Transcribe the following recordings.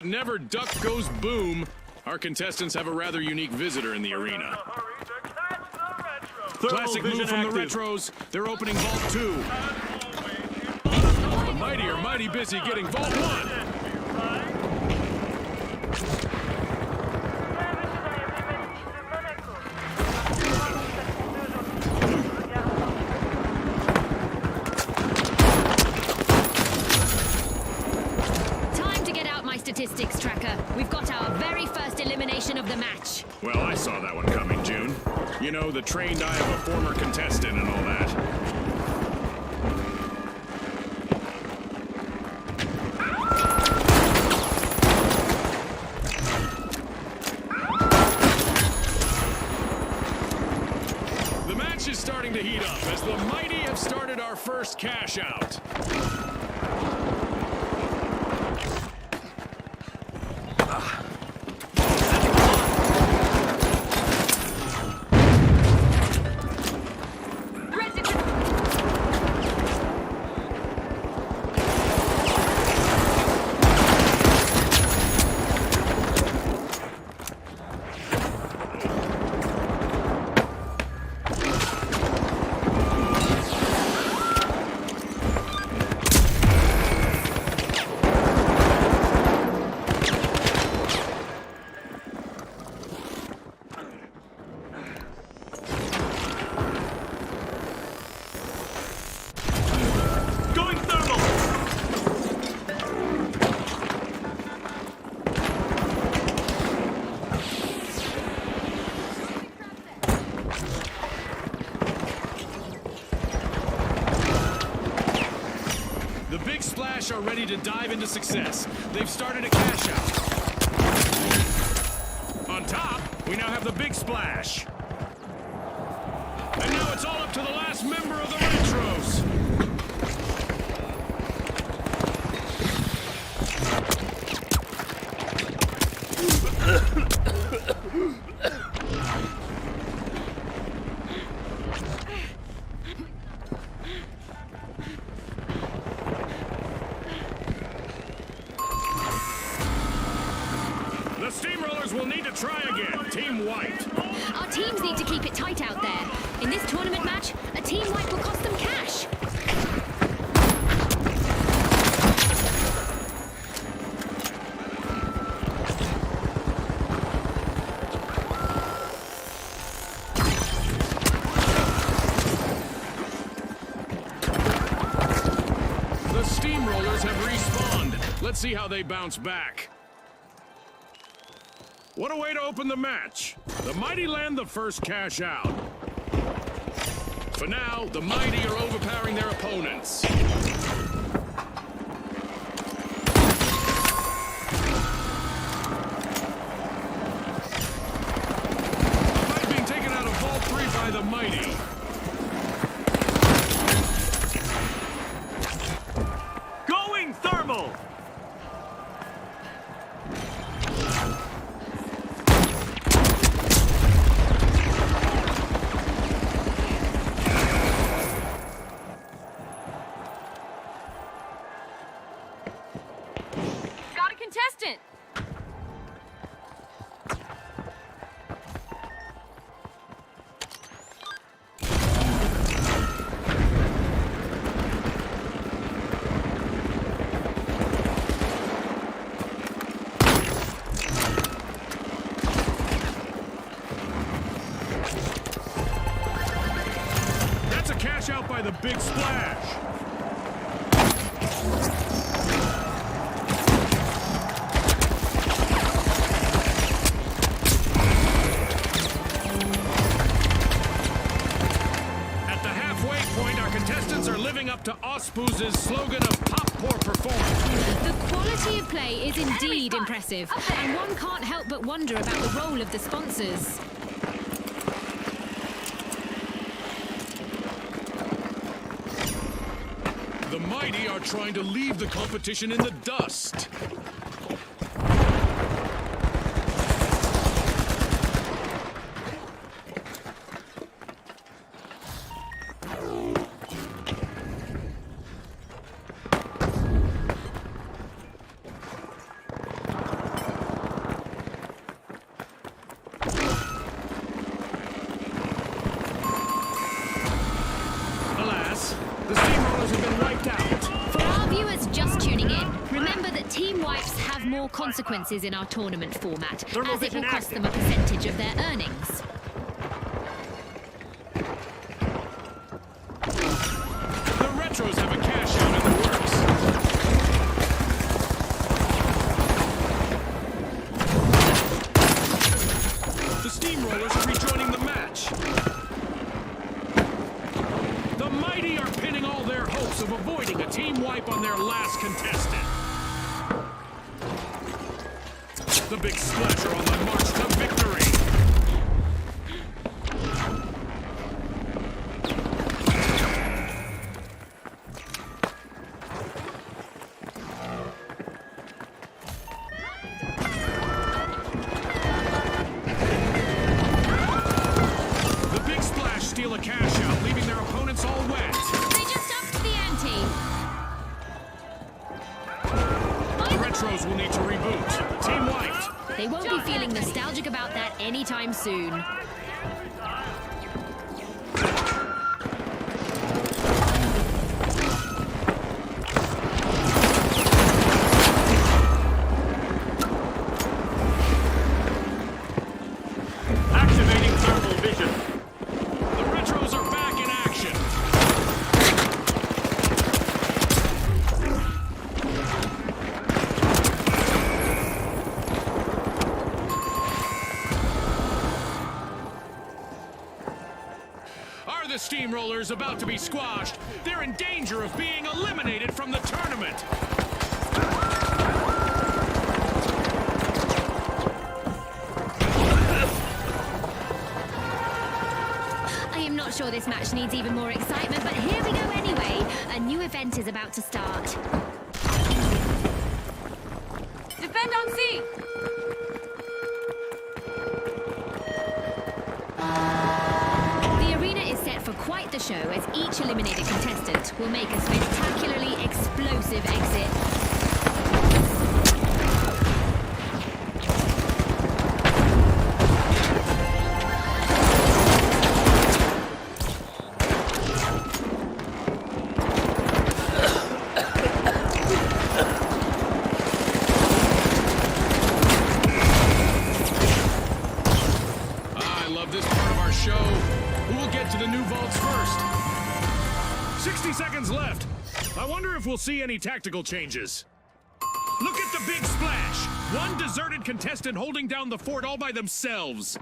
Never duck goes boom. Our contestants have a rather unique visitor in the arena. Classic move from the Retros. They're opening Vault 2. The Mighty are mighty busy getting Vault 1. Statistics tracker. We've got our very first elimination of the match. Well, I saw that one coming, June. You know, the trained eye of a former contestant and all that. The match is starting to heat up as the Mighty have started our first cash out. Are ready to dive into success. They've started a cash out. On top, we now have the big splash. And now it's all up to the last member of the Retros. The Steamrollers will need to try again. Team White. Our teams need to keep it tight out there. In this tournament match, a team wipe will cost them cash. The Steamrollers have respawned. Let's see how they bounce back. What a way to open the match. The Mighty land the first cash out. For now, the Mighty are overpowering their opponents. Fight being taken out of Vault 3 by the Mighty. Going thermal! Contestant! That's a cash out by the big splash. Contestants are living up to Ospuz's slogan of pop poor performance. The quality of play is indeed impressive, and one can't help but wonder about the role of the sponsors. The Mighty are trying to leave the competition in the dust. have more consequences in our tournament format, Thermal as it will vision cost active. them a percentage of their earnings. The Retros have a cash out in the works. The Steamrollers are rejoining the match. The Mighty are pinning all their hopes of avoiding a team wipe on their last contestant. The Big Splash are on the march to victory. The Big Splash steal a cash out, leaving their opponents all wet. They just upped the ante. The Retros will need to reboot. Team wiped. They won't be feeling nostalgic about that anytime soon. Activating thermal vision. The Retros are back in action. Are the Steamrollers about to be squashed? They're in danger of being eliminated from the tournament. I am not sure this match needs even more excitement, but here we go anyway. A new event is about to start. Defend on C! The arena is set for quite the show, as each eliminated contestant will make a spectacularly explosive exit. I love this part of our show. Who will get to the new vaults first? 60 seconds left. I wonder if we'll see any tactical changes. Look at the Big Splash. One deserted contestant holding down the fort all by themselves.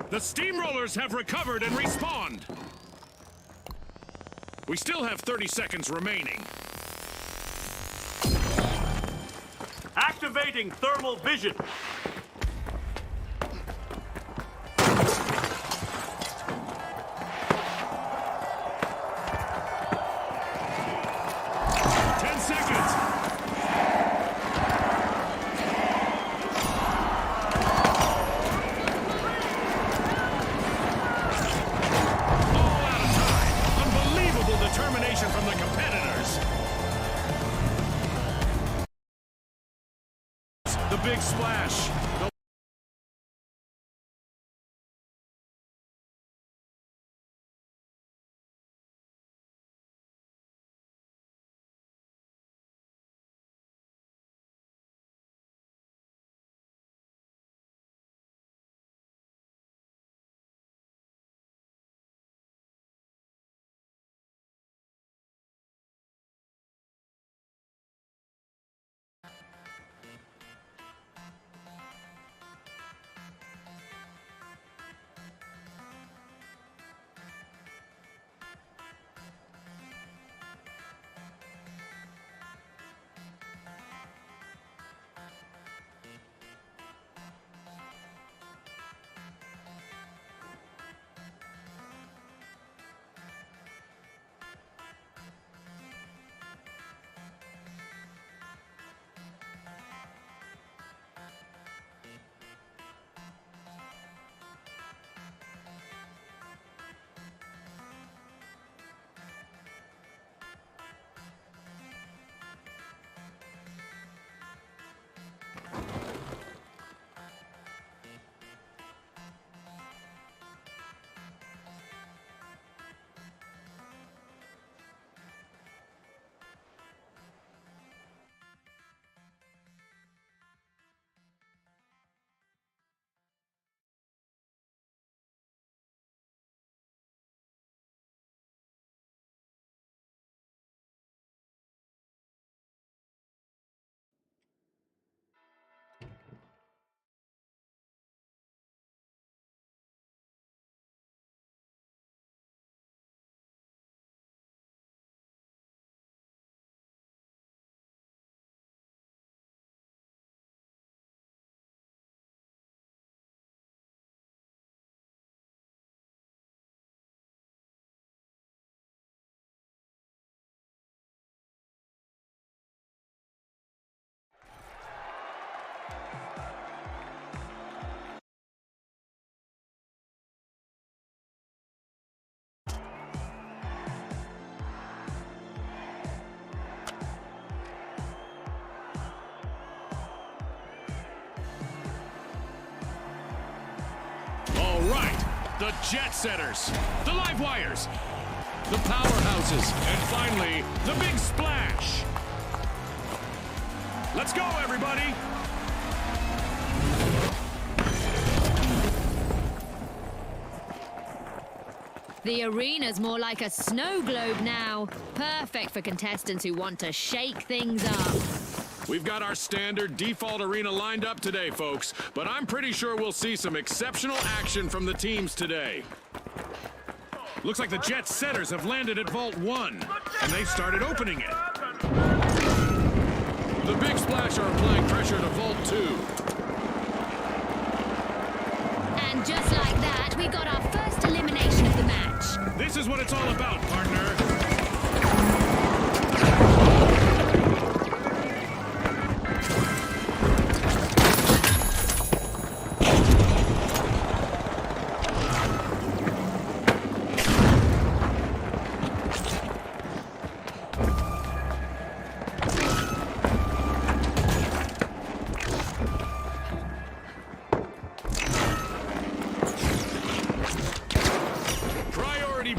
The Steamrollers have recovered and respawned. We still have 30 seconds remaining. Activating thermal vision. Determination from the competitors. The Big Splash right. The jet setters, the live wires, the powerhouses, and finally, the big splash. Let's go, everybody. The arena's more like a snow globe now. Perfect for contestants who want to shake things up. We've got our standard default arena lined up today, folks, but I'm pretty sure we'll see some exceptional action from the teams today. Looks like the jet setters have landed at Vault 1, and they've started opening it. The big splash are applying pressure to Vault 2. And just like that, we got our first elimination of the match. This is what it's all about, partner.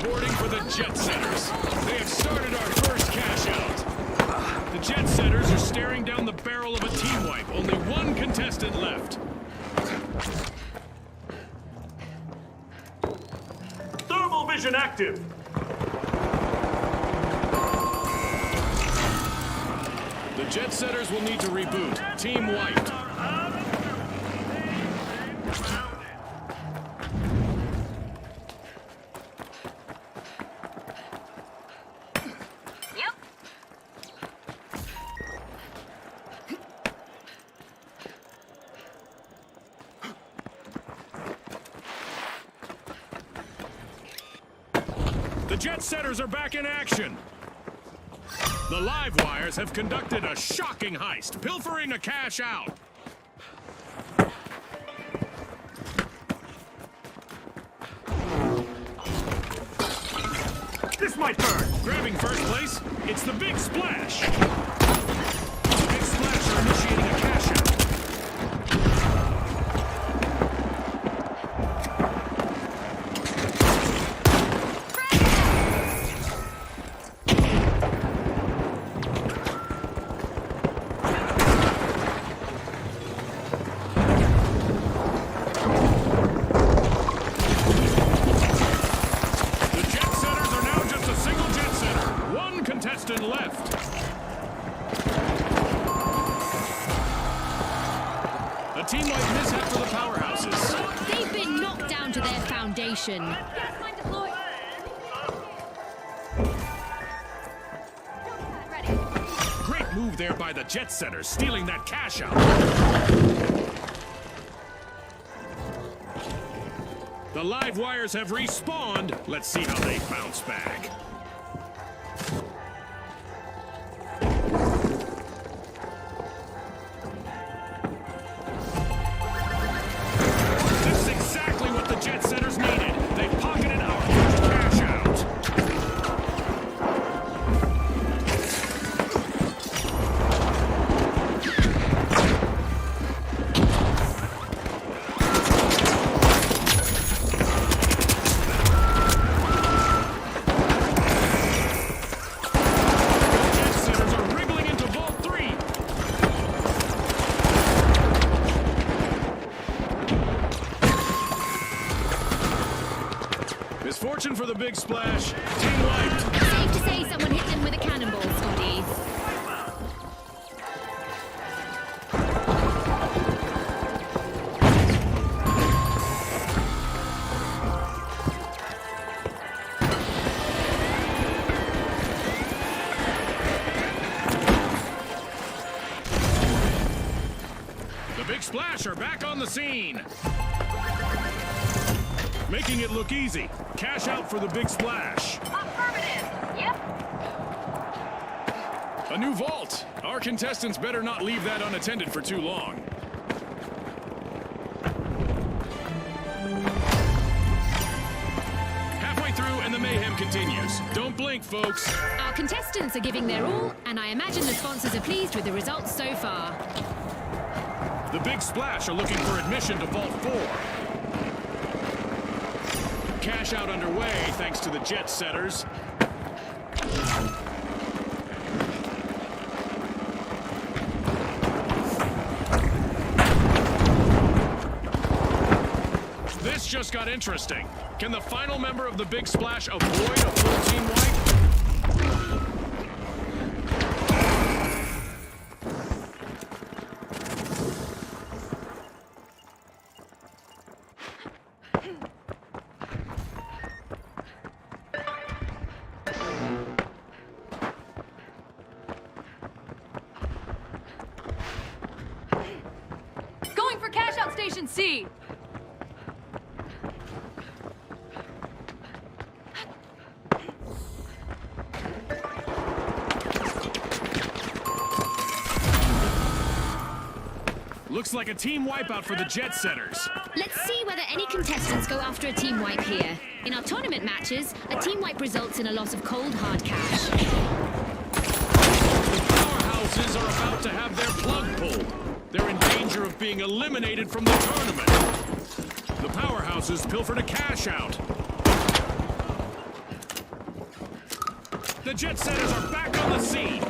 Boarding for the jet setters. They have started our first cash out. The jet setters are staring down the barrel of a team wipe. Only one contestant left. Thermal vision active. The jet setters will need to reboot. Team wiped. The jet setters are back in action. The live wires have conducted a shocking heist, pilfering a cash out. This might burn. Grabbing first place, it's the big splash. The big splash are initiating a cash out. Left. A team-wide mishap for the powerhouses. They've been knocked down to their foundation. Great move there by the jet setters, stealing that cash out. The live wires have respawned. Let's see how they bounce back. Jet setters needed. They pocketed our first cash out. Jet setters are wriggling into Vault 3. Misfortune for the big splash. Team wiped. Safe to say someone hit them with a cannonball, Scotty. The big splash are back on the scene. Making it look easy. Cash out for the big splash. Affirmative. Yep. A new vault. Our contestants better not leave that unattended for too long. Halfway through and the mayhem continues. Don't blink, folks. Our contestants are giving their all, and I imagine the sponsors are pleased with the results so far. The big splash are looking for admission to Vault 4. cash out underway thanks to the jet setters. This just got interesting. Can the final member of the Big Splash avoid a full team wipe? Going for cash out station C. Looks like a team wipeout for the jet setters. Let's see whether any contestants go after a team wipe here. In our tournament matches, a team wipe results in a loss of cold, hard cash. The powerhouses are about to have their plug pulled. They're in danger of being eliminated from the tournament. The powerhouses pilfered a cash out. The jet setters are back on the scene.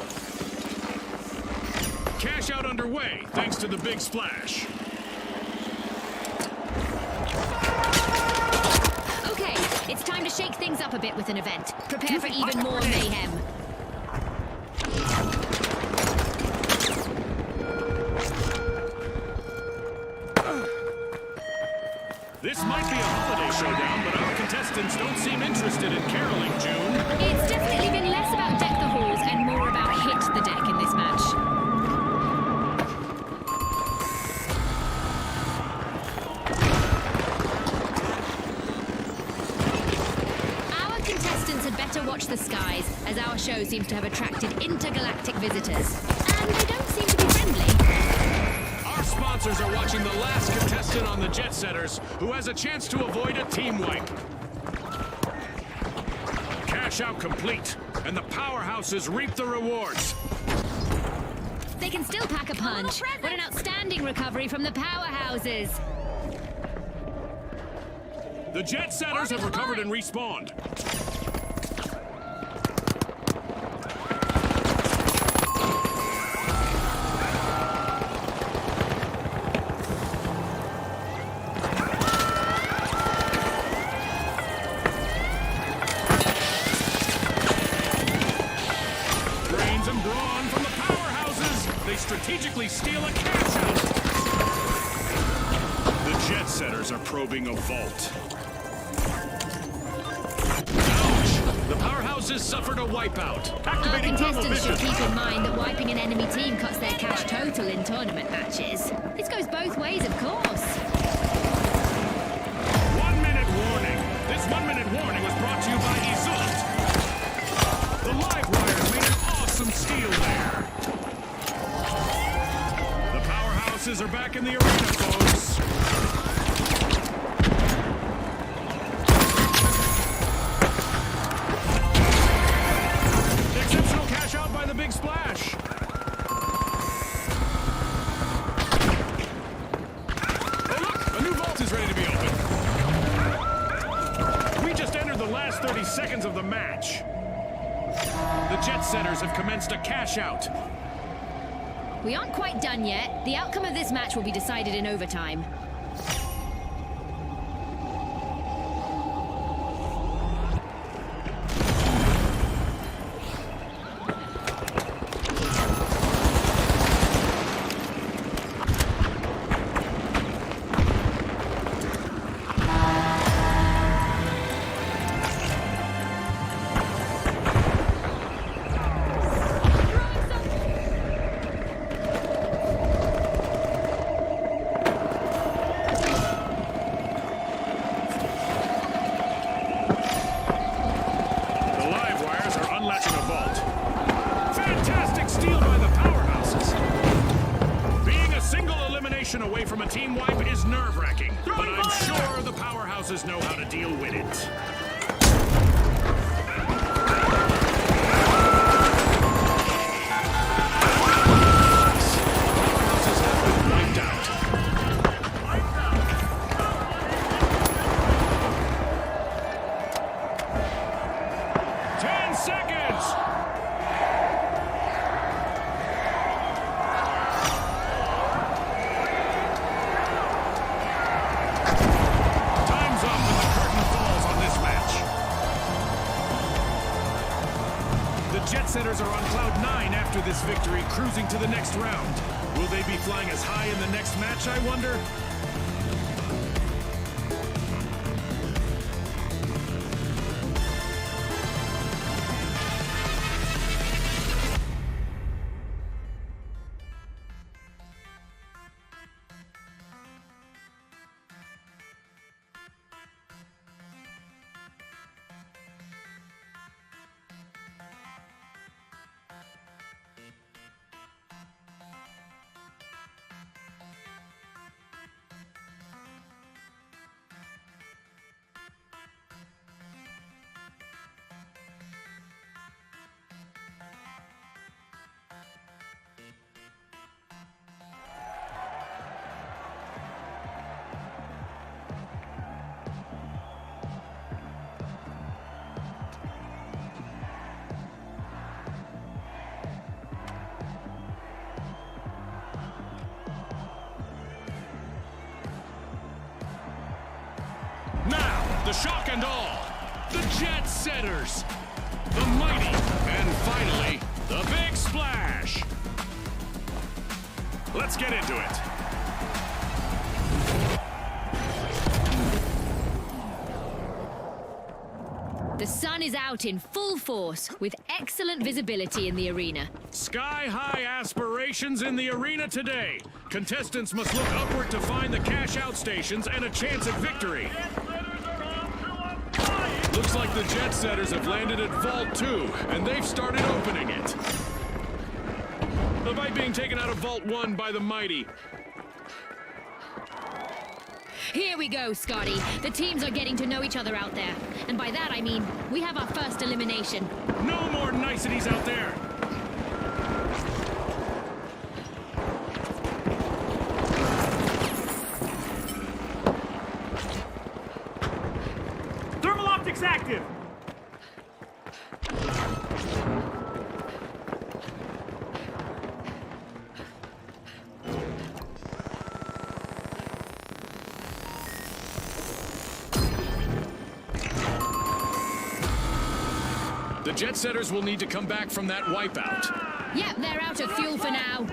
Cash out underway, thanks to the Big Splash. Okay, it's time to shake things up a bit with an event. Prepare for even more mayhem. This might be a holiday showdown, but our contestants don't seem interested in caroling, June. It's definitely been less about deck the halls and more about hit the deck in this match. Watch the skies, as our show seems to have attracted intergalactic visitors. And they don't seem to be friendly. Our sponsors are watching the last contestant on the jet setters, who has a chance to avoid a team wipe. Cash out complete, and the powerhouses reap the rewards. They can still pack a punch. What an outstanding recovery from the powerhouses. The jet setters have recovered and respawned. Strategically steal a cash out. The jet setters are probing a vault. Ouch! The powerhouses suffered a wipeout. Activating Our thermal contestants should vision. keep in mind that wiping an enemy team cuts their cash total in tournament matches. This goes both ways, of course. 1 minute warning. This 1 minute warning was brought to you by Isolt. The live wires made an awesome steal there. Are back in the arena, folks. Exceptional cash out by the Big Splash. Oh, look! A new vault is ready to be opened. We just entered the last 30 seconds of the match. The jet setters have commenced a cash out. We aren't quite done yet. The outcome of this match will be decided in overtime. Away from a team wipe is nerve-wracking, but I'm sure the powerhouses know how to deal with it. Powerhouses have been wiped out. Jet-setters are on cloud 9 after this victory, cruising to the next round. Will they be flying as high in the next match, I wonder? The shock and awe, the Jet-setters, the mighty, and finally, the big splash. Let's get into it. The sun is out in full force, with excellent visibility in the arena. Sky-high aspirations in the arena today. Contestants must look upward to find the cash-out stations and a chance at victory. Looks like the Jet-setters have landed at Vault 2, and they've started opening it. The fight being taken out of Vault 1 by the mighty. Here we go, Scotty. The teams are getting to know each other out there. And by that I mean, we have our first elimination. No more niceties out there. Thermal optics active! The Jet-setters will need to come back from that wipeout. Yep, they're out of fuel for now.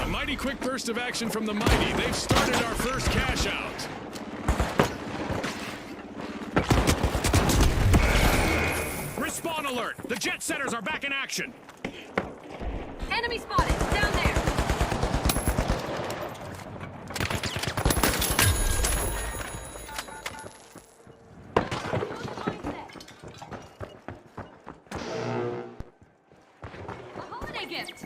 A mighty quick burst of action from the mighty. They've started our first cash out. Respawn alert! The Jet-setters are back in action. Enemy spotted. Down there. A holiday gift.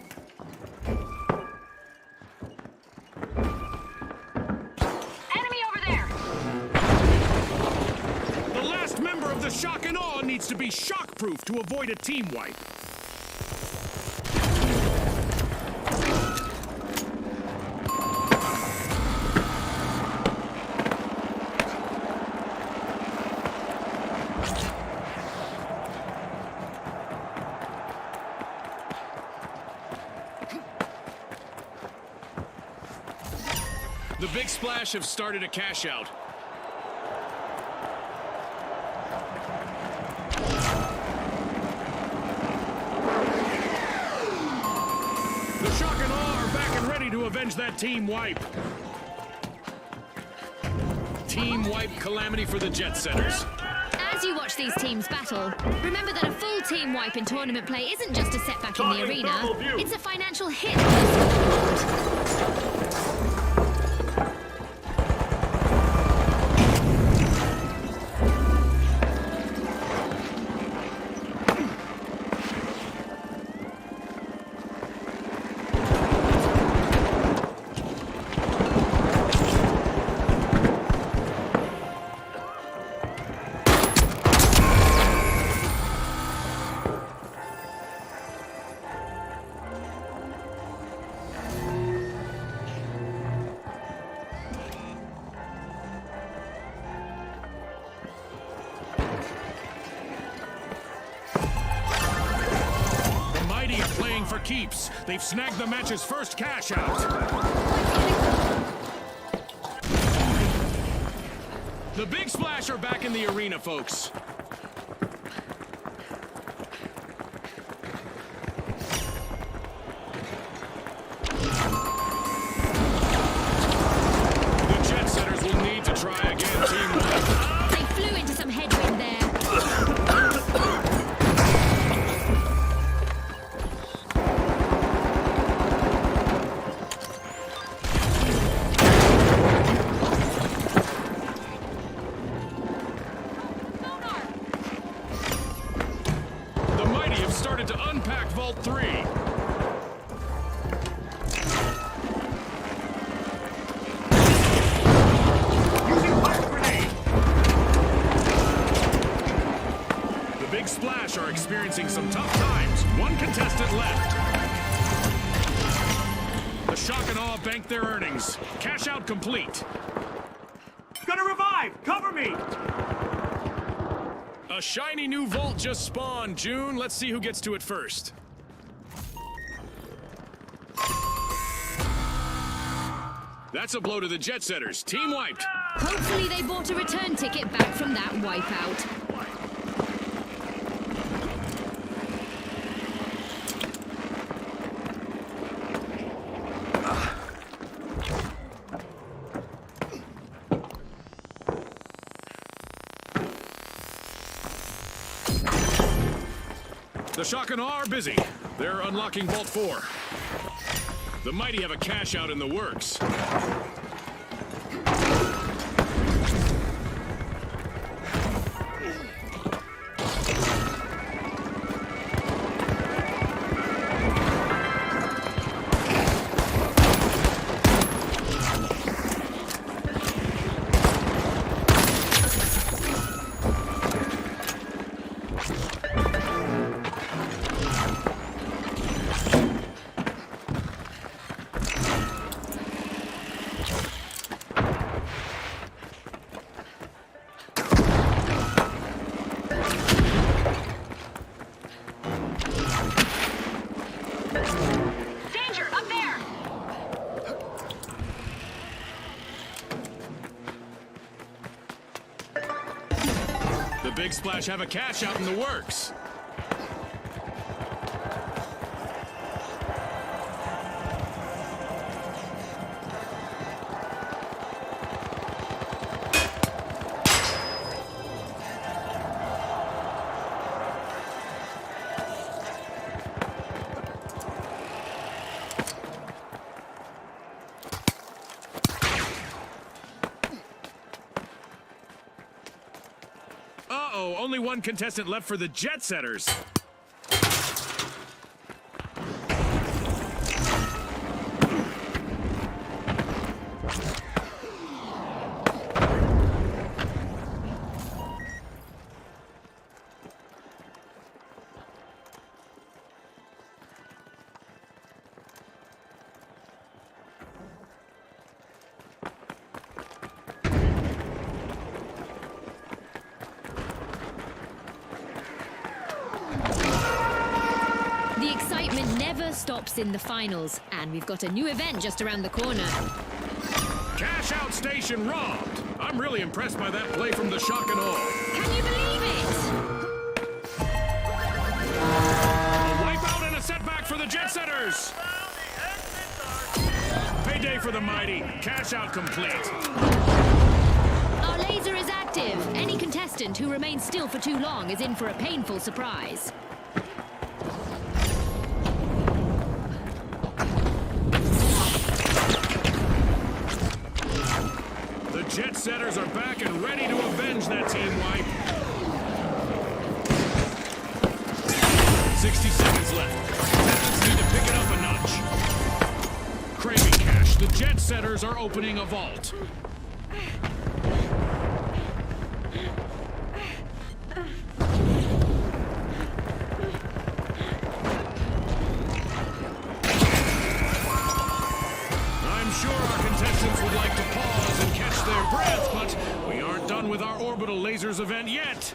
Enemy over there. The last member of the shock and awe needs to be shock-proof to avoid a team wipe. The Big Splash have started a cash out. The shock and awe are back and ready to avenge that team wipe. Team wipe calamity for the Jet-setters. As you watch these teams battle, remember that a full team wipe in tournament play isn't just a setback in the arena, it's a financial hit for the sport. For keeps. They've snagged the match's first cash out. The Big Splash are back in the arena, folks. The Jet Setters will need to try again, Team White. They flew into some headwind there. The Mighty have started to unpack Vault 3. Using fire grenade. The Big Splash are experiencing some tough times. One contestant left. The Shock and Awe bank their earnings. Cash out complete. Gonna revive. Cover me. A shiny new vault just spawned, June. Let's see who gets to it first. That's a blow to the Jet Setters. Team wiped. Hopefully they bought a return ticket back from that wipeout. The Shock and Awe are busy. They're unlocking Vault 4. The Mighty have a cash out in the works. Danger, up there! The Big Splash have a cash out in the works. Uh-oh, only one contestant left for the Jet Setters. The excitement never stops in the finals, and we've got a new event just around the corner. Cash out station robbed. I'm really impressed by that play from the Shock and Awe. Can you believe it? A wipeout and a setback for the Jet Setters. Payday for the Mighty. Cash out complete. Our laser is active. Any contestant who remains still for too long is in for a painful surprise. The Jet Setters are back and ready to avenge that team wipe. 60 seconds left. Contestants need to pick it up a notch. Craving cash. The Jet Setters are opening a vault. I'm sure our contestants would like to pause and catch their breath, but we aren't done with our orbital lasers event yet.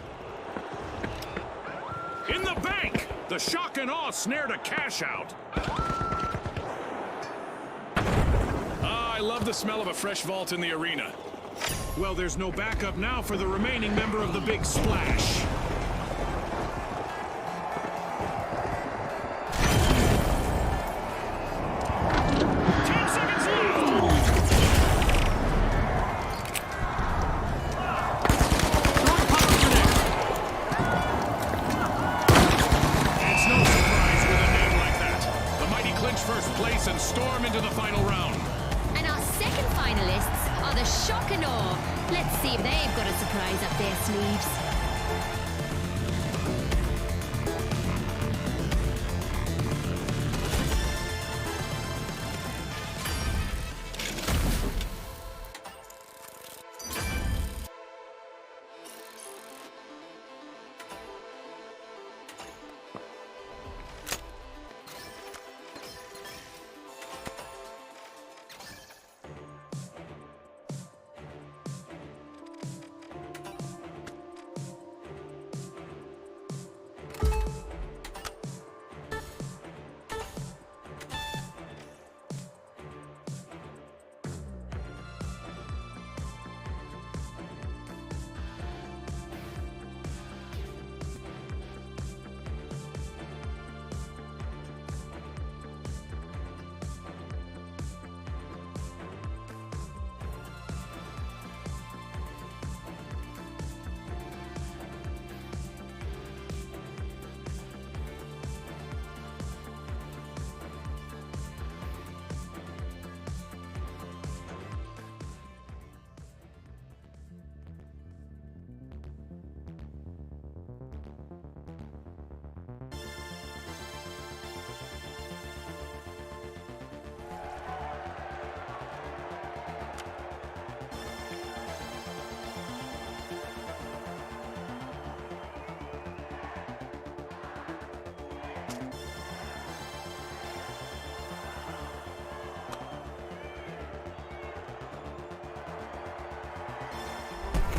In the bank, the Shock and Awe snared a cash out. I love the smell of a fresh vault in the arena. Well, there's no backup now for the remaining member of the Big Splash. First place and storm into the final round. And our second finalists are the Shock and Awe. Let's see if they've got a surprise up their sleeves.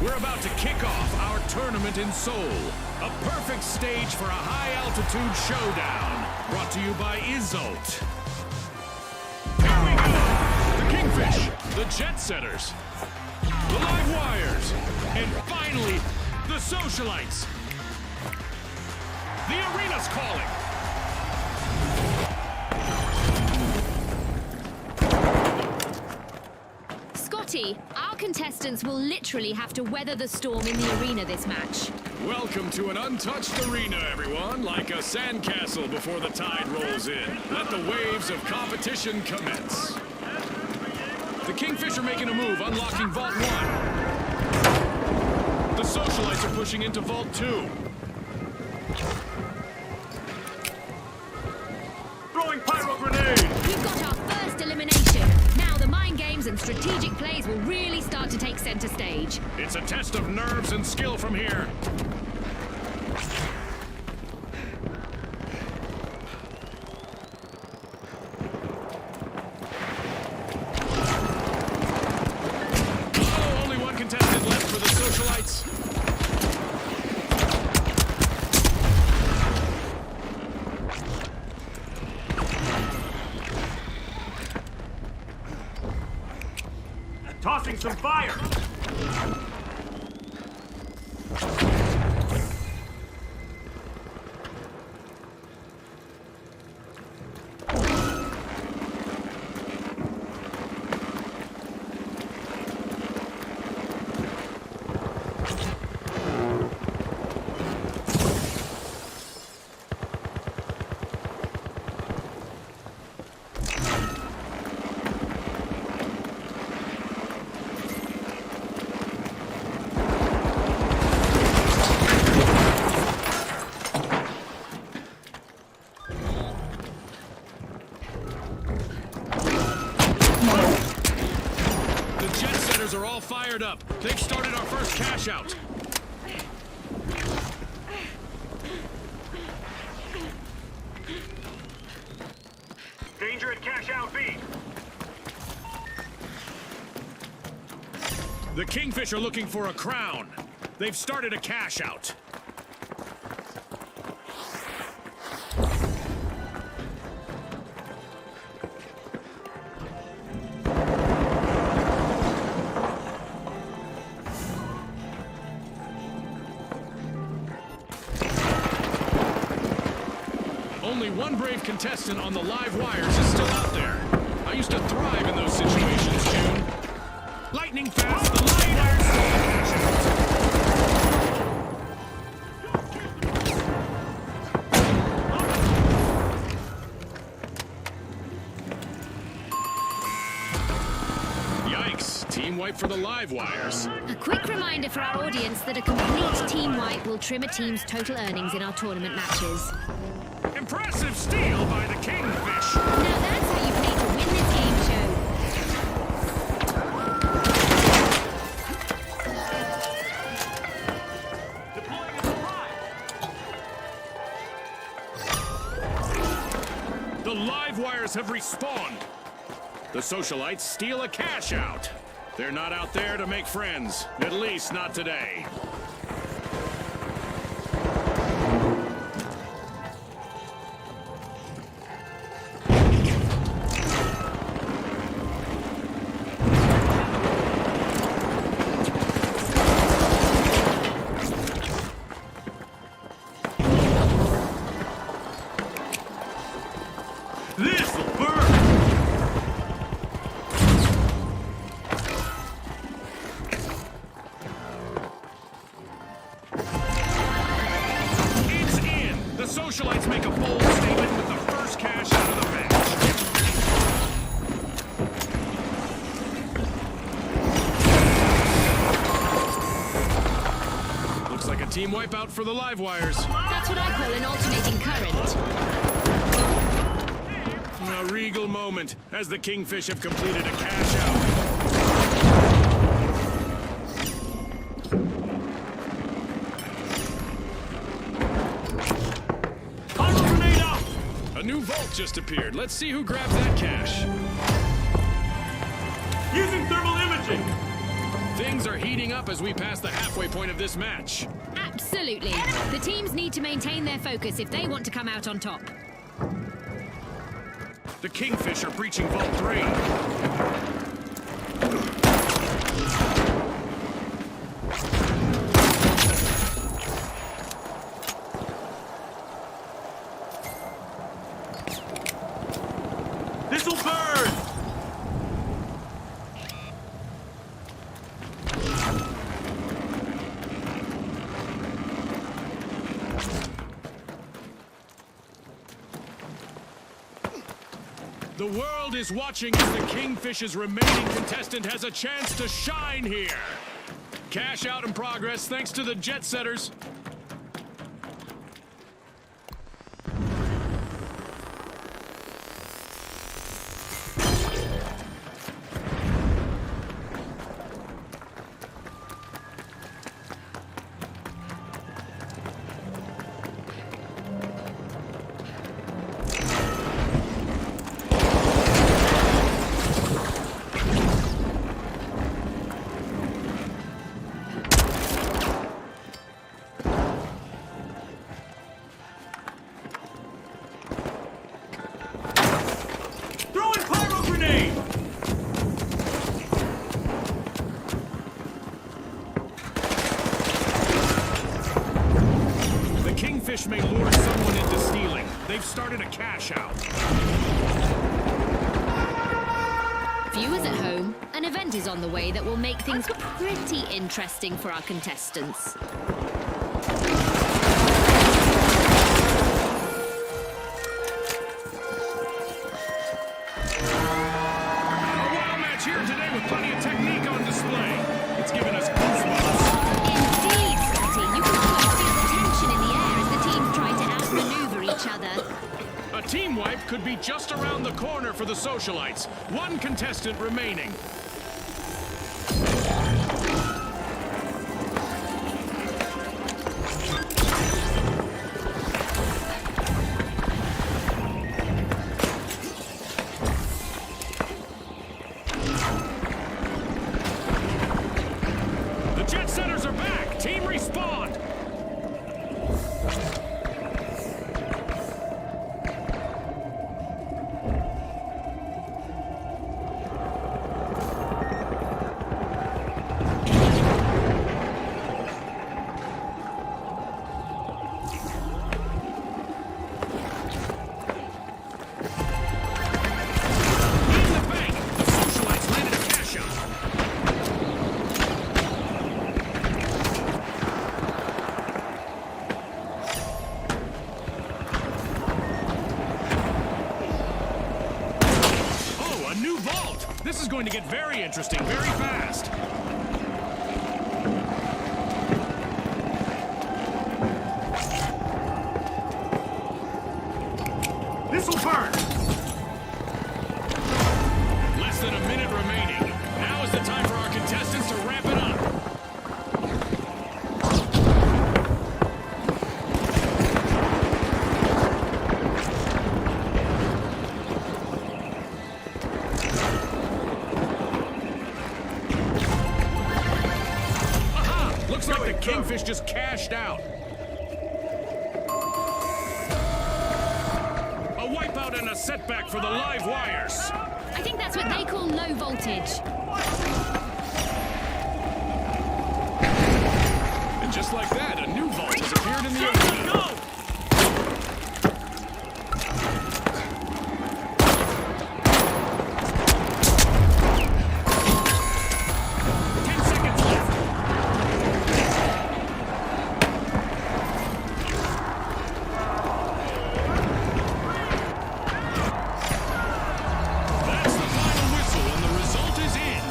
We're about to kick off our tournament in Seoul. A perfect stage for a high-altitude showdown. Brought to you by Isolt. Here we go! The Kingfish, the Jet Setters, the Live Wires, and finally, the Socialites. The arena's calling. Scotty, our contestants will literally have to weather the storm in the arena this match. Welcome to an untouched arena, everyone, like a sandcastle before the tide rolls in. Let the waves of competition commence. The Kingfish are making a move, unlocking Vault 1. The Socialites are pushing into Vault 2. Throwing pyro grenade! We've got our first elimination. Now the mind games and strategic plays will really start to take center stage. It's a test of nerves and skill from here. Oh, only one contestant left for the Socialites. Tossing some fire! Are all fired up. They've started our first cash out. Danger at cash out B. The Kingfish are looking for a crown. They've started a cash out. Only one brave contestant on the live wires is still out there. I used to thrive in those situations, June. Lightning fast, the live wires still Yikes, team wipe for the live wires. A quick reminder for our audience that a complete team wipe will trim a team's total earnings in our tournament matches. Impressive steal by the Kingfish. Now that's how you play to win this game show. The live wires have respawned. The socialites steal a cash out. They're not out there to make friends, at least not today. This'll burn! It's in! The socialites make a bold statement with the first cash out of the match. Looks like a team wipeout for the live wires. That's what I call an alternating current. A regal moment as the Kingfish have completed a cash out. A new vault just appeared. Let's see who grabs that cash. Using thermal imaging! Things are heating up as we pass the halfway point of this match. Absolutely. The teams need to maintain their focus if they want to come out on top. The Kingfish are breaching Vault 3. This'll burn! The world is watching as the Kingfish's remaining contestant has a chance to shine here. Cash out in progress thanks to the jet setters. Fish may lure someone into stealing. They've started a cash out. Viewers at home, an event is on the way that will make things pretty interesting for our contestants. A wild match here today with plenty of technique on display. It's given us goosebumps. Indeed, Scotty. You can almost feel the tension in the air as the teams try to outmaneuver each other. A team wipe could be just around the corner for the socialites. One contestant remaining. The jet setters are back. Team respawned. This is going to get very interesting very fast. This'll burn! Less than a minute remaining. Now is the time for our contestants to ramp it up. Aha! Looks like the Kingfish just cashed out. A wipeout and a setback for the live wires. I think that's what they call low voltage. And just like that, a new vault has appeared in the arena. Go! 10 seconds left. That's the final whistle, and the result is in.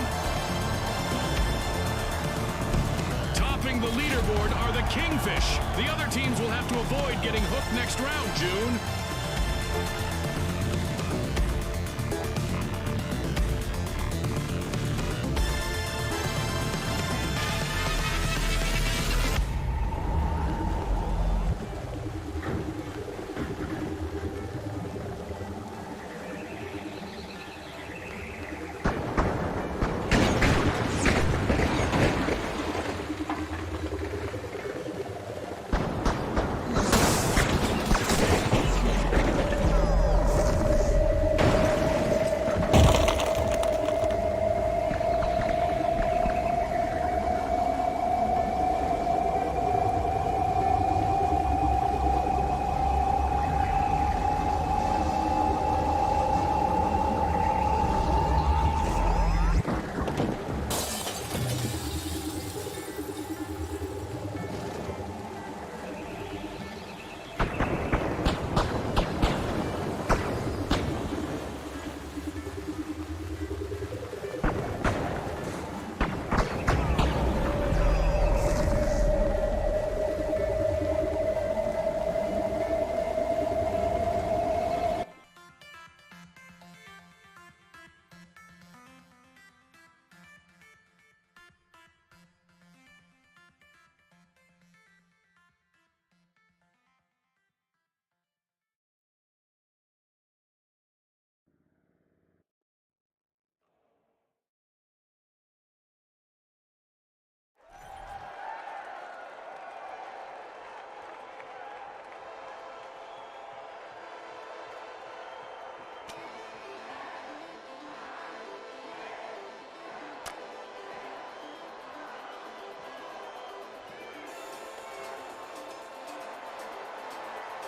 Topping the leaderboard are the Kingfish. The other teams will have to avoid getting hooked next round, June.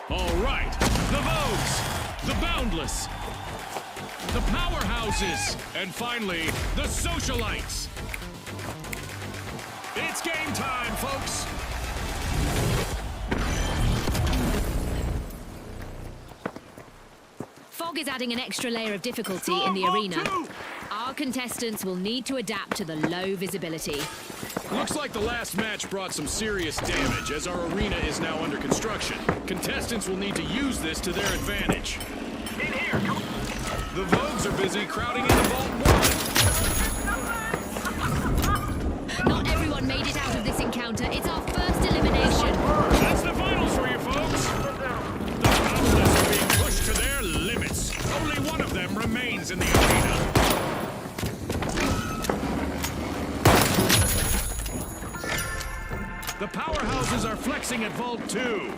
All right, the Vogues, the Boundless, the Powerhouses, and finally, the Socialites. It's game time, folks. Fog is adding an extra layer of difficulty in the arena. Our contestants will need to adapt to the low visibility. Looks like the last match brought some serious damage, as our arena is now under construction. Contestants will need to use this to their advantage. In here! Come on. The Vogues are busy crowding into Vault 1. Not everyone made it out of this encounter. It's our first elimination. That's the finals for you, folks. The Boundless are being pushed to their limits. Only one of them remains in the arena. The Powerhouses are flexing at Vault 2.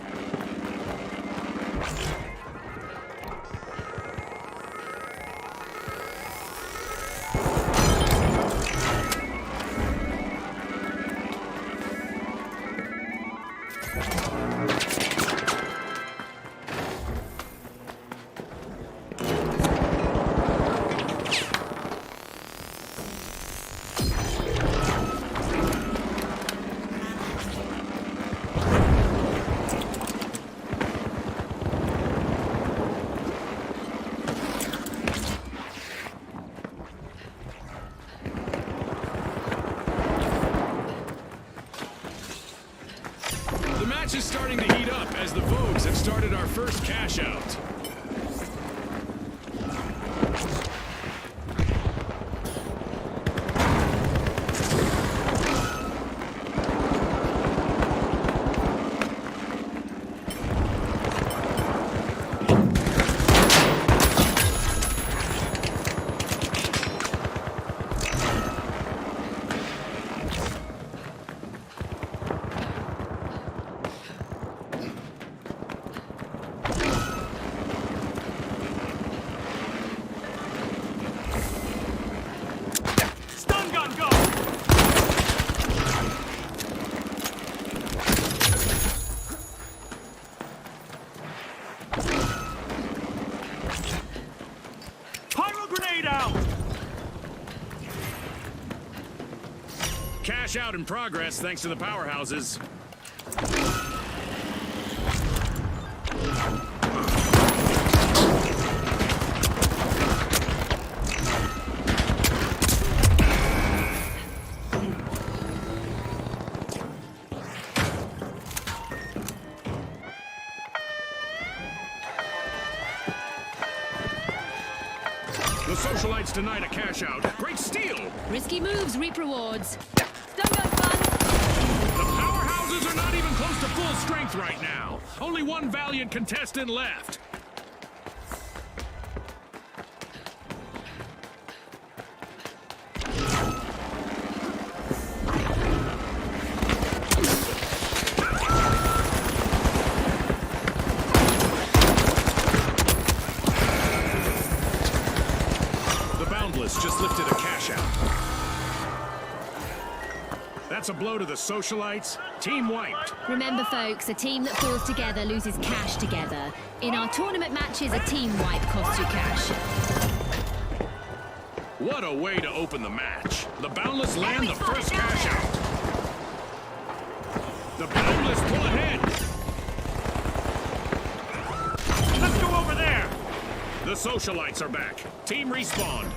first cash out. Cash out in progress thanks to the powerhouses. The socialites denied a cash out. Great steal! Risky moves reap rewards. Stun gun fun. The powerhouses are not even close to full strength right now. Only one valiant contestant left. Just lifted a cash out. That's a blow to the socialites. Team wiped. Remember, folks, a team that falls together loses cash together. In our tournament matches, a team wipe costs you cash. What a way to open the match. The Boundless land the first cash out. The Boundless pull ahead. Let's go over there. The socialites are back. Team respawned.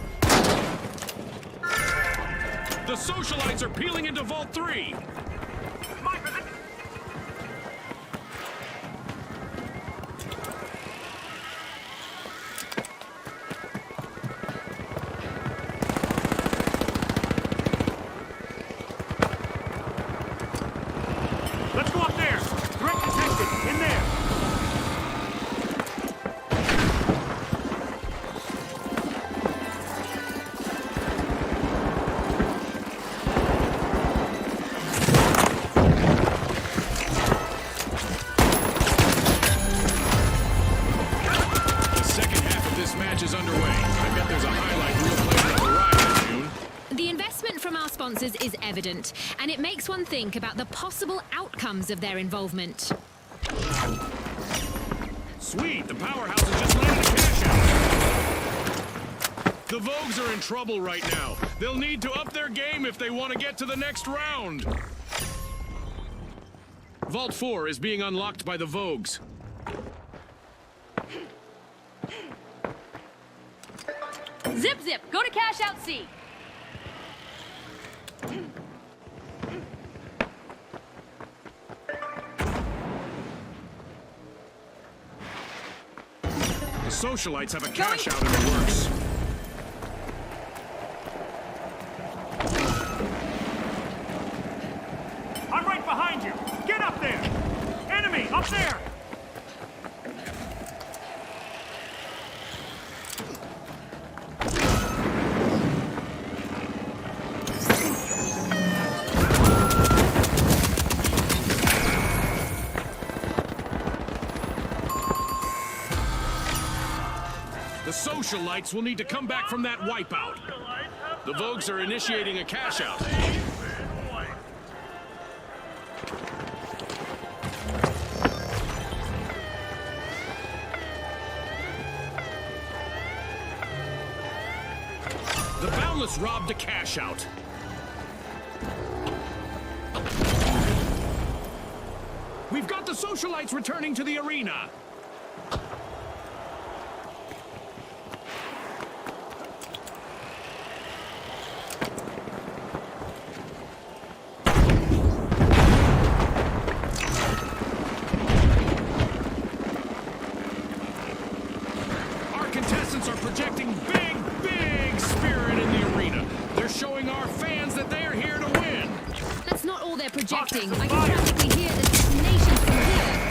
The socialites are peeling into Vault 3. Let's go up there. Threat detected. In there. Is underway. I bet there's a highlight reel played on the ride, June. The investment from our sponsors is evident, and it makes one think about the possible outcomes of their involvement. Sweet, the powerhouses just landed a cash out. The Vogues are in trouble right now. They'll need to up their game if they want to get to the next round. Vault 4 is being unlocked by the Vogues. Zip zip. Go to cash out C. The socialites have a cash out in the works. I'm right behind you. Get up there. Enemy up there. The socialites will need to come back from that wipeout. The Vogues are initiating a cash out. The Boundless robbed a cash out. We've got the socialites returning to the arena. projecting big spirit in the arena. They're showing our fans that they are here to win. That's not all they're projecting. I can practically hear the detonations from here.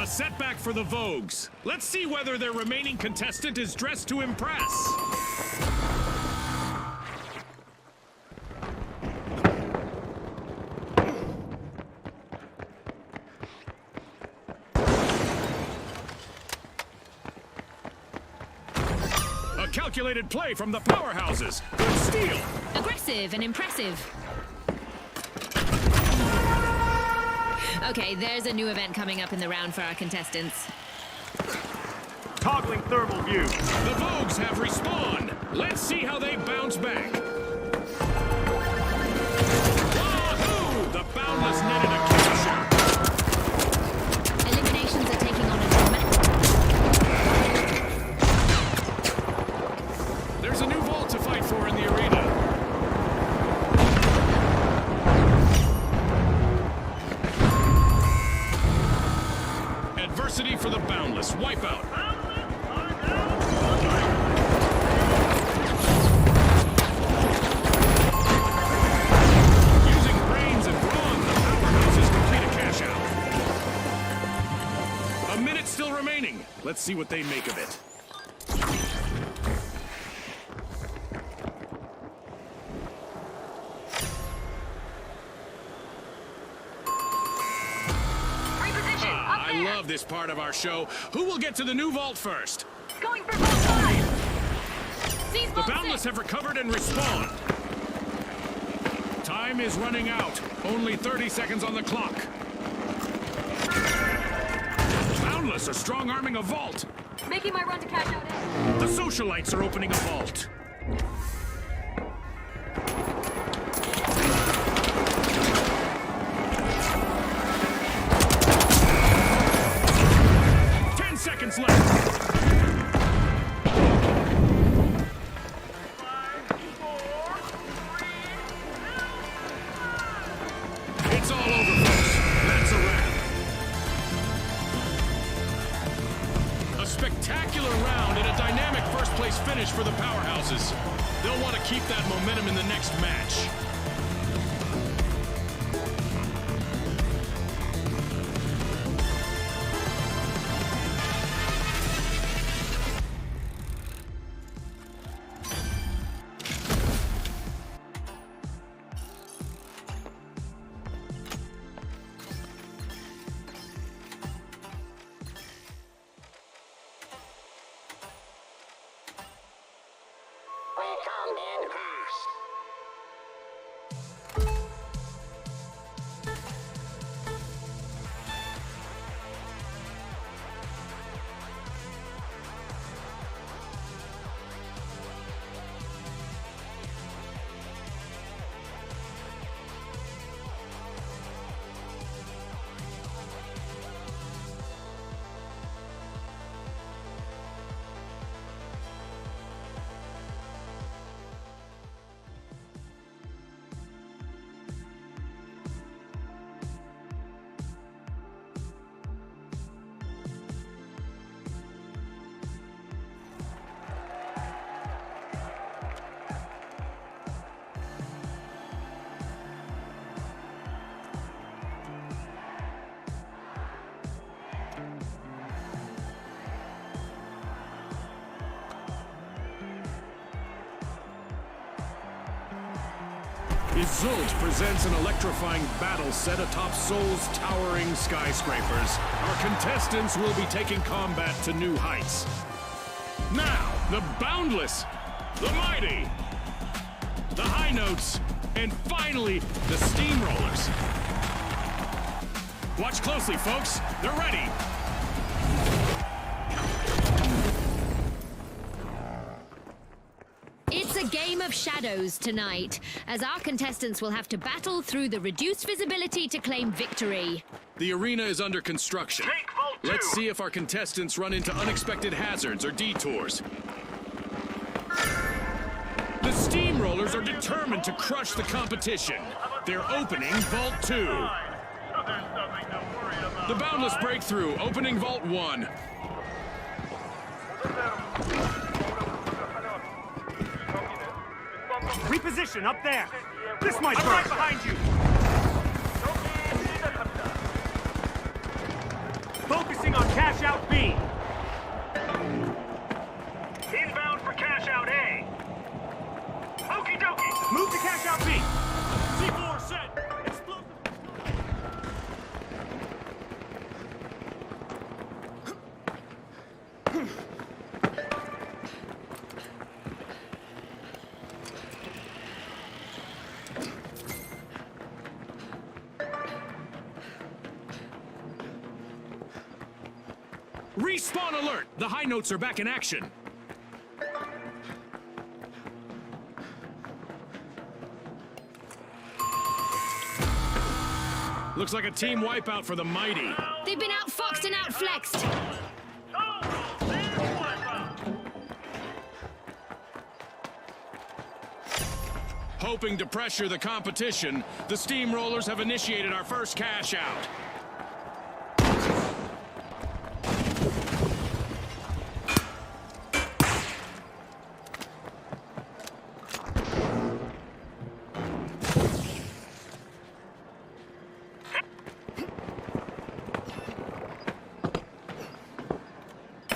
A setback for the Vogues. Let's see whether their remaining contestant is dressed to impress. A calculated play from the powerhouses. Good steal. Aggressive and impressive. Okay, there's a new event coming up in the round for our contestants. Toggling thermal view. The Vogues have respawned. Let's see how they bounce back. Wahoo! The Boundless netted a kill shot. Eliminations are taking on a dramatic... There's a new vault to fight for in the arena. Adversity for the Boundless. Wipeout. Using brains and brawn, the powerhouses complete a cash out. A minute still remaining. Let's see what they make of it. Reposition. Up I there. love this part of our show. Who will get to the new vault first? Going for vault 5. Seize The vault Boundless 6. have recovered and respawned. Time is running out. Only 30 seconds on the clock. Boundless are strong-arming a vault. Making my run to cash out A. The socialites are opening a vault. Seconds left. It's all over, folks. That's a wrap. A spectacular round and a dynamic first-place finish for the powerhouses. They'll want to keep that momentum in the next match. Isolt presents an electrifying battle set atop Seoul's towering skyscrapers. Our contestants will be taking combat to new heights. Now, the Boundless, the Mighty, the High Notes, and finally, the Steamrollers. Watch closely, folks. They're ready. It's a game of shadows tonight, as our contestants will have to battle through the reduced visibility to claim victory. The arena is under construction. Take vault 2. Let's see if our contestants run into unexpected hazards or detours. The Steamrollers are determined to crush the competition. They're opening Vault 2. So there's nothing to worry about. The Boundless breakthrough, opening Vault 1. Reposition up there. This might work. I'm right behind you. Focusing on cash out B. Inbound for cash out A. Okie dokie. Move to cash out B. C4 set. Explosive. Respawn alert! The high notes are back in action. Looks like a team wipeout for the Mighty. They've been outfoxed and outflexed. Hoping to pressure the competition, the Steamrollers have initiated our first cash out.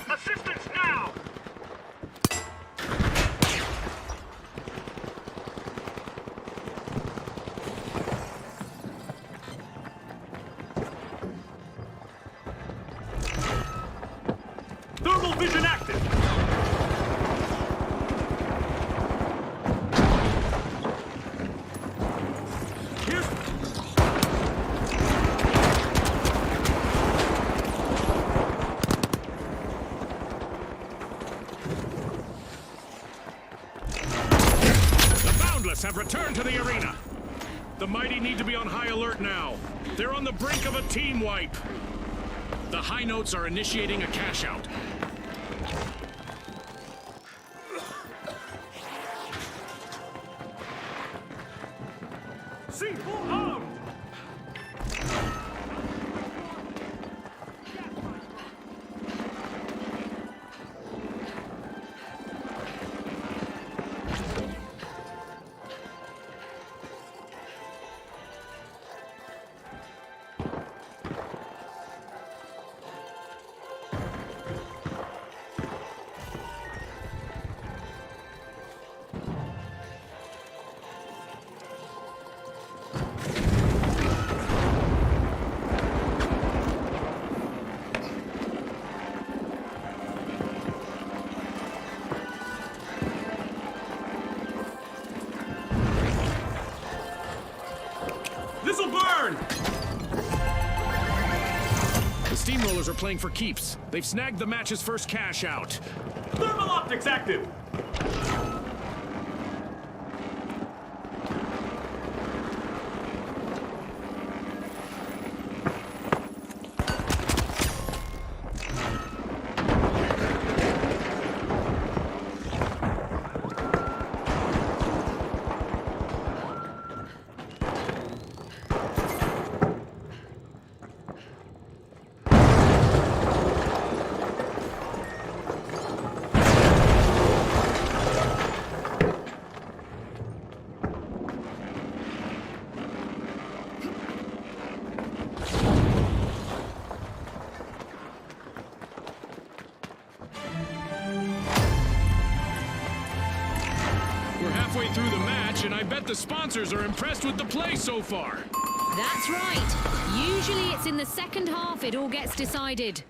Assistance now! Thermal vision active! Here's... The Boundless have returned to the arena. The Mighty need to be on high alert now. They're on the brink of a team wipe. The high notes are initiating a cash out. C4 armed! This'll burn! The Steamrollers are playing for keeps. They've snagged the match's first cash out. Thermal optics active! We're halfway through the match, and I bet the sponsors are impressed with the play so far. That's right. Usually it's in the second half it all gets decided.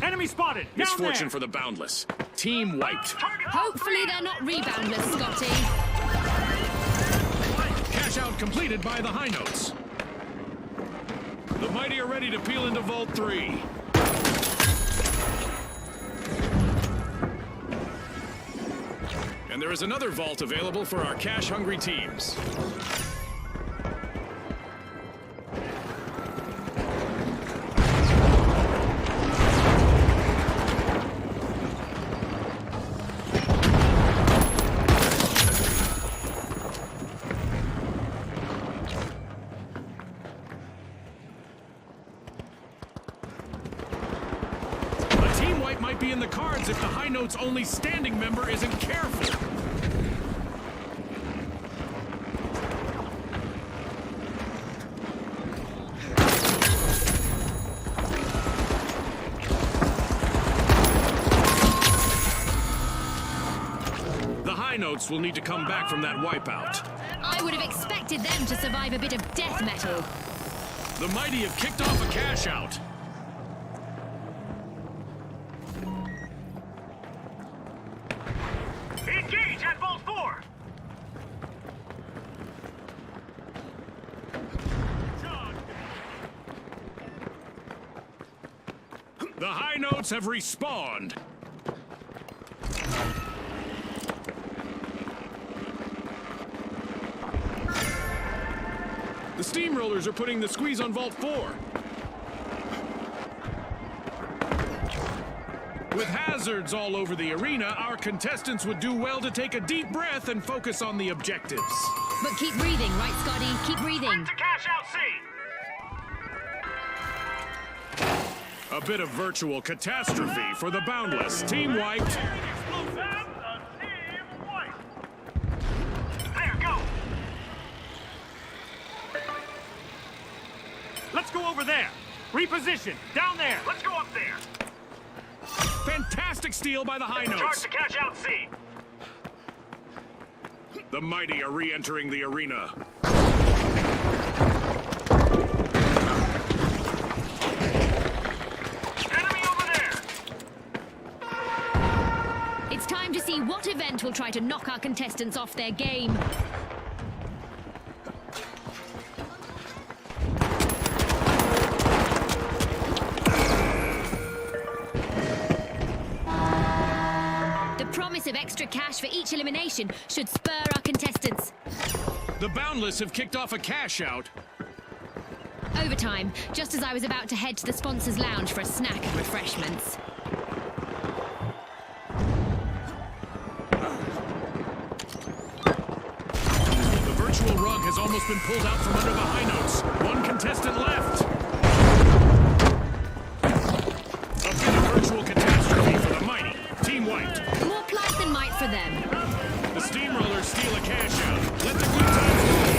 Enemy spotted! Down Misfortune there! for the Boundless. Team wiped. Hopefully they're not reboundless, Scotty. Cash out completed by the high notes. The Mighty are ready to peel into Vault 3. And there is another vault available for our cash-hungry teams. might be in the cards if the high note's only standing member isn't careful. The high notes will need to come back from that wipeout. I would have expected them to survive a bit of death metal. The mighty have kicked off a cash out. Engage at Vault 4! The high notes have respawned. The steamrollers are putting the squeeze on Vault 4. With hazards all over the arena, our contestants would do well to take a deep breath and focus on the objectives. But keep breathing, right, Scotty? Keep breathing. To cash out C! A bit of virtual catastrophe for the Boundless. Team wiped. There, go! Let's go over there! Reposition! Down there! Let's go up there! Fantastic steal by the high Charge notes. to cash out C! The mighty are re-entering the arena. Enemy over there! It's time to see what event will try to knock our contestants off their game. The promise of extra cash for each elimination should spur our contestants. The Boundless have kicked off a cash out. Overtime, just as I was about to head to the sponsors' lounge for a snack and refreshments. The virtual rug has almost been pulled out from under the high notes. One contestant left. A bit of virtual catastrophe for the mighty. Team wiped. More plight than might for them. The steamrollers steal a cash out. Let the good times roll.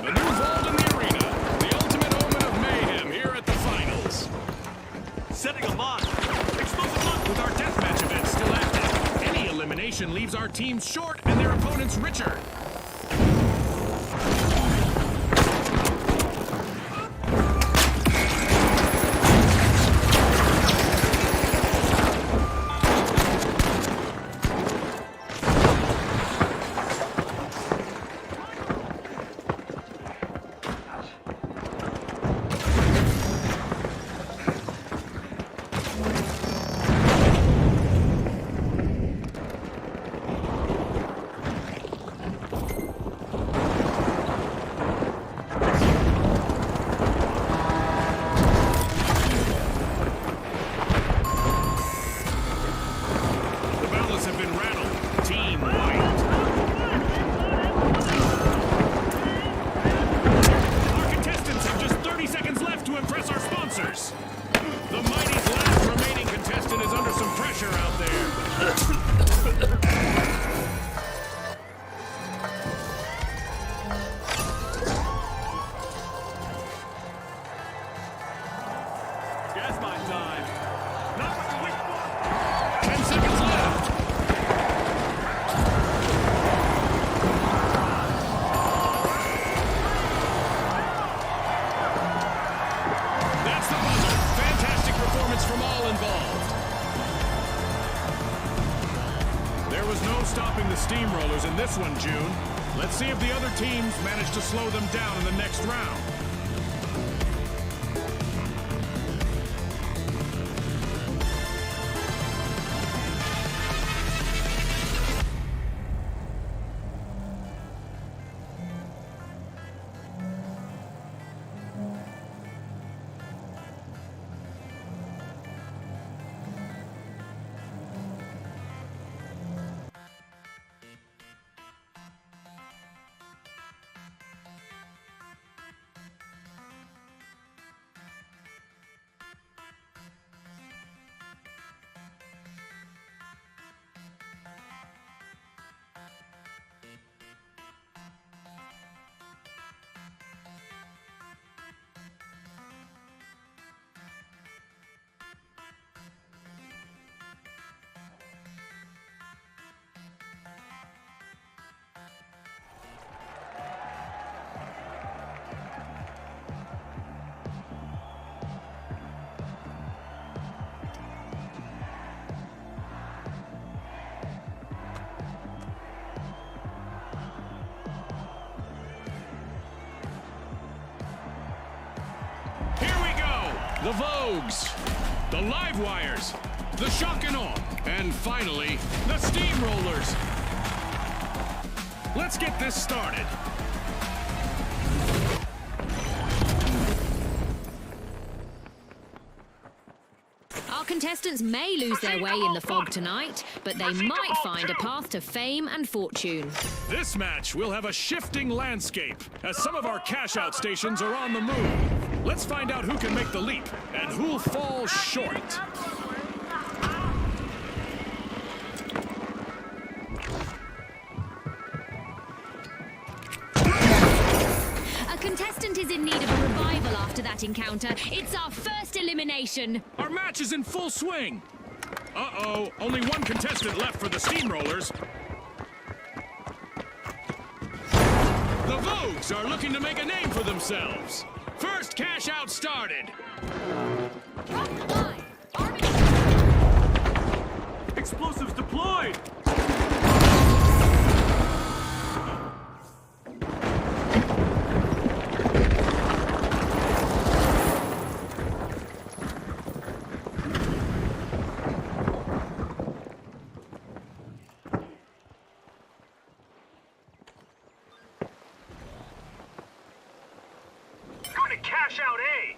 The new vault in the arena. The ultimate omen of mayhem here at the finals. Setting a lock! Explosive lock! With our deathmatch event still active, any elimination leaves our teams short and their opponents richer. stopping the steamrollers in this one, June. Let's see if the other teams manage to slow them down in the next round. the Vogues, the Live Wires, the Shock and Awe, and finally, the Steamrollers. Let's get this started. Our contestants may lose their way in the fog tonight, but they might find a path to fame and fortune. This match will have a shifting landscape, as some of our cash-out stations are on the move. Let's find out who can make the leap, and who'll fall short. A contestant is in need of a revival after that encounter. It's our first elimination. Our match is in full swing. Uh-oh, only one contestant left for the Steamrollers. The Vogues are looking to make a name for themselves. First cash out started. Drop the line. Army. Explosives deployed! Going to cash out A!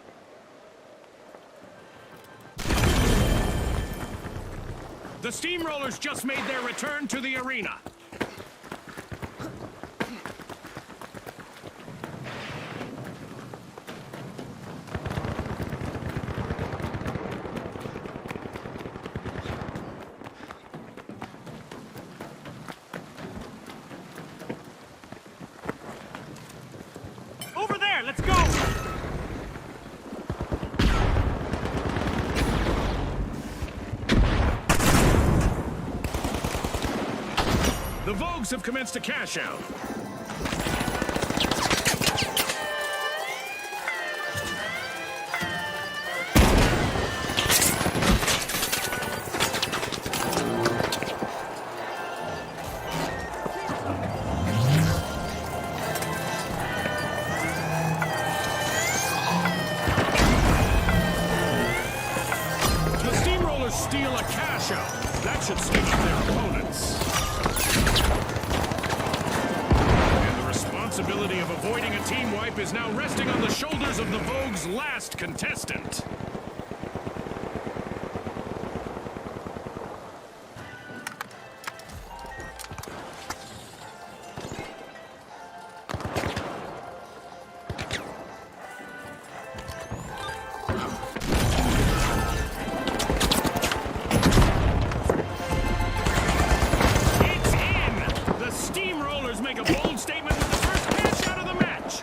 The Steamrollers just made their return to the arena. Over there, let's go! The Vogues have commenced a cash out. The Steamrollers steal a cash out. That should stop their opponents. And the responsibility of avoiding a team wipe is now resting on the shoulders of the Vogue's last contestant. It's in! The Steamrollers make a bold statement with the first cash out of the match.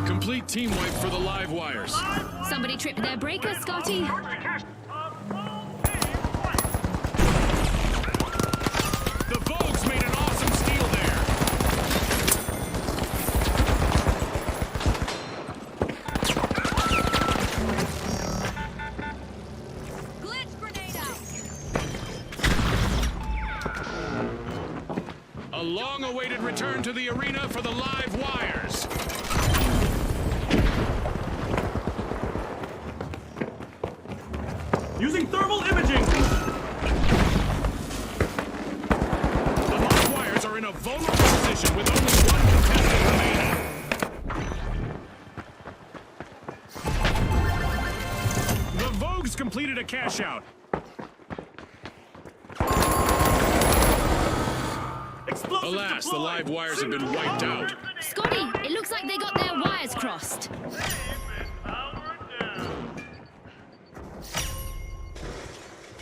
Complete team wipe for the Live Wires. Somebody tripped their breaker, Scotty. The Vogues made an awesome steal there. Glitch grenade out. A long-awaited return to the arena for the Live Wires. Using thermal imaging! The Live Wires are in a vulnerable position with only one contestant remaining. The Vogues completed a cash out. Explosives Alas, the deployed. Live Wires have been wiped out. Scotty, it looks like they got their wires crossed.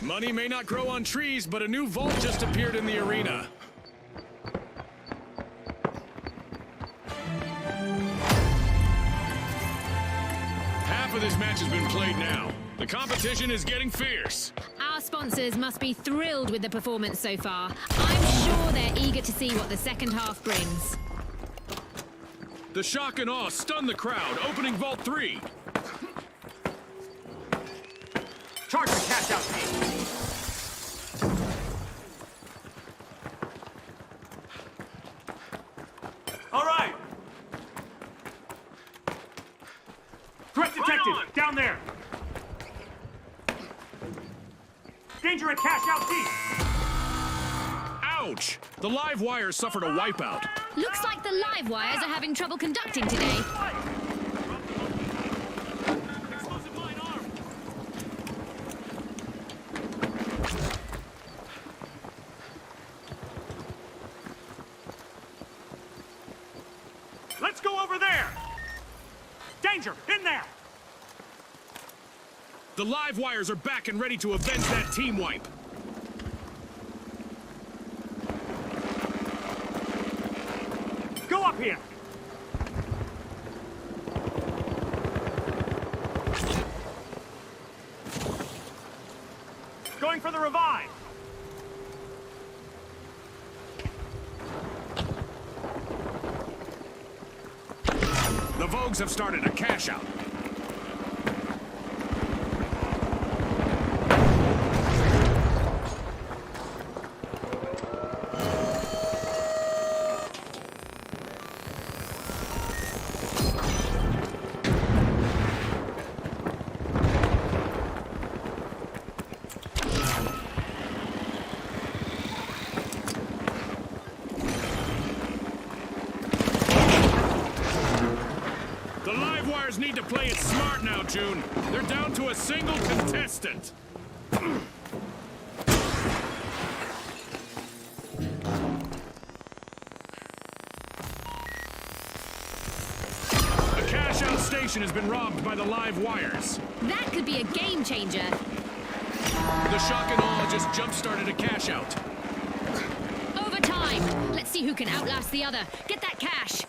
Money may not grow on trees, but a new vault just appeared in the arena. Half of this match has been played now. The competition is getting fierce. Our sponsors must be thrilled with the performance so far. I'm sure they're eager to see what the second half brings. The shock and awe stun the crowd, opening Vault 3. Charge the cash out fee. All right. Threat detected. Down there. Danger at cash out deep. Ouch! The live wires suffered a wipeout. Looks like the live wires are having trouble conducting today. Explosive line armed. Let's go over there. Danger, in there. The live wires are back and ready to avenge that team wipe. Go up here. Going for the revive. The Vogues have started a cash out. Need to play it smart now, June. They're down to a single contestant. The cash-out station has been robbed by the live wires. That could be a game changer. The shock and awe just jump-started a cash-out. Overtime. Let's see who can outlast the other. Get that cash.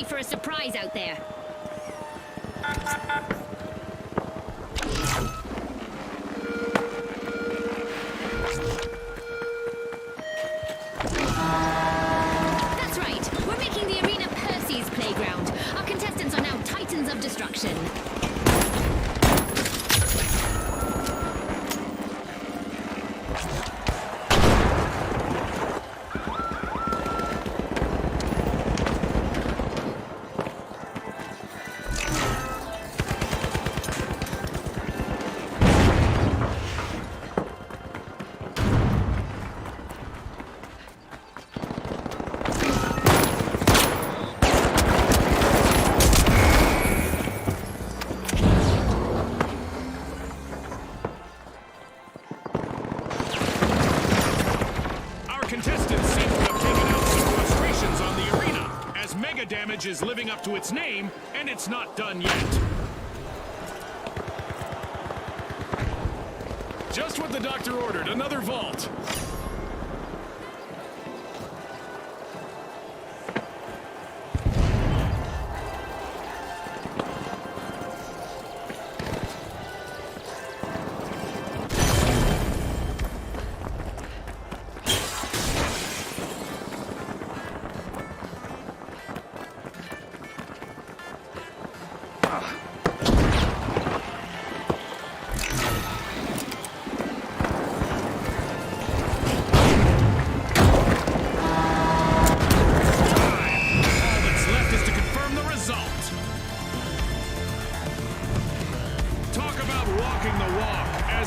For a surprise out there. That's right. We're making the arena Percy's playground. Our contestants are now titans of destruction. Damage is living up to its name, and it's not done yet. Just what the doctor ordered, another vault.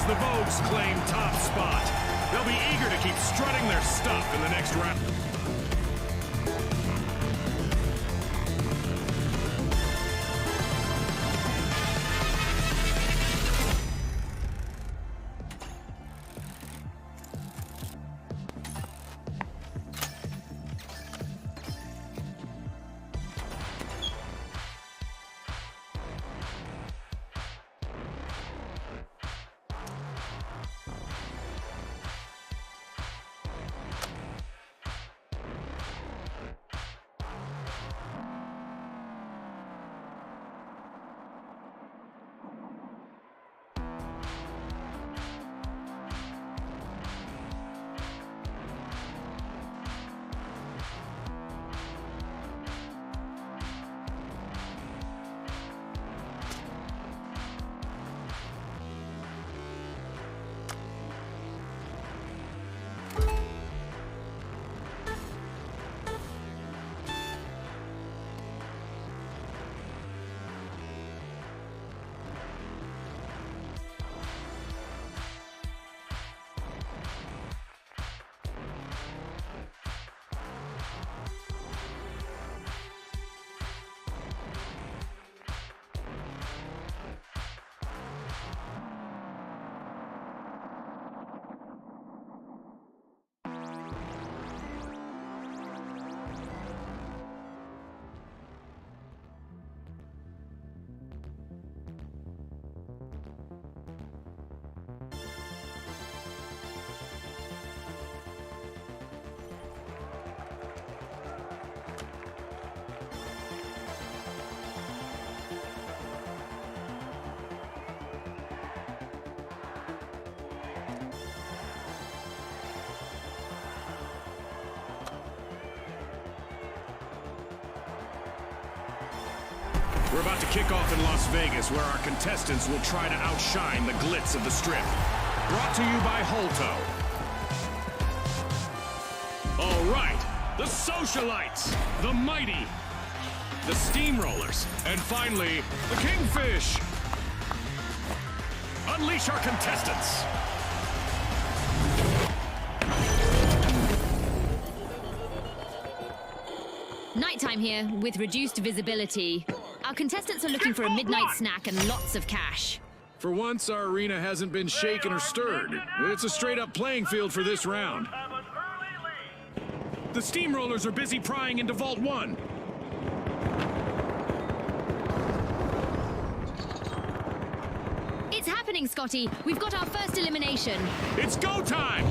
The Vogues claim top spot. They'll be eager to keep strutting their stuff in the next round. We're about to kick off in Las Vegas, where our contestants will try to outshine the glitz of the Strip. Brought to you by Holto. All right, the Socialites, the Mighty, the Steamrollers, and finally, the Kingfish. Unleash our contestants. Nighttime here, with reduced visibility. Our contestants are looking for a midnight snack and lots of cash. For once, our arena hasn't been shaken or stirred. It's a straight-up playing field for this round. Have an early lead. The Steamrollers are busy prying into Vault 1. It's happening, Scotty. We've got our first elimination. It's go time!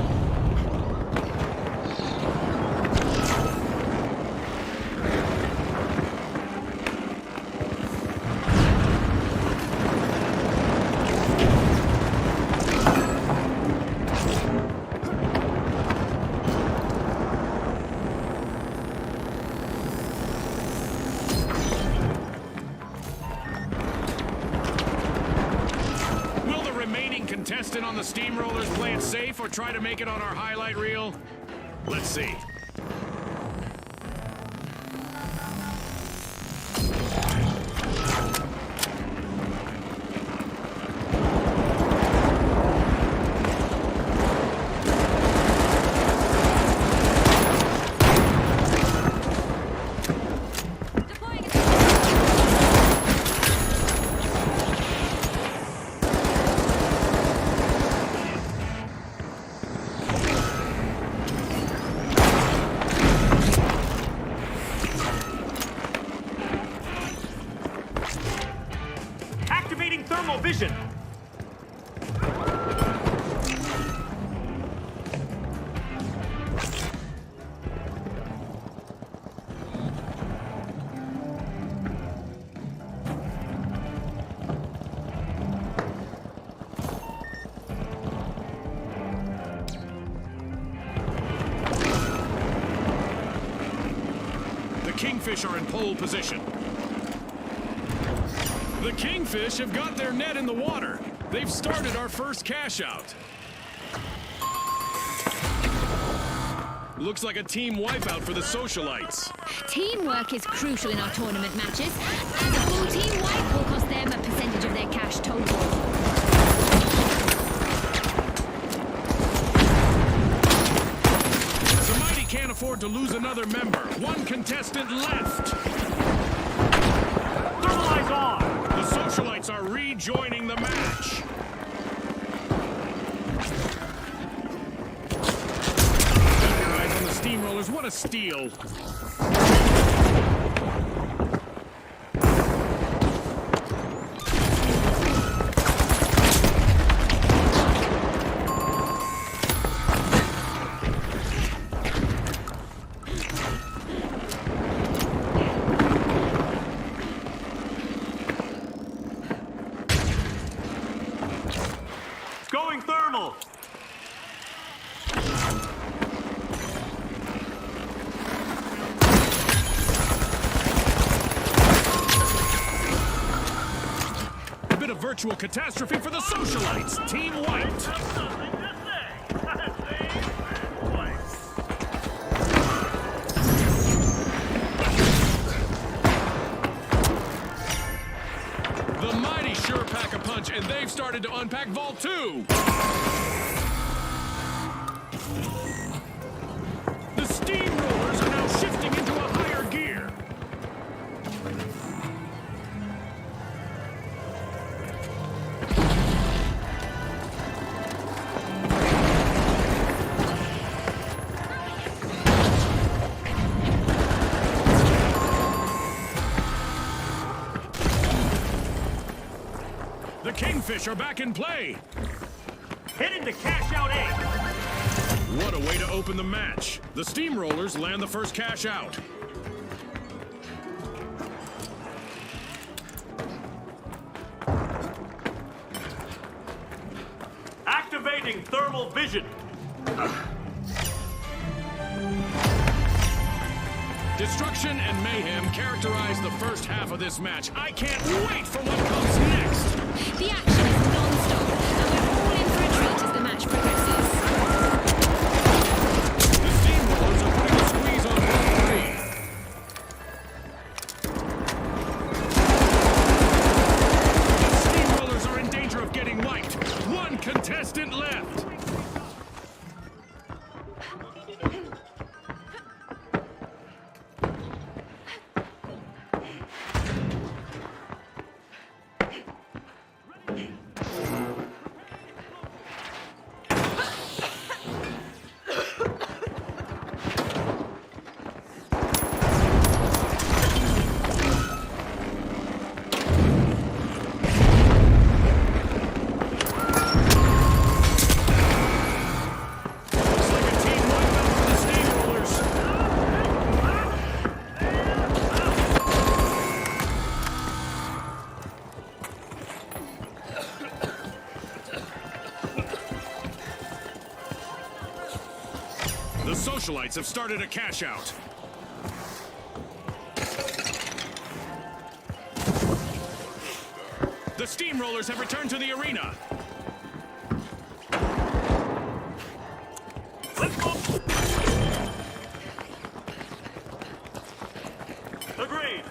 Contestant on the Steamrollers play it safe or try to make it on our highlight reel? Let's see. Activating thermal vision. The Kingfish are in pole position. The Kingfish have got their net in the water. They've started our first cash out. Looks like a team wipeout for the Socialites. Teamwork is crucial in our tournament matches, and a full team wipe will cost them a percentage of their cash total. The Mighty can't afford to lose another member. One contestant left. Thermalize on. The Socialites are rejoining the match. Keep your eyes on the Steamrollers. What a steal. Going thermal. A bit of virtual catastrophe for the Socialites. Team wiped. Something to say. The Mighty sure pack a punch, and they've started to unpack Vault 2. The Steamrollers are now shifting into a higher gear. The Kingfish are back in play. Heading to cash out A. What a way to open the match. The Steamrollers land the first cash out. Activating thermal vision. Destruction and mayhem characterize the first half of this match. I can't wait for what comes next! The action is non-stop, and we're all in for a treat as the match progresses. The Steamrollers are putting a squeeze on round 3. The Steamrollers are in danger of getting wiped. One contestant left. The socialites have started a cash out. The Steamrollers have returned to the arena. Let's go! Agreed!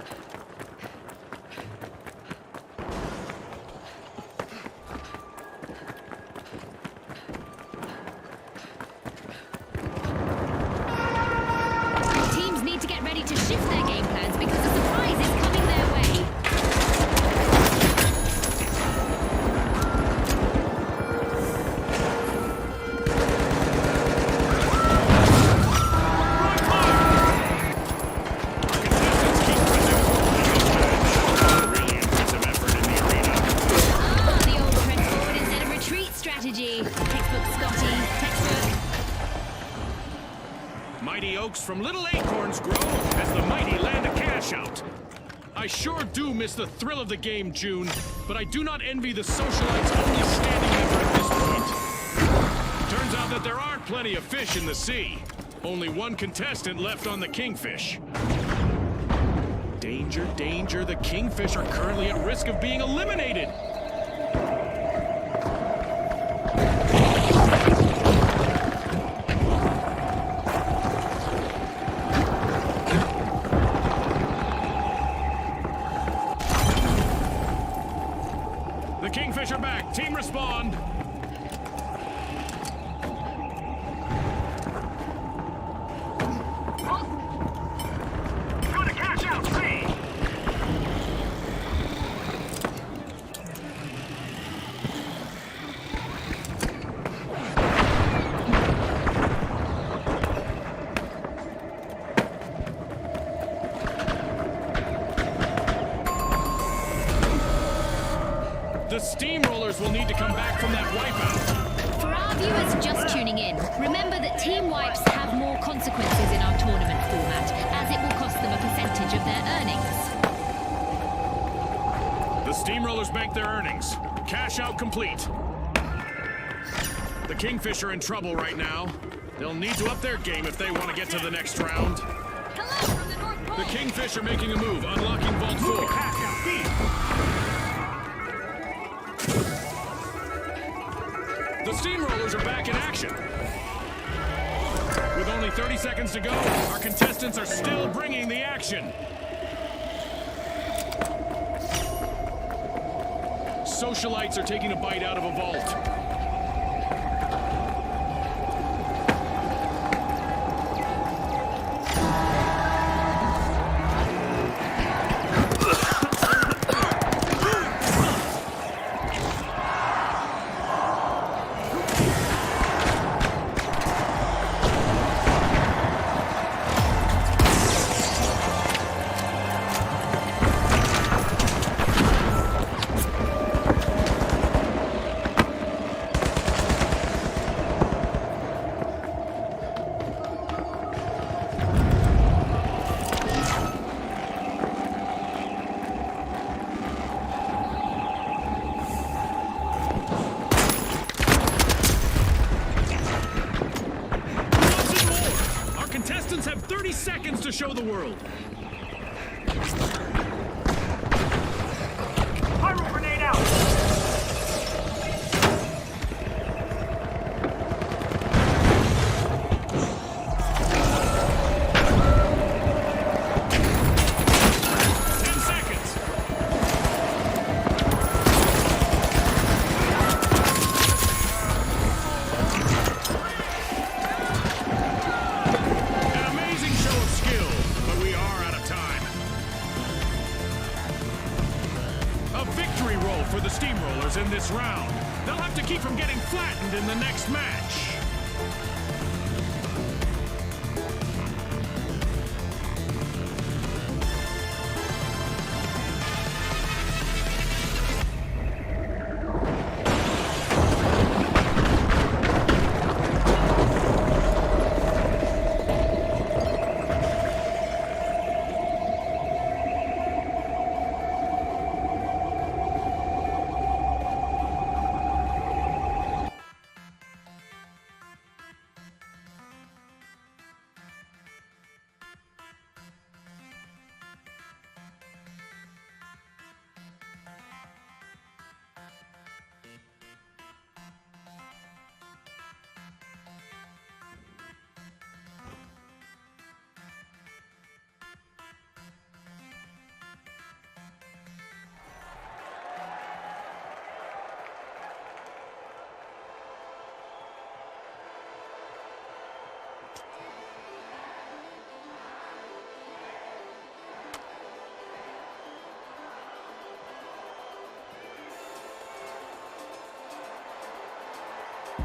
Teams need to get ready to shift their game plans because a surprise is coming their way. Really impressive effort in the arena. Ah, the old press forward instead of retreat strategy. Textbook Scotty, textbook. Mighty oaks from little acorns grow as the mighty land a cash out. I sure do miss the thrill of the game, June, but I do not envy the socialites' only standing effort at this point. Turns out that there aren't plenty of fish in the sea. Only one contestant left on the Kingfish. Danger, danger, the Kingfish are currently at risk of being eliminated. The Kingfish are back. Team respond. Go to cash out B! The Steamrollers will need to come back from that wipeout. For our viewers just tuning in, remember that team wipes have more consequences in our tournament format, as it will cost them a percentage of their earnings. The Steamrollers bank their earnings. Cash out complete. The Kingfish are in trouble right now. They'll need to up their game if they want to get to the next round. Hello from the North Pole. The Kingfish are making a move, unlocking Vault 4. Cash out B! The Steamrollers are back in action. With only 30 seconds to go, our contestants are still bringing the action. Socialites are taking a bite out of a vault. 30 seconds to show the world. Pyro grenade out! For the steamrollers in this round. They'll have to keep from getting flattened in the next match.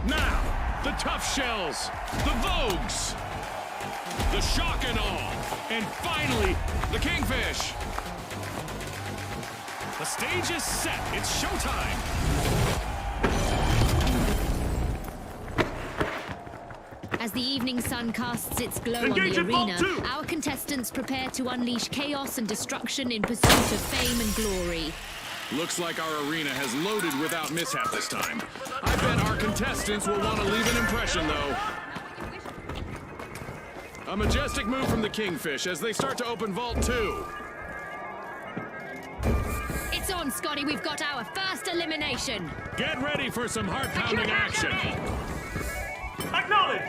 Now, the tough shells, the Vogues, the shock and awe, and finally, the Kingfish. The stage is set. It's showtime. As the evening sun casts its glow on Engage the in Vault arena, 2. our contestants prepare to unleash chaos and destruction in pursuit of fame and glory. Looks like our arena has loaded without mishap this time. I bet our contestants will want to leave an impression, though. A majestic move from the Kingfish as they start to open Vault 2. It's on, Scotty. We've got our first elimination. Get ready for some heart-pounding action. Acknowledge!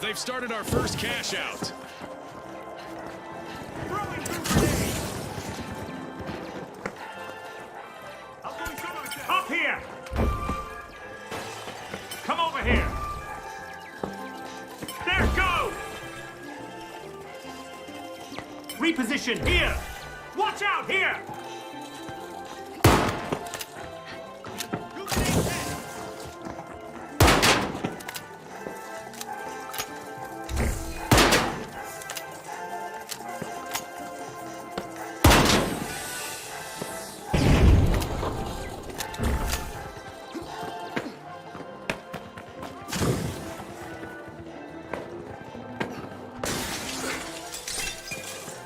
They've started our first cash out. Up here! Come over here! There, go! Reposition here! Watch out here!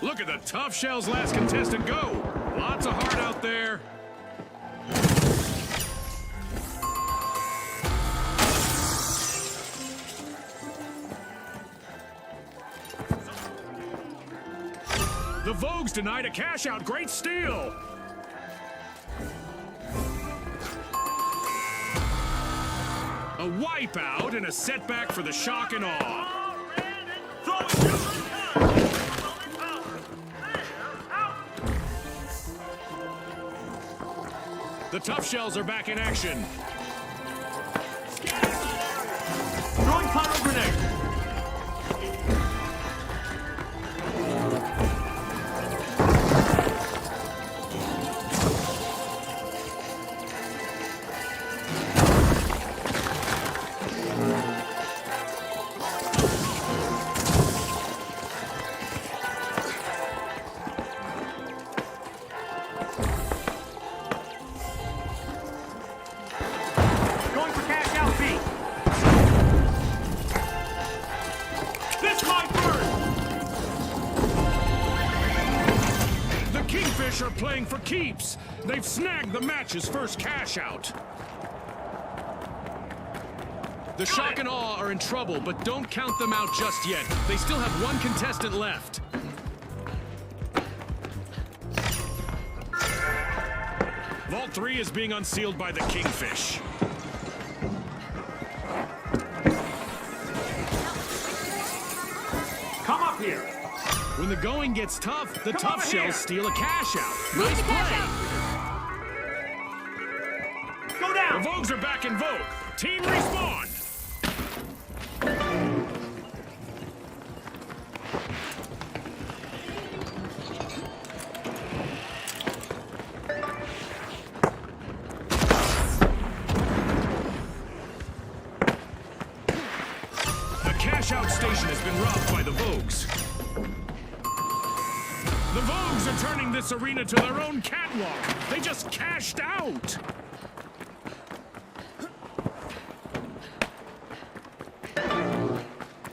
Look at the Tough Shell's last contestant go. Lots of heart out there. The Vogues denied a cash out. Great steal. A wipeout and a setback for the shock and awe. The Tough Shells are back in action. Throwing pyro grenade. playing for keeps. They've snagged the match's first cash out. The shock and awe are in trouble, but don't count them out just yet. They still have one contestant left. Vault 3 is being unsealed by the Kingfish. Come up here. When the going gets tough, the tough over here. shells steal a cash out. Move Nice the cash play. out. Go The down. Vogues are back in vogue. Team respawn. The cash out station has been robbed by the Vogues. The Vogues are turning this arena to their own catwalk. They just cashed out.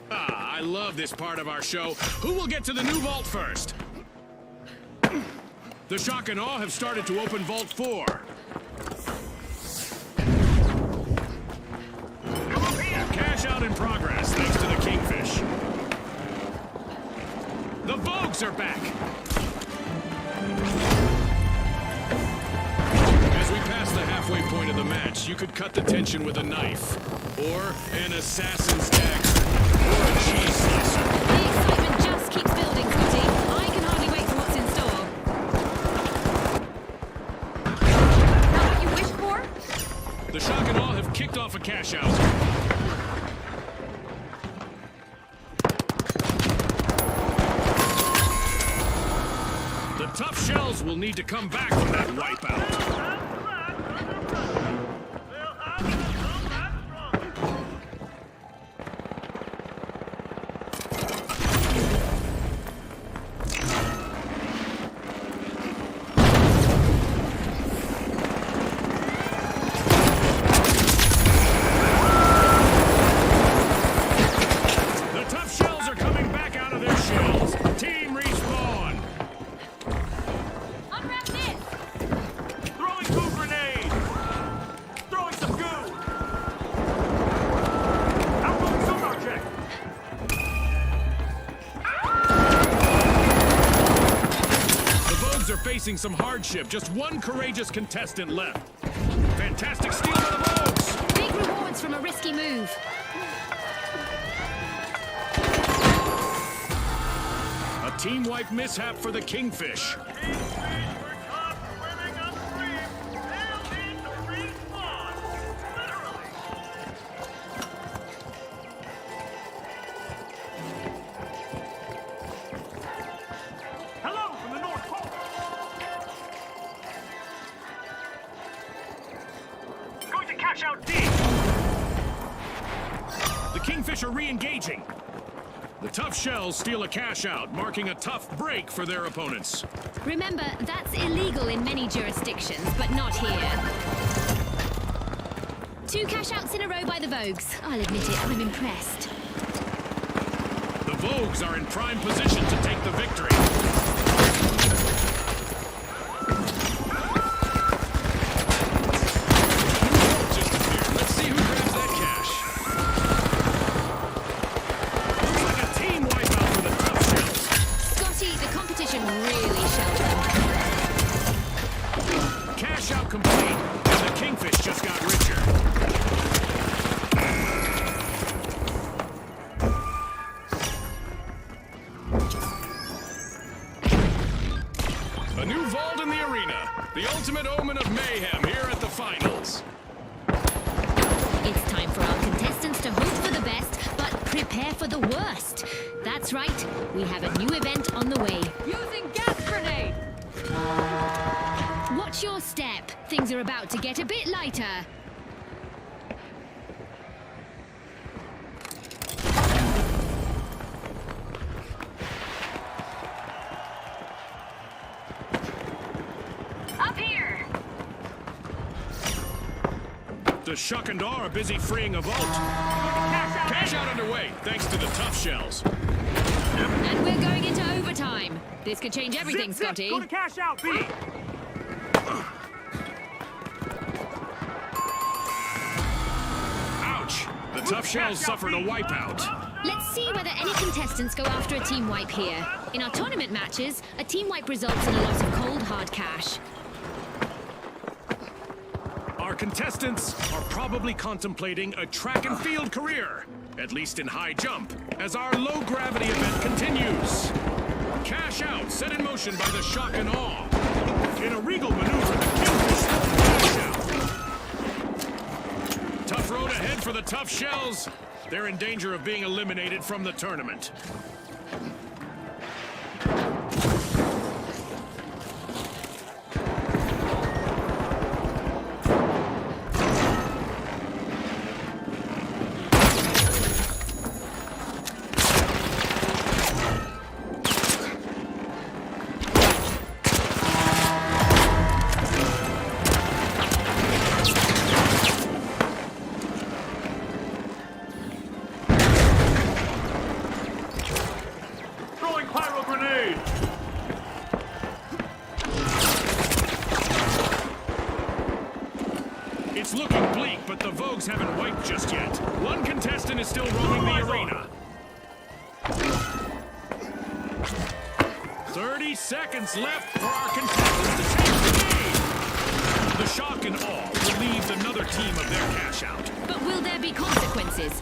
I love this part of our show. Who will get to the new vault first? The shock and awe have started to open Vault 4. Cash out in progress, thanks to the Kingfish. The Vogues are back. As we pass the halfway point of the match, you could cut the tension with a knife, or an assassin's dagger, or a cheese slicer. The excitement just keeps building, Scotty. I can hardly wait for what's in store. Not what you wished for? The shock and awe have kicked off a cash out. The tough shells will need to come back from that wipeout. The tough shells are coming back out of their shells. Team respawn. Unwrap this! Throwing goo grenade. Throwing some goo. Outgoing sonar check. The Vogues are facing some hardship. Just one courageous contestant left. Fantastic steal by the Vogues. Big rewards from a risky move. A team wipe mishap for the Kingfish. We're caught swimming upstream. They'll need to respawn. Literally. Hello from the North Pole. Going to cash out D. The Kingfish are re-engaging. The tough shells steal a cash out, marking a tough break for their opponents. Remember, that's illegal in many jurisdictions, but not here. 2 cash outs in a row by the Vogues. I'll admit it, I'm impressed. The Vogues are in prime position to take the victory. Just appeared. Let's see who grabs that cash. Looks like a team wipeout for the tough shells. Scotty, the competition really showed up. Cash out complete, and the Kingfish just got richer. A new vault in the arena. The ultimate omen of mayhem here at the finals. It's time for our contestants to hope for the best, but prepare for the worst. That's right, we have a new event on the way. Using gas grenade! Watch your step. Things are about to get a bit lighter. Up here! The Shuck and Awe are busy freeing a vault. Cash out underway, thanks to the tough shells. And we're going into overtime. This could change everything, Zip, zip. Scotty. Go to cash out B. Tough Shells suffered a wipeout. Let's see whether any contestants go after a team wipe here. In our tournament matches, a team wipe results in a loss of cold, hard cash. Our contestants are probably contemplating a track and field career, at least in high jump, as our low-gravity event continues. Cash out set in motion by the shock and awe. In a regal maneuver, the Kingfish cash out. Tough road ahead for the Tough Shells. They're in danger of being eliminated from the tournament. It's looking bleak, but the Vogues haven't wiped just yet. One contestant is still roaming the arena. 30 seconds left for our contestants to take the lead. The shock and awe relieves another team of their cash out. But will there be consequences?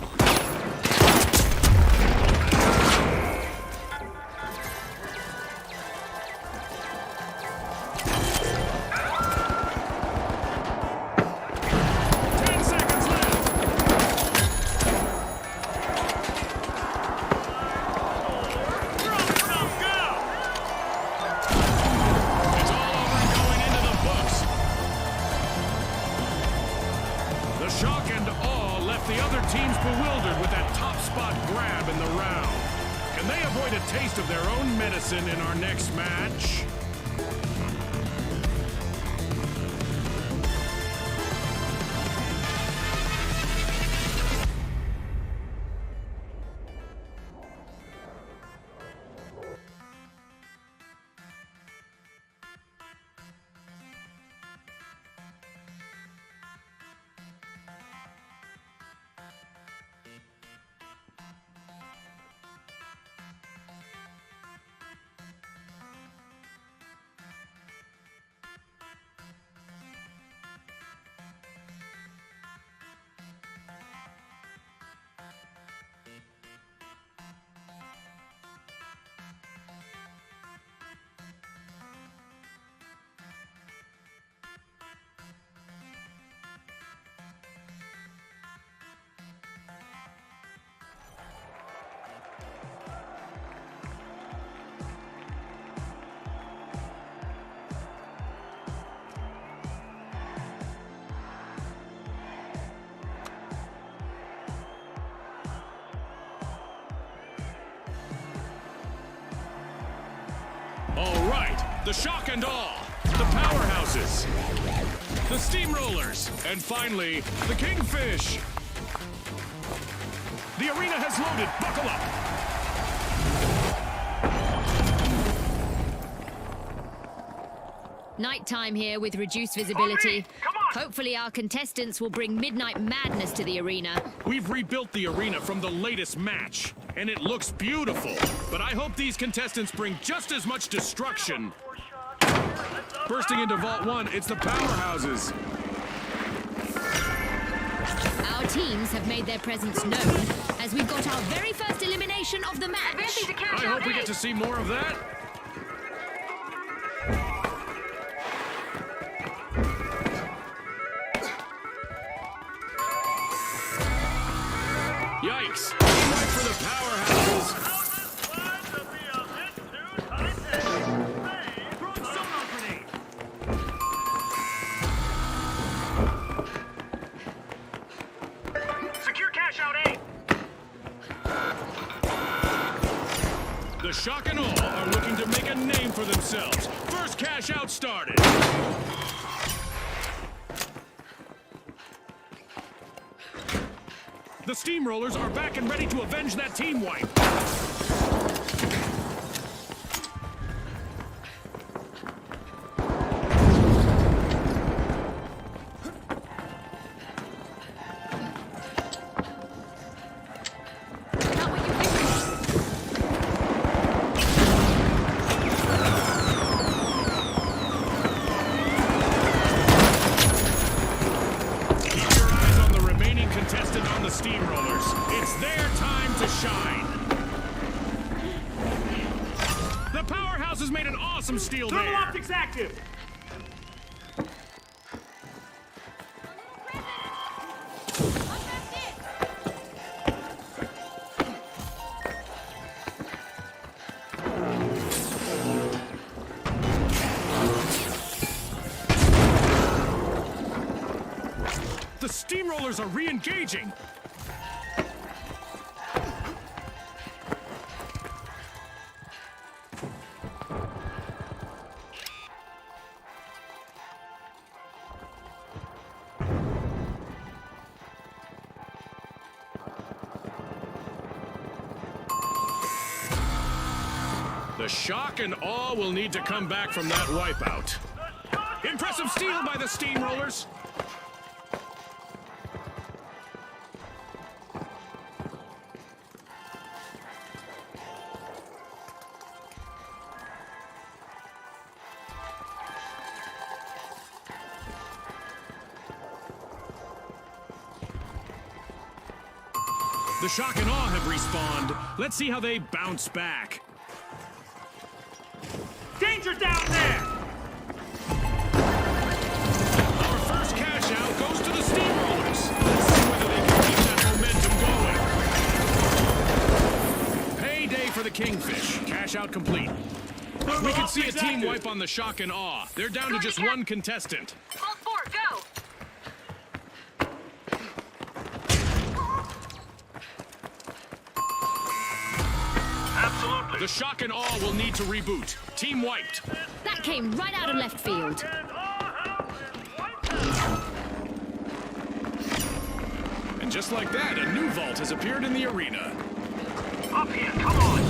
The shock and awe left the other teams bewildered with that top spot grab in the round. Can they avoid a taste of their own medicine in our next match? All right, the shock and awe, the powerhouses, the steamrollers, and finally, the Kingfish. The arena has loaded. Buckle up. Nighttime here with reduced visibility. Hopefully our contestants will bring midnight madness to the arena. We've rebuilt the arena from the latest match, and it looks beautiful. But I hope these contestants bring just as much destruction. Bursting into Vault 1, it's the powerhouses. Our teams have made their presence known as we've got our very first elimination of the match. I hope we get to see more of that. Yikes! Right for the powerhouses. Secure cash out A. The shock and awe are looking to make a name for themselves. First cash out started. The steamrollers are back and ready to avenge that team wipe. steel Thermal there. optics active. The steamrollers are re-engaging. The shock and awe will need to come back from that wipeout. Impressive steal by the steamrollers. The shock and awe have respawned. Let's see how they bounce back. Danger down there. Our first cash out goes to the steamrollers. Let's see whether they can keep that momentum going. Payday for the Kingfish. Cash out complete. We can see a team wipe on the shock and awe. They're down to just one contestant. Vault 4, go! Absolutely. The shock and awe will need to reboot. Team wiped. That came right out of left field. And all hell is wiped out. And just like that, a new vault has appeared in the arena. Up here, come on.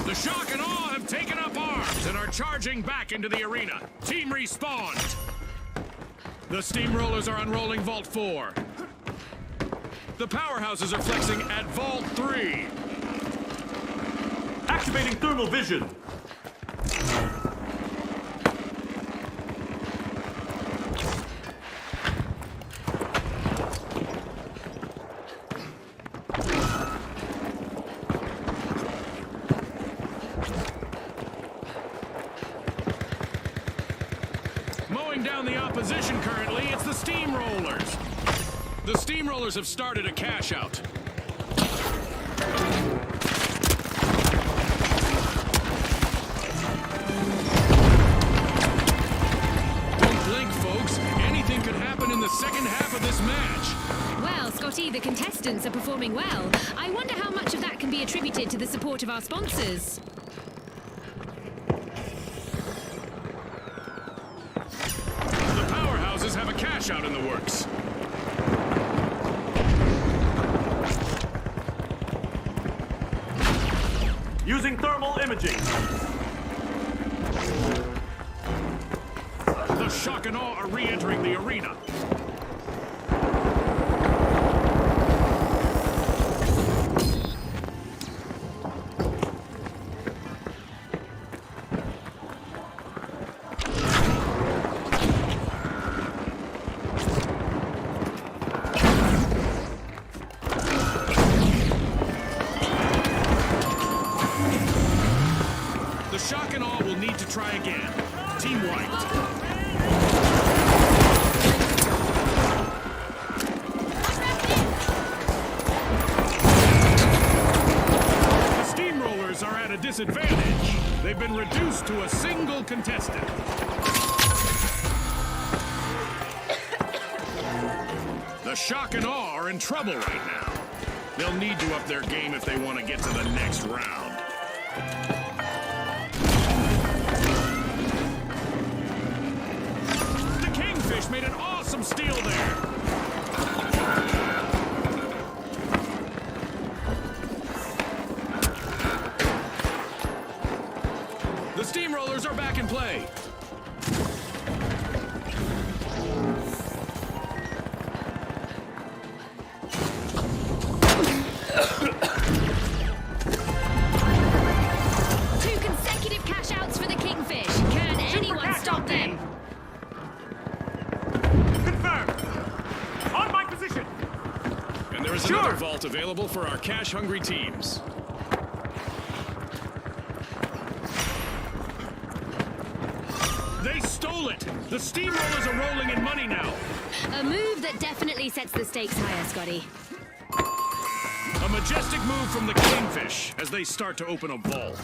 The shock and awe have taken up arms and are charging back into the arena. Team respawned. The steamrollers are unrolling Vault 4. The powerhouses are flexing at Vault 3. Activating thermal vision. Mowing down the opposition currently, it's the steamrollers. The steamrollers have started a cash out. Don't blink, folks. Anything could happen in the second half of this match. Well, Scotty, the contestants are performing well. I wonder how much of that can be attributed to the support of our sponsors. The powerhouses have a cash out in the works. Using thermal imaging. The shock and awe are re-entering the arena. The shock and awe will need to try again. Team wiped. The steamrollers are at a disadvantage. They've been reduced to a single contestant. The shock and awe are in trouble right now. They'll need to up their game if they want to get to the next round. The Kingfish made an awesome steal there. The steamrollers are back in play. Two consecutive cash outs for the Kingfish. Can anyone stop them? Confirmed. On my position. And there is another vault available for our cash-hungry teams. The steamrollers are rolling in money now. A move that definitely sets the stakes higher, Scotty. A majestic move from the Kingfish as they start to open a vault.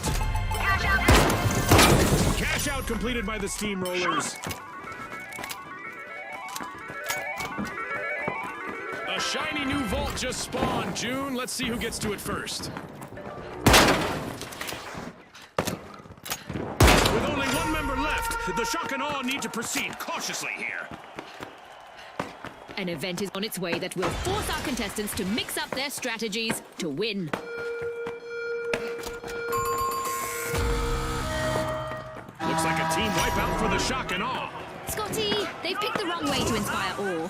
Cash out completed by the steamrollers. A shiny new vault just spawned, June. Let's see who gets to it first. With only one member left, the shock and awe need to proceed cautiously here. An event is on its way that will force our contestants to mix up their strategies to win. Looks like a team wipeout for the shock and awe. Scotty, they've picked the wrong way to inspire awe.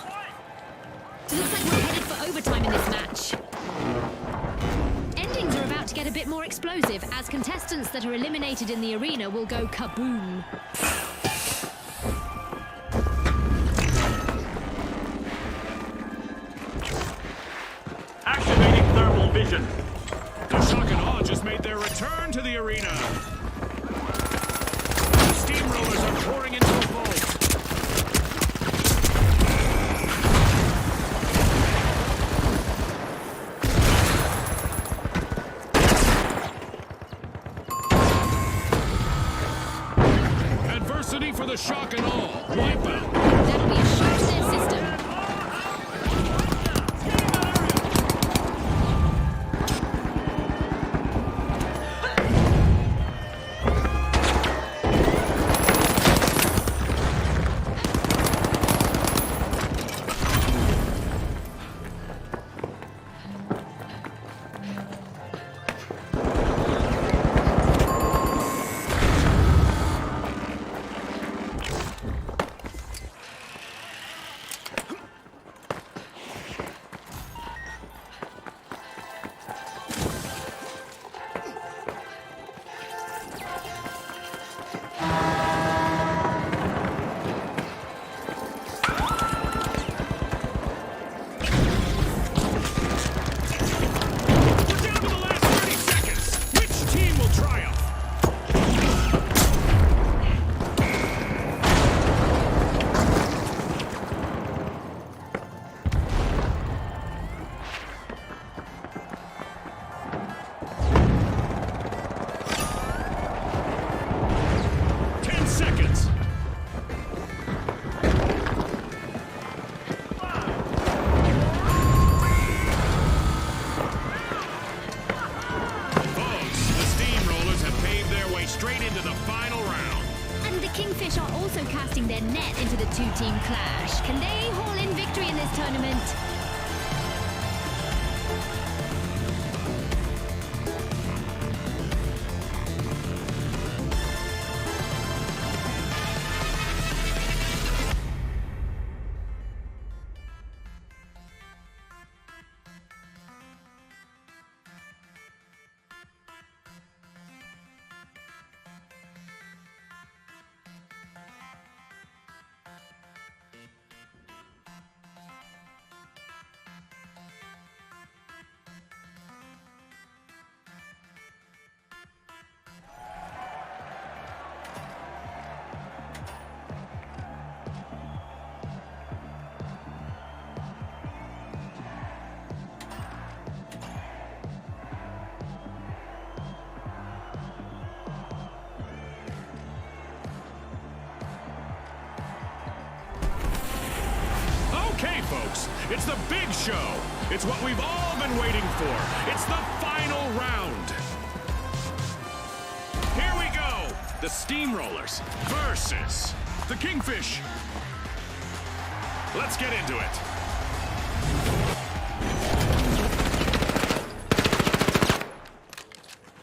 Looks like we're headed for overtime in this match. Endings are about to get a bit more explosive as contestants that are eliminated in the arena will go kaboom. Activating thermal vision. The shock and awe just made their return to the arena. The steamrollers are pouring into a vault. Adversity for the shock and awe. Wipeout. That'll be a shock to their system. Kingfish are also casting their net into the two-team clash. Can they haul in victory in this tournament? Okay, folks, it's the big show. It's what we've all been waiting for. It's the final round. Here we go. The Steamrollers versus the Kingfish. Let's get into it.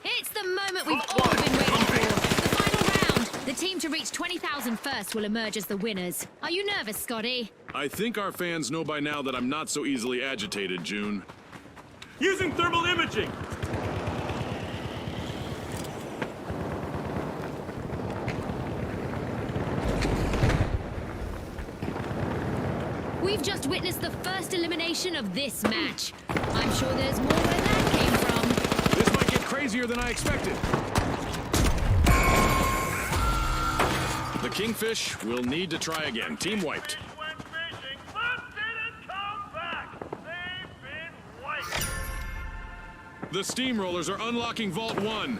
It's the moment we've all been waiting for. The final round. The team to reach 20,000 first will emerge as the winners. Are you nervous, Scotty? I think our fans know by now that I'm not so easily agitated, June. Using thermal imaging. We've just witnessed the first elimination of this match. I'm sure there's more where that came from. This might get crazier than I expected. The Kingfish will need to try again. Team wiped. Went fishing, but didn't come back. They've been wiped. The steamrollers are unlocking Vault 1.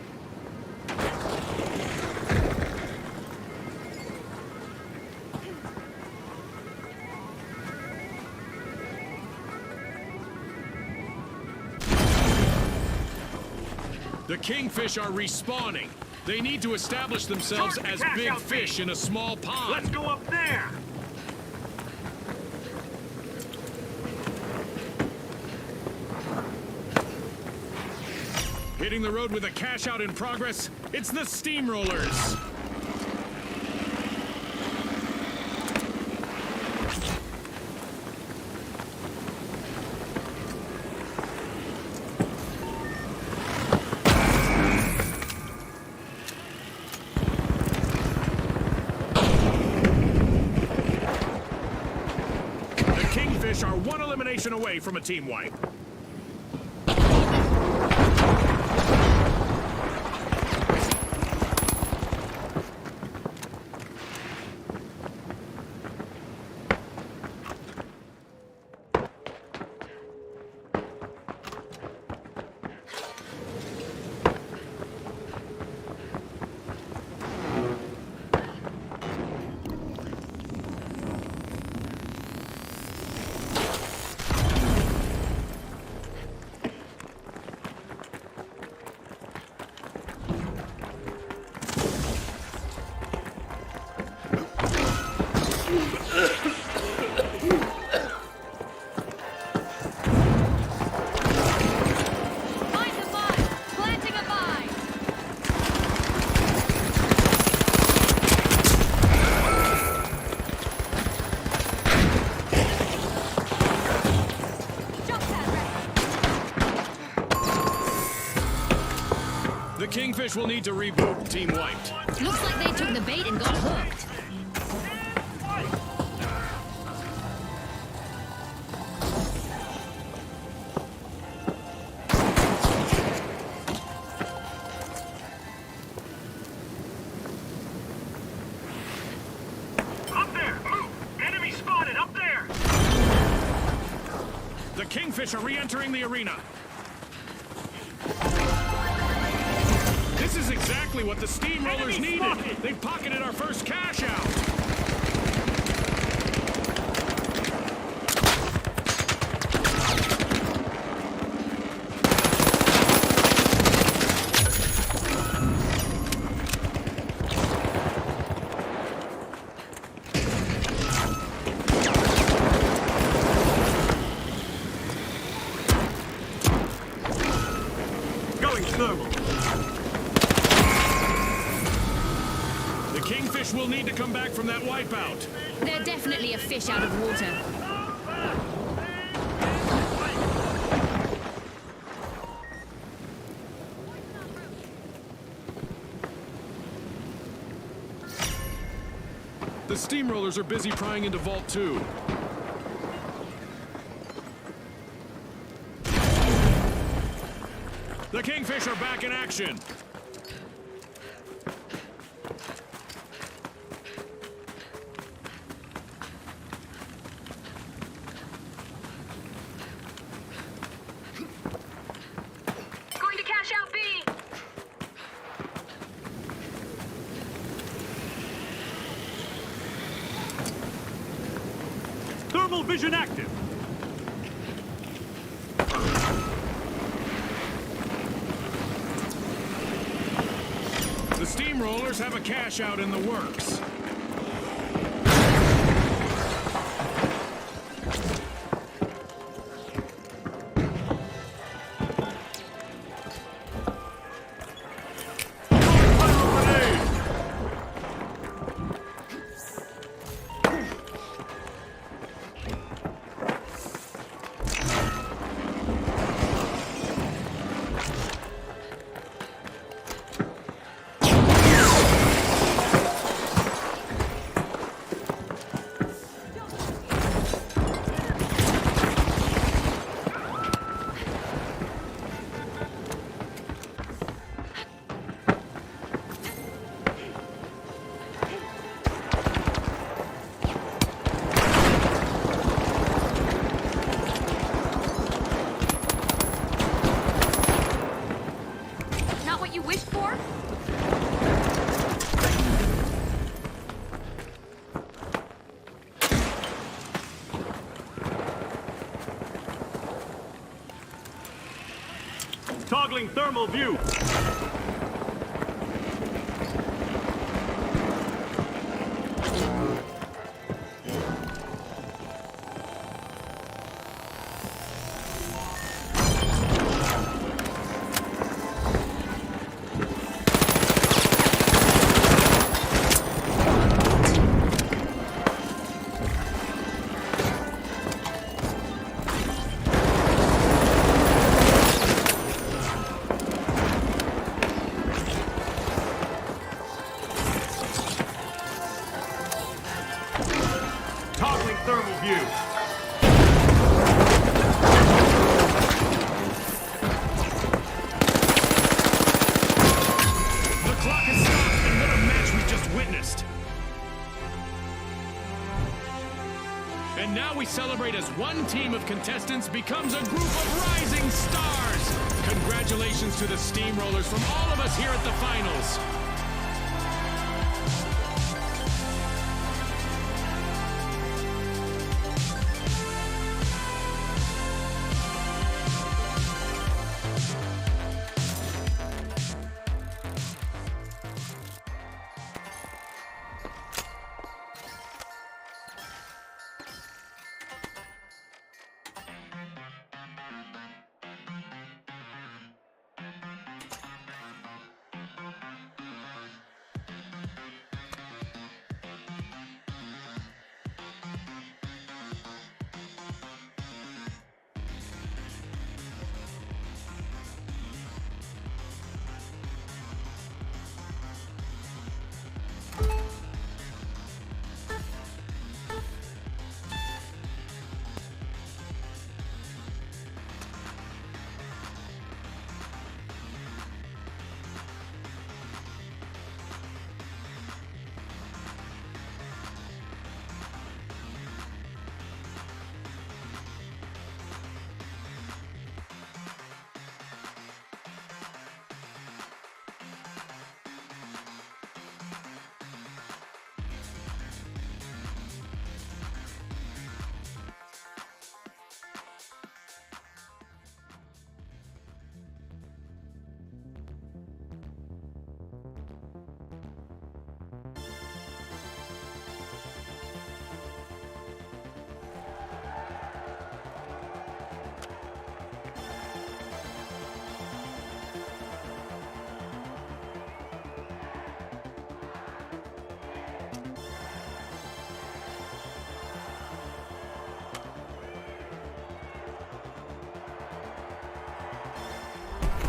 The Kingfish are respawning. They need to establish themselves Charge the as cash big out fish feed. in a small pond. Let's go up there. Hitting the road with a cash out in progress, it's the steamrollers. The Kingfish are one elimination away from a team wipe. Find the mine! Planting a mine! Jump pad ready! The Kingfish will need to reboot. Team wiped. Looks like they took the bait and got hooked. Up there. Enemy spotted up there. The Kingfish are re-entering the arena. This is exactly what the steamrollers Enemy needed. spotted. They've pocketed our first cash out. Going thermal. The Kingfish will need to come back from that wipeout. They're definitely a fish out of water. The steamrollers are busy prying into Vault 2. The Kingfish are back in action. Going to cash out B! Thermal vision active. The steamrollers have a cash out in the works. Toggling thermal view. Toggling thermal view. The clock has stopped, and what a match we've just witnessed. And now we celebrate as one team of contestants becomes a group of rising stars. Congratulations to the Steamrollers from all of us here at the finals.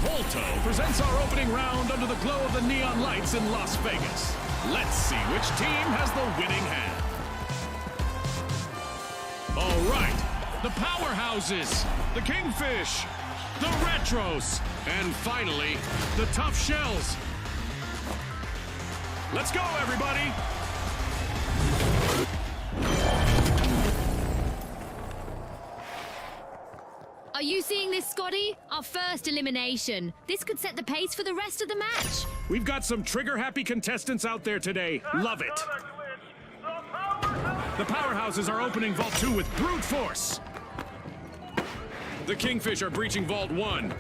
Volto presents our opening round under the glow of the neon lights in Las Vegas. Let's see which team has the winning hand. All right, the powerhouses, the Kingfish, the Retros, and finally, the Tough Shells. Let's go, everybody! Are you seeing this, Scotty? Our first elimination. This could set the pace for the rest of the match. We've got some trigger-happy contestants out there today. Love it. The powerhouses are opening Vault 2 with brute force. The Kingfish are breaching Vault 1.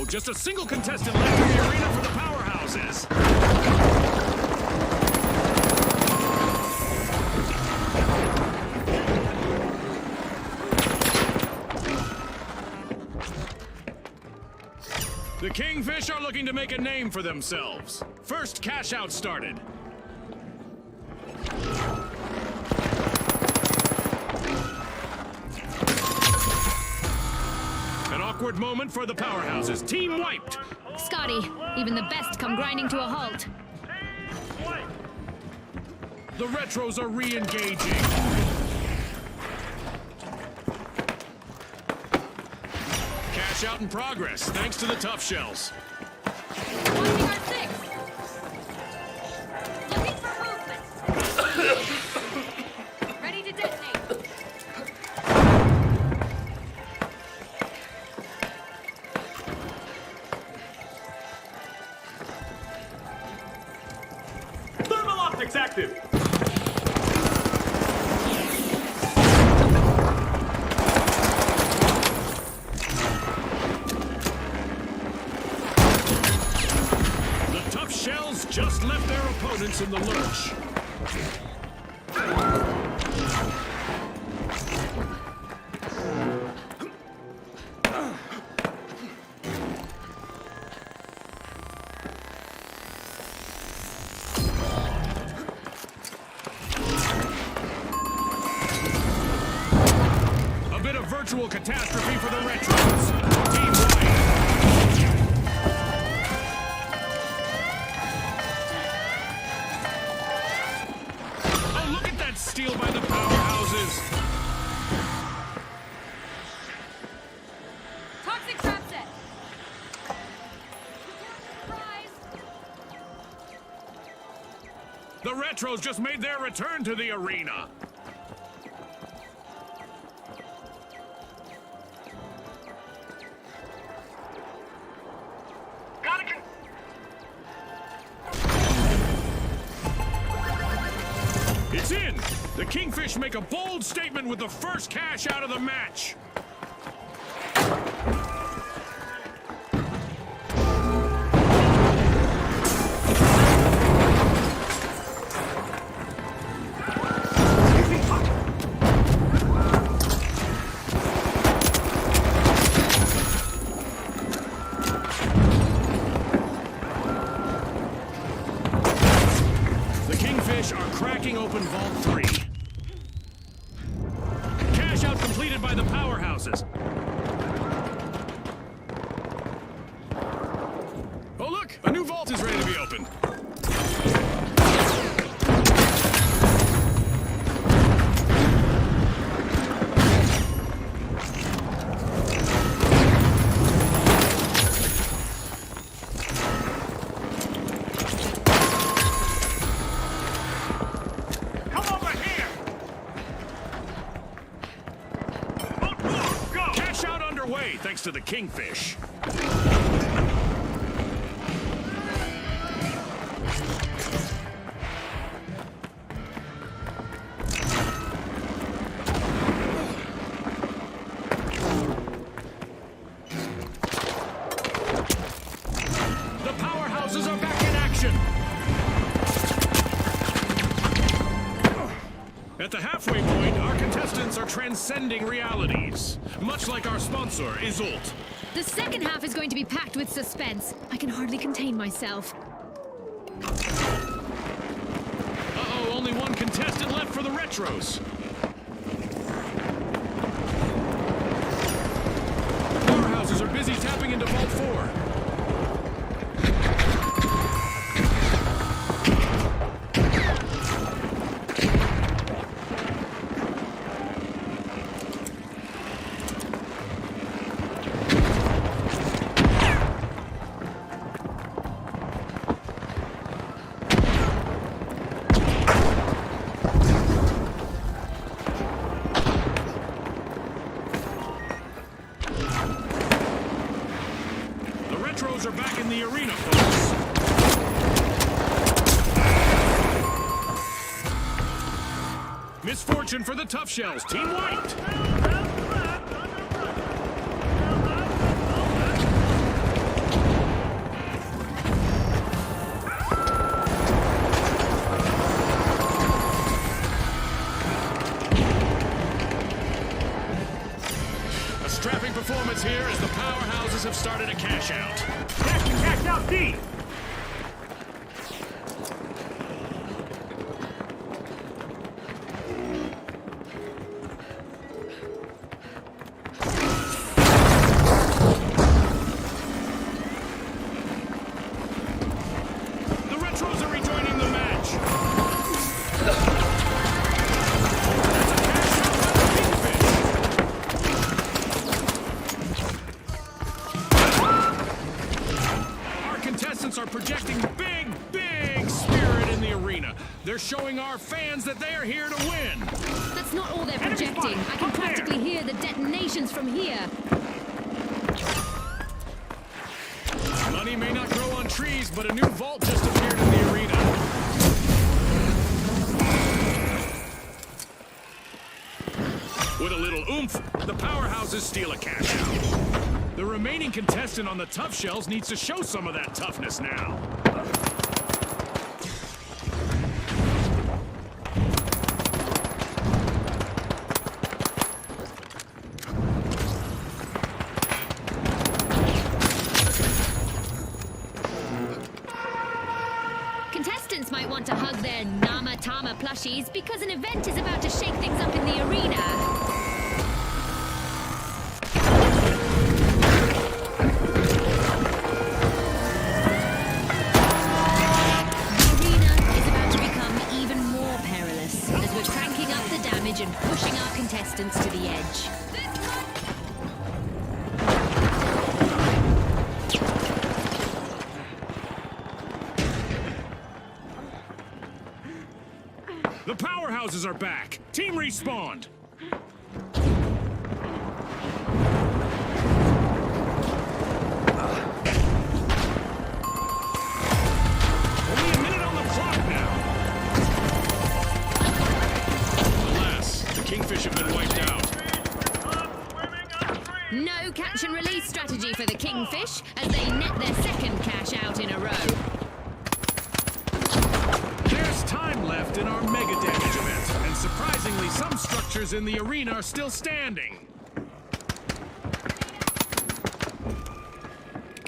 Just a single contestant left in the arena for the powerhouses. The Kingfish are looking to make a name for themselves. First cash out started. Awkward moment for the powerhouses. Team wiped. Scotty, even the best come grinding to a halt. The Retros are re-engaging. Cash out in progress, thanks to the Tough Shells. Watching our six. Looking for movement. Vortex active. The tough shells just left their opponents in the lurch. Virtual catastrophe for the Retros. Team White. Oh, look at that steal by the powerhouses. Toxic trap set. Surprise. The Retros just made their return to the arena. It's in! The Kingfish make a bold statement with the first cash out of the match. Are cracking open Vault 3. Cash out completed by the powerhouses. Oh look, a new vault is ready to be opened. Thanks to the Kingfish. The powerhouses are back in action. At the halfway point, our contestants are transcending realities, much like our sponsor, Isolt. The second half is going to be packed with suspense. I can hardly contain myself. Uh-oh, only one contestant left for the Retros. Powerhouses are busy tapping into Vault 4. Retros are back in the arena, folks. Misfortune for the Tough Shells, Team White. A strapping performance here as the powerhouses have started a cash out. Cash out D! The Retros are rejoining the match. Contestants are projecting big spirit in the arena. They're showing our fans that they are here to win. That's not all they're projecting. I can practically hear the detonations from here. Money may not grow on trees, but a new vault just appeared in the arena. oomph, the powerhouses steal a cash out. The remaining contestant on the tough shells needs to show some of that toughness now. Contestants might want to hug their Nama Tama plushies because an event is about to shake things up in the arena. As we're cranking up the damage and pushing our contestants to the edge. The powerhouses are back. Team respawned. Only a minute on the clock now. Kingfish have been wiped out. No catch and release strategy for the Kingfish as they net their second cash out in a row. There's time left in our mega damage event, and surprisingly some structures in the arena are still standing.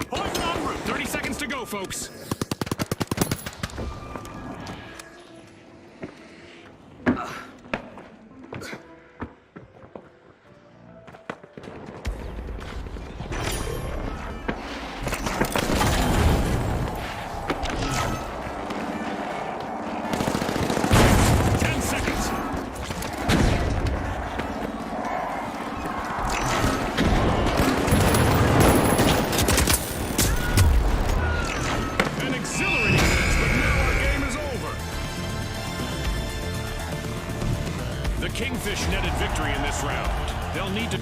Poison en route. 30 seconds to go, folks. The Kingfish netted victory in this round. They'll need to...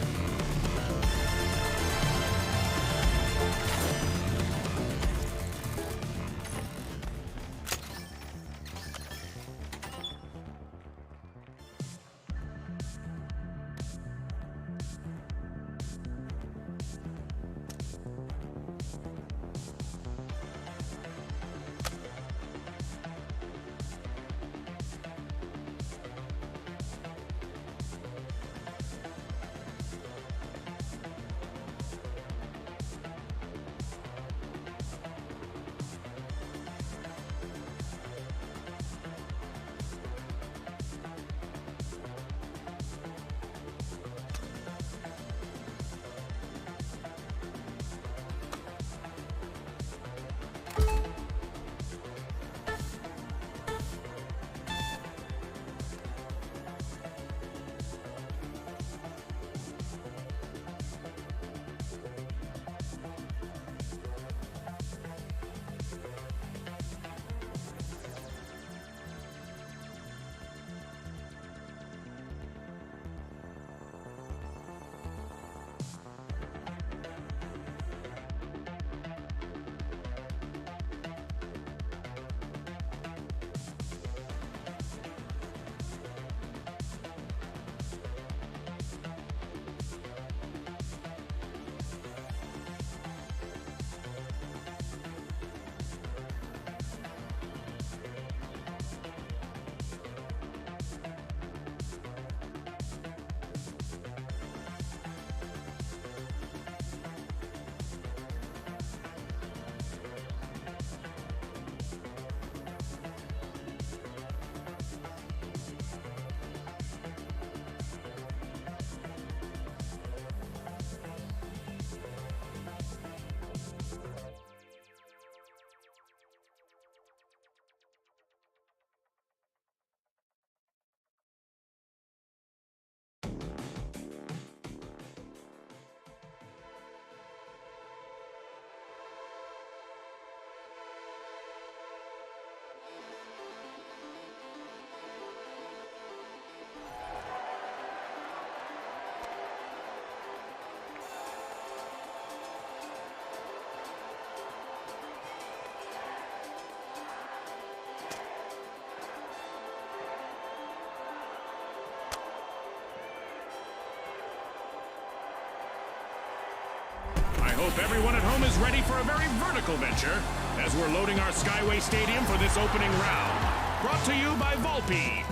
Hope everyone at home is ready for a very vertical venture as we're loading our Skyway Stadium for this opening round. Brought to you by Volpe.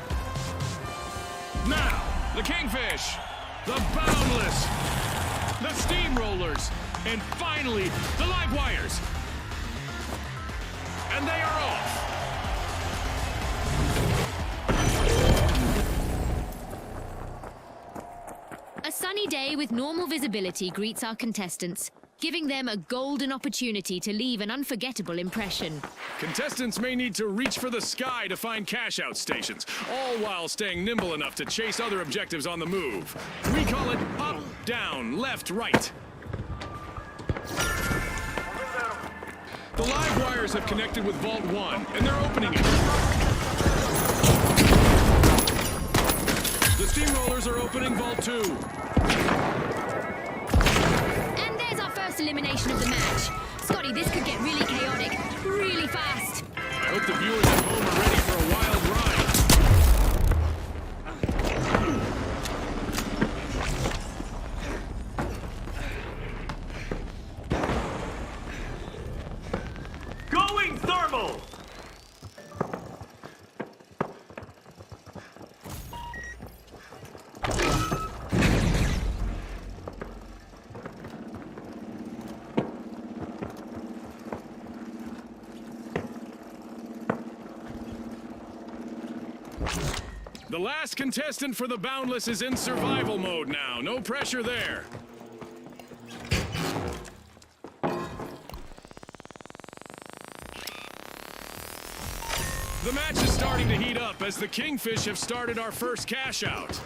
Now, the Kingfish, the Boundless, the Steamrollers, and finally, the Live Wires. And they are off. A sunny day with normal visibility greets our contestants, giving them a golden opportunity to leave an unforgettable impression. Contestants may need to reach for the sky to find cash-out stations, all while staying nimble enough to chase other objectives on the move. We call it up, down, left, right. The Live Wires have connected with Vault 1, and they're opening it. The Steamrollers are opening Vault 2. And there's our first elimination of the match. Scotty, this could get really chaotic, really fast. I hope the viewers at home are ready for a wild ride. Going thermal! The last contestant for the Boundless is in survival mode now. No pressure there. The match is starting to heat up as the Kingfish have started our first cash out.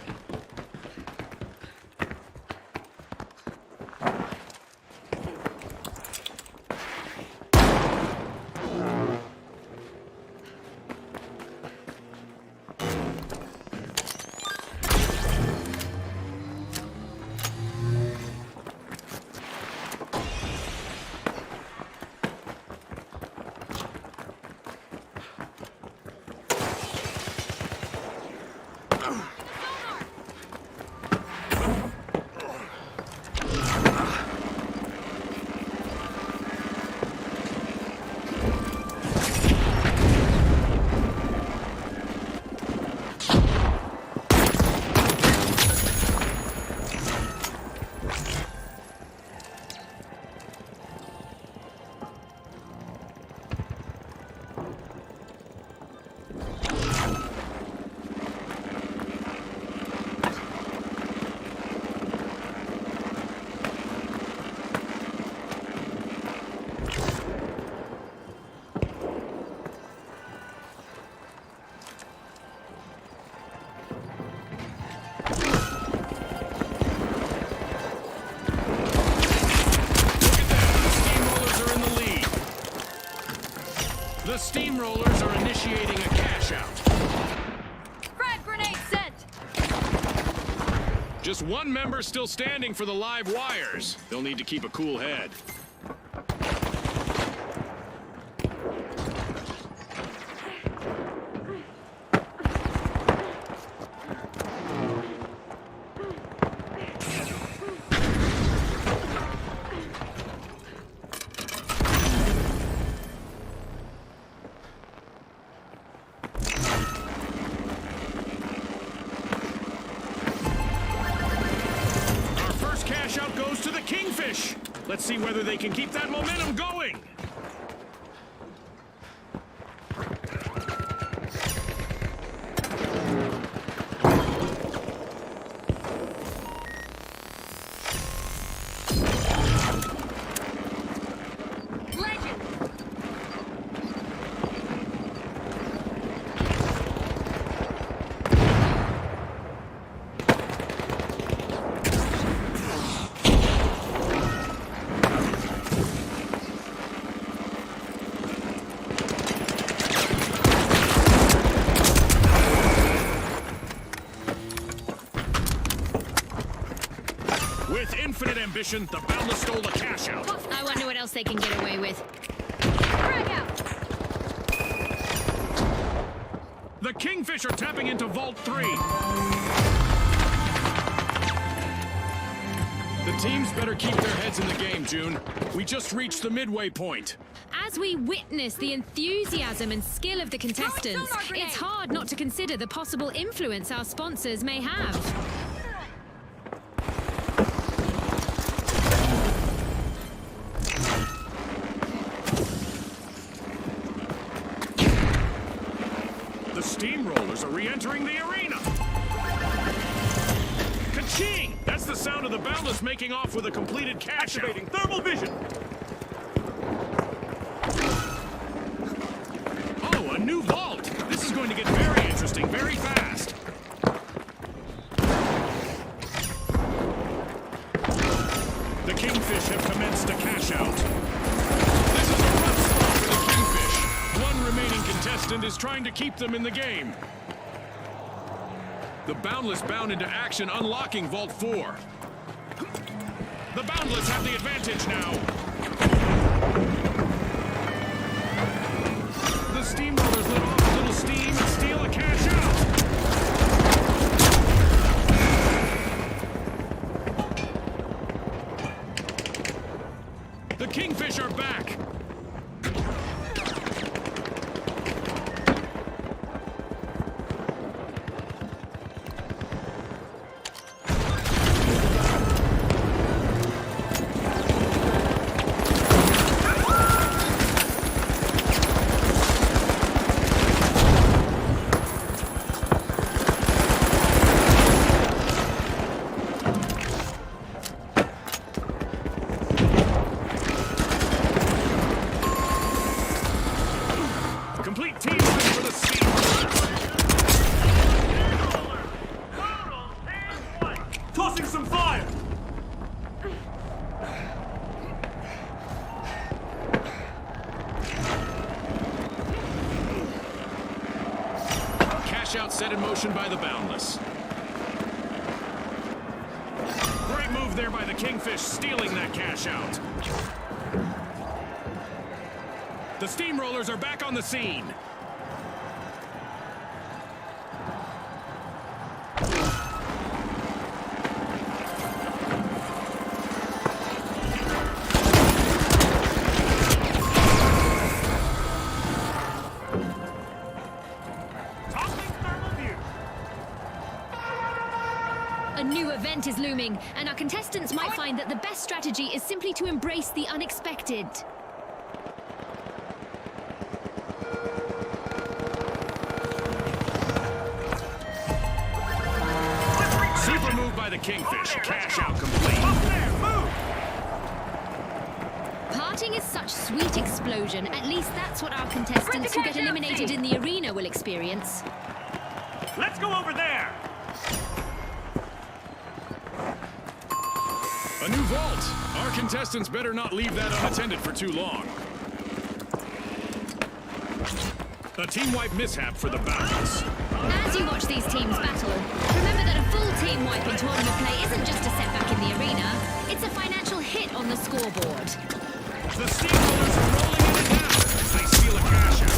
The Steamrollers are initiating a cash out. Frag grenade sent! Just one member still standing for the Live Wires. They'll need to keep a cool head. Out goes to the Kingfish. Let's see whether they can keep that momentum going. Legend! With infinite ambition, the Boundless stole the cash out. I wonder what else they can get away with. Frag out! The Kingfish are tapping into Vault 3. The Teams better keep their heads in the game, June. We just reached the midway point. As we witness the enthusiasm and skill of the contestants, it's hard not to consider the possible influence our sponsors may have. The steamrollers are re-entering the arena. Ka-ching! That's the sound of the Boundless making off with a completed cash out. Activating thermal vision. Oh, a new vault! This is going to get very interesting very fast. The Kingfish have commenced a cash out. This is a rough spot for the Kingfish. One remaining contestant is trying to keep them in the game. The Boundless bound into action, unlocking Vault 4. The Boundless have the advantage now. The steamrollers let off a little steam and steal a cash out. The Kingfish are back. Complete team win for the steamrollers. Total team white. Tossing some fire. Cash out set in motion by the Boundless. Great move there by the Kingfish, stealing that cash out. The steamrollers are back on the scene. Tossing thermal view. A new event is looming, and our contestants might find that the best strategy is simply to embrace the unexpected. Super move by the Kingfish. Cash out complete. Up there, move. Parting is such sweet explosion. At least that's what our contestants who get eliminated in the arena will experience. Let's go over there. A new vault. Our contestants better not leave that unattended for too long. A team-wipe mishap for the Boundless. As you watch these teams battle, remember that a full team wipe in tournament play isn't just a setback in the arena, it's a financial hit on the scoreboard. The steamrollers are rolling in and out as they steal a cash out.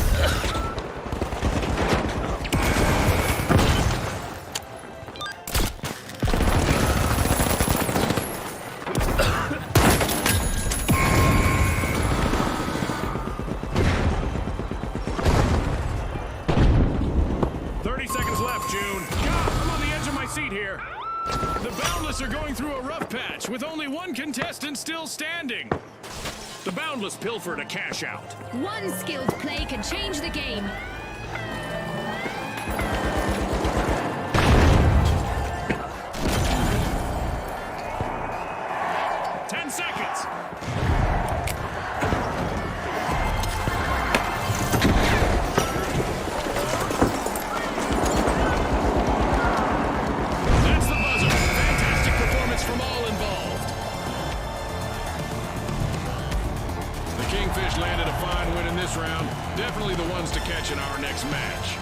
30 seconds left, June. God, I'm on the edge of my seat here. The Boundless are going through a rough patch with only one contestant still standing. The Boundless pilfered a cash out. One skilled play can change the game. landed a fine win in this round. Definitely the ones to catch in our next match.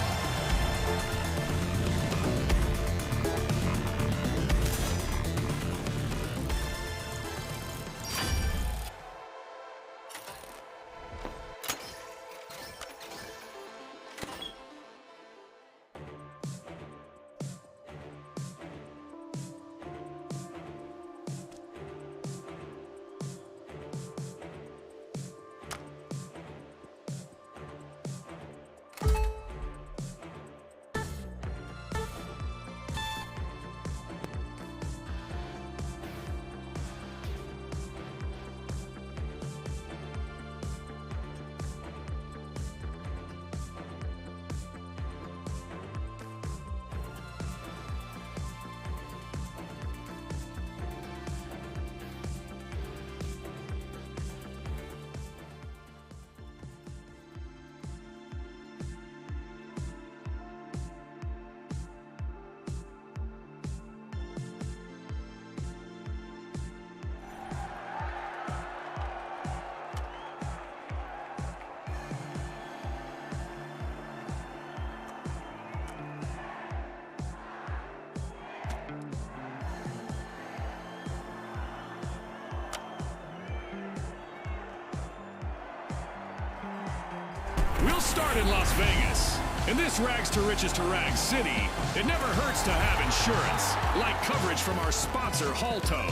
We'll start in Las Vegas. In this rags to riches to rags city, it never hurts to have insurance, like coverage from our sponsor, Halto.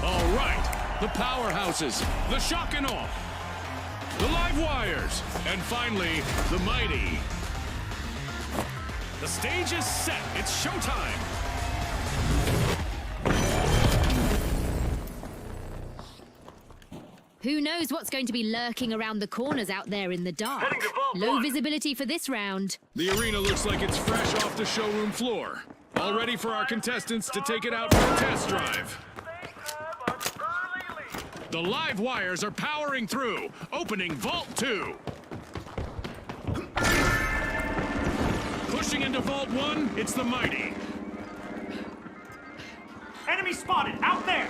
All right, the powerhouses, the shock and awe, the live wires, and finally, the mighty. The stage is set. It's showtime. Who knows what's going to be lurking around the corners out there in the dark? Heading to vault Low one. visibility for this round. The arena looks like it's fresh off the showroom floor. All ready for our contestants to take it out for a test drive. They have an early lead. The live wires are powering through, opening Vault 2. Pushing into Vault 1, it's the mighty. Enemy spotted, out there!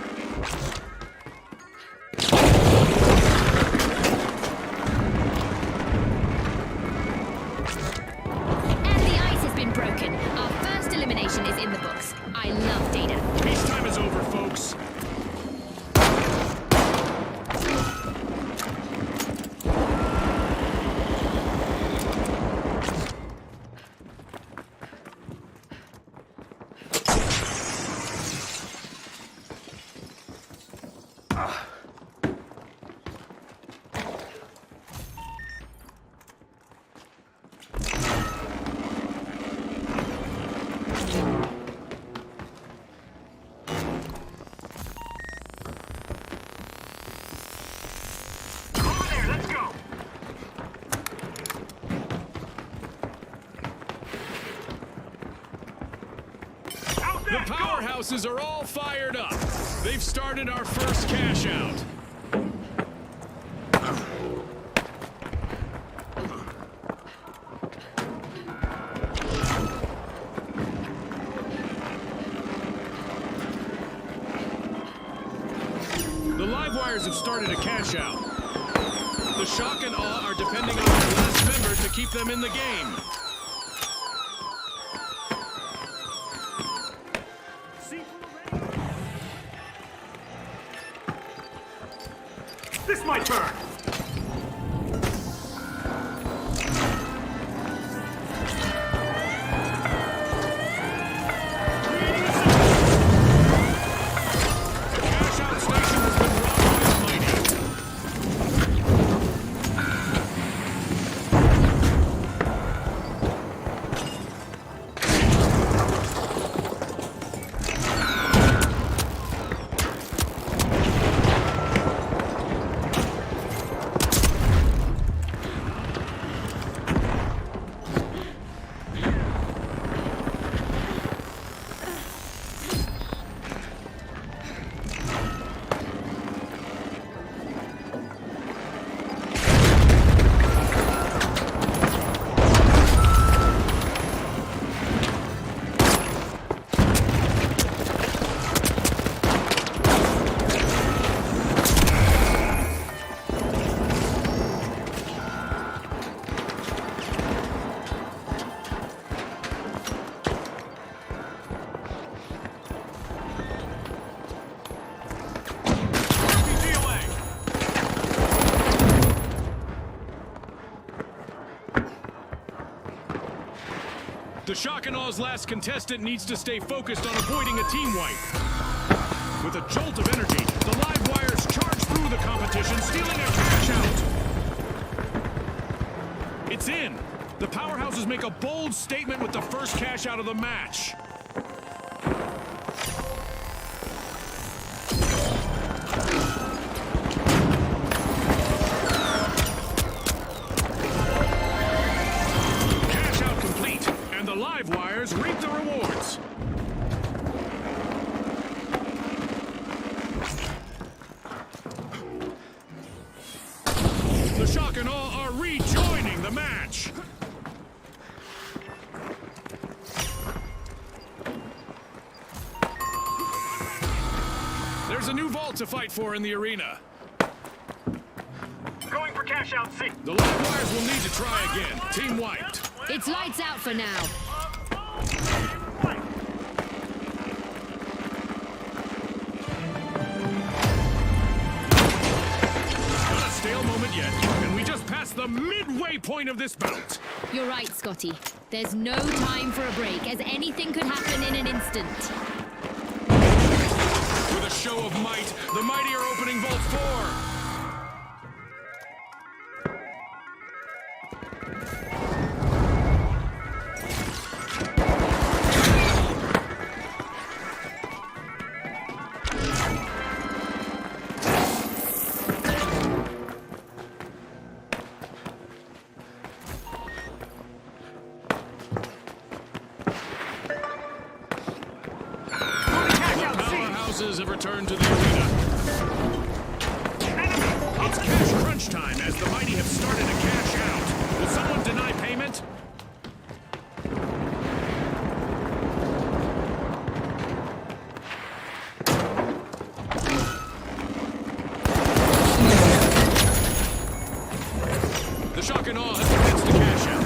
And the ice has been broken. Our first elimination is in the books. I love data. Peacetime is over, folks. Over there, let's go! Out The there, go! powerhouses are all fired up. They've started our first cash out. The live wires have started a cash out. The shock and awe are depending on their last member to keep them in the game. This might burn! The cash out station has been robbed by the mighty. The shock and aw's last contestant needs to stay focused on avoiding a team wipe. With a jolt of energy, the live wires charge through the competition, stealing a cash out. It's in. The powerhouses make a bold statement with the first cash out of the match. Cash out complete, and the live wires reap the rewards. The shock and awe are rejoining the match. There's a new vault to fight for in the arena. Going for cash out C. The live wires will need to try again. Team wiped. It's lights out for now. Not a stale moment yet, and we just passed past the midway point of this bout. You're right, Scotty. There's no time for a break, as anything could happen in an instant. With a show of might, the mighty are opening Vault 4. Have returned to the arena. It's cash crunch time as the mighty have started to cash out. Will someone deny payment? The shock and awe has commenced the cash out.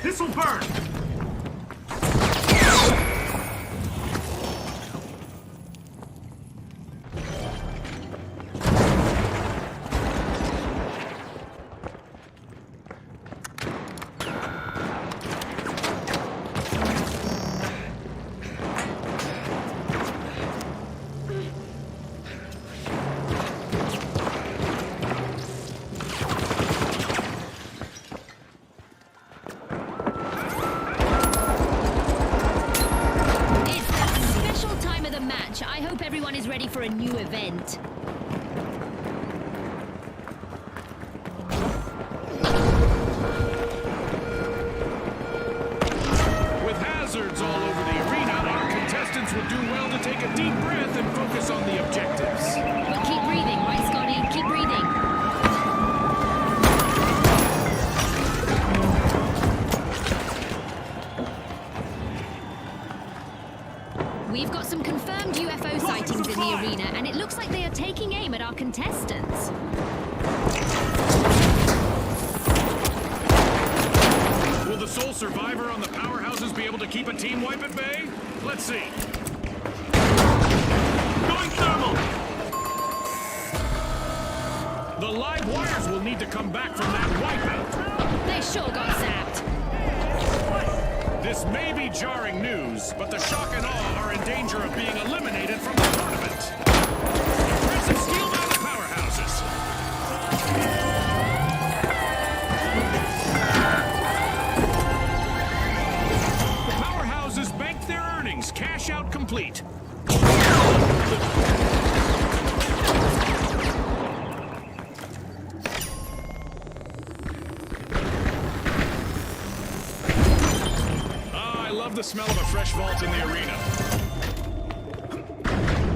This'll burn! I hope everyone is ready for a new event. With hazards all over the arena, our contestants would do well to take a deep breath and focus on the objectives. But keep breathing, right, Scotty? Keep breathing. We've got some confirmed UFO sightings in the arena, and it looks like they are taking aim at our contestants. Will the sole survivor on the powerhouses be able to keep a team wipe at bay? Let's see. Going thermal! The live wires will need to come back from that wipeout. They sure got zapped. This may be jarring news, but the shock and awe are in danger of being eliminated from the tournament. Impressive skill by the powerhouses. The powerhouses banked their earnings. Cash out complete. The smell of a fresh vault in the arena.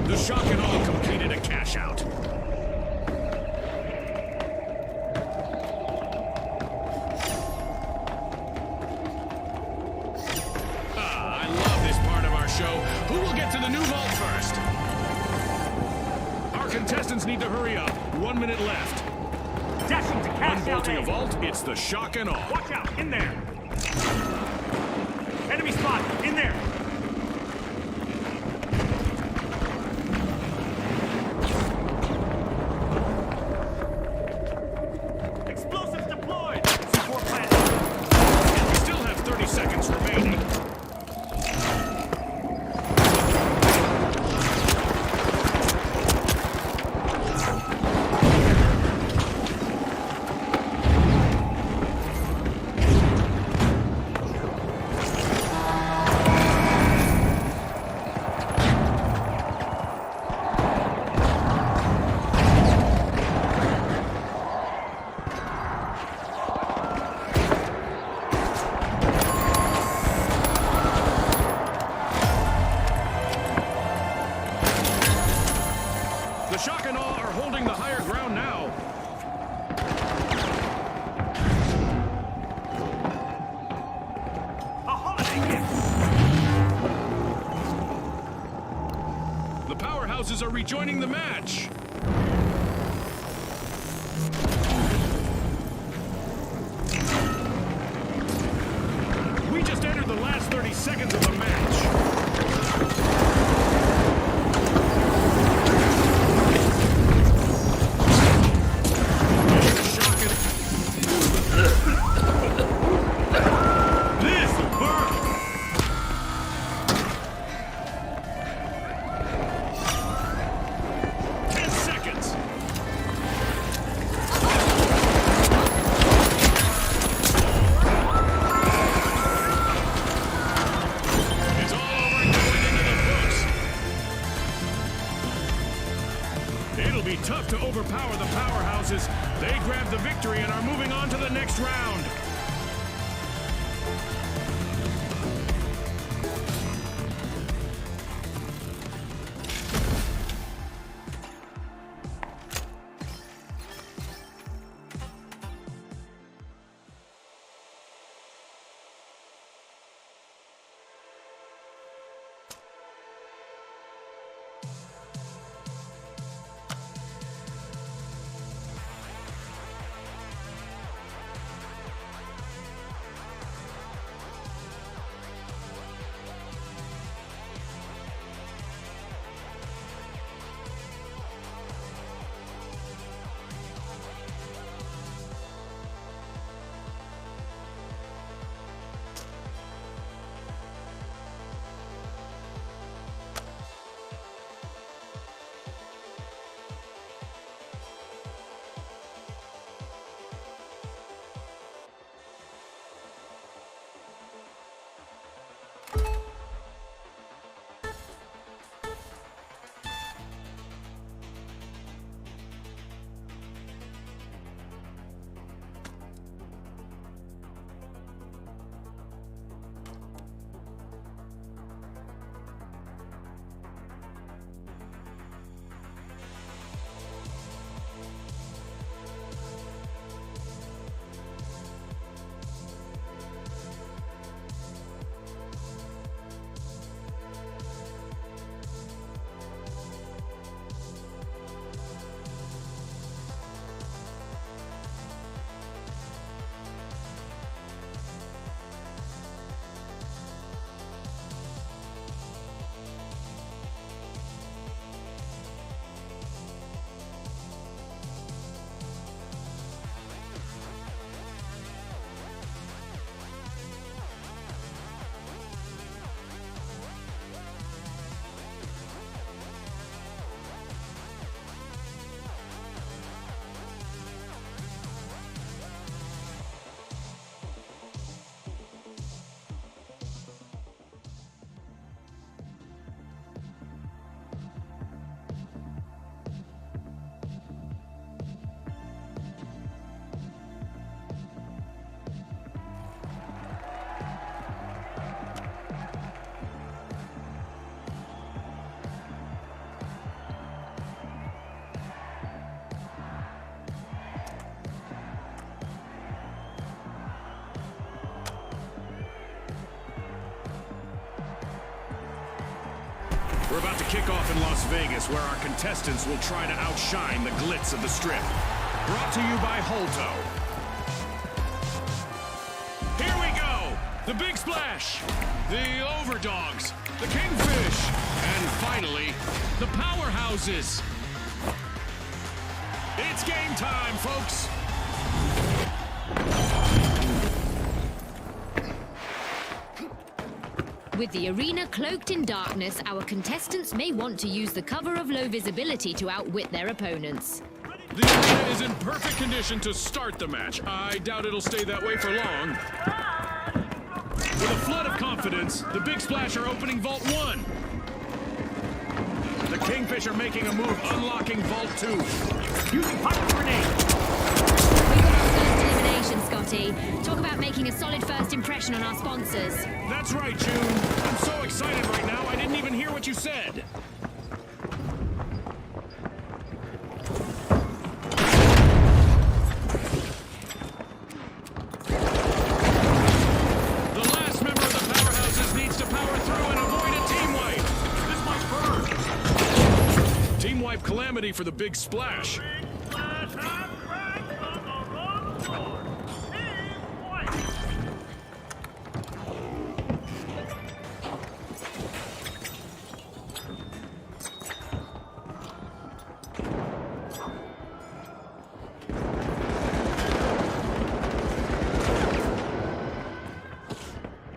The shock and awe completed a cash out. I love this part of our show. Who will get to the new vault first? Our contestants need to hurry up. 1 minute left. Dashing to cash out Unbolting a vault, it's the shock and awe. Watch out, in there! Enemy spot, in there! Explosives deployed! C4 planted! We still have 30 seconds remaining. The shock and awe are holding the higher ground now. A holiday gift! The powerhouses are rejoining the match. We just entered the last 30 seconds of the match. tough to overpower the powerhouses. They grabbed the victory and are moving on to the next round. We're about to kick off in Las Vegas, where our contestants will try to outshine the glitz of the Strip. Brought to you by Holto. Here we go! The Big Splash, the Overdogs, the Kingfish, and finally, the Powerhouses. It's game time, folks! With the arena cloaked in darkness, our contestants may want to use the cover of low visibility to outwit their opponents. The arena is in perfect condition to start the match. I doubt it'll stay that way for long. With a flood of confidence, the Big Splash are opening Vault 1. The Kingfish are making a move, unlocking Vault 2. Using fire grenade. We got our first elimination, Scotty. Talk about making a solid first impression on our sponsors. That's right, June. I'm so excited right now, I didn't even hear what you said. The last member of the Powerhouses needs to power through and avoid a team wipe. This one's burned. Team wipe calamity for the Big Splash. Big splash and crack on the wrong door. Team white.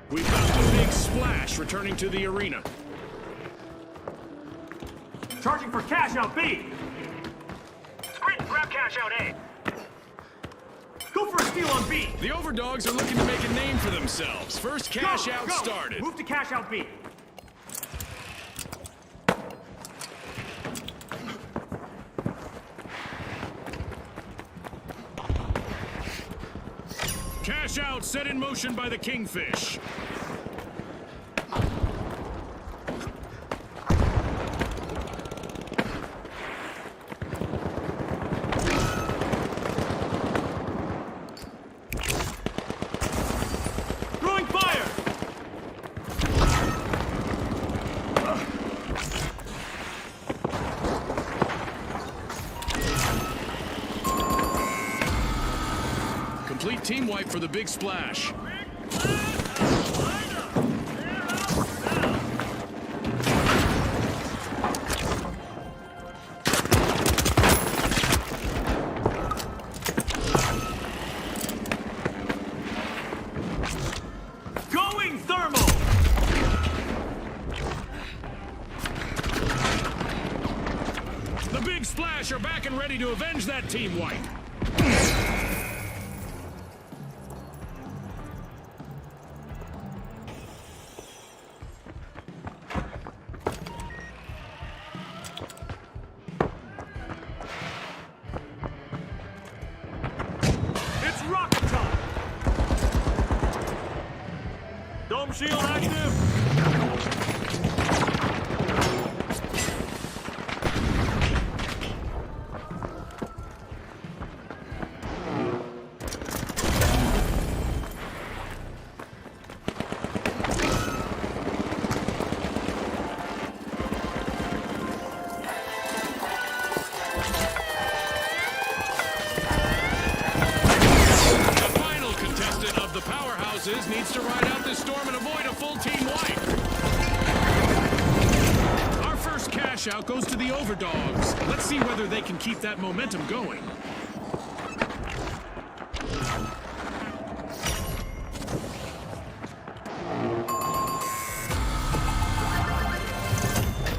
We've got the Big Splash returning to the arena. Charging for cash out B. Sprint, grab cash out A. Go for a steal on B. The Overdogs are looking to make a name for themselves. First cash Go, out go. started. Move to cash out B. Cash out set in motion by the Kingfish. Throwing fire! Complete team wipe for the big splash. Going thermal! The big splash are back and ready to avenge that team wipe. It's rocket time! Dome shield active! The final contestant of the powerhouses needs to ride out this storm and avoid a full team wipe. Our first cash out goes to the Overdogs. Let's see whether they can keep that momentum going.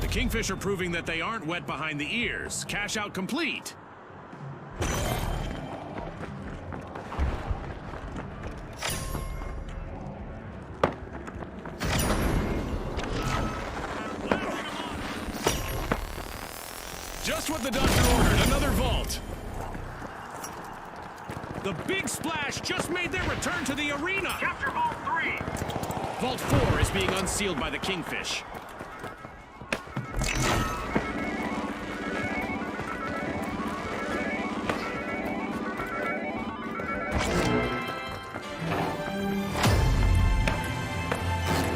The Kingfish are proving that they aren't wet behind the ears. Cash out complete. Just what the doctor ordered, another vault. The big splash just made their return to the arena. Capture Vault 3! Vault 4 is being unsealed by the Kingfish.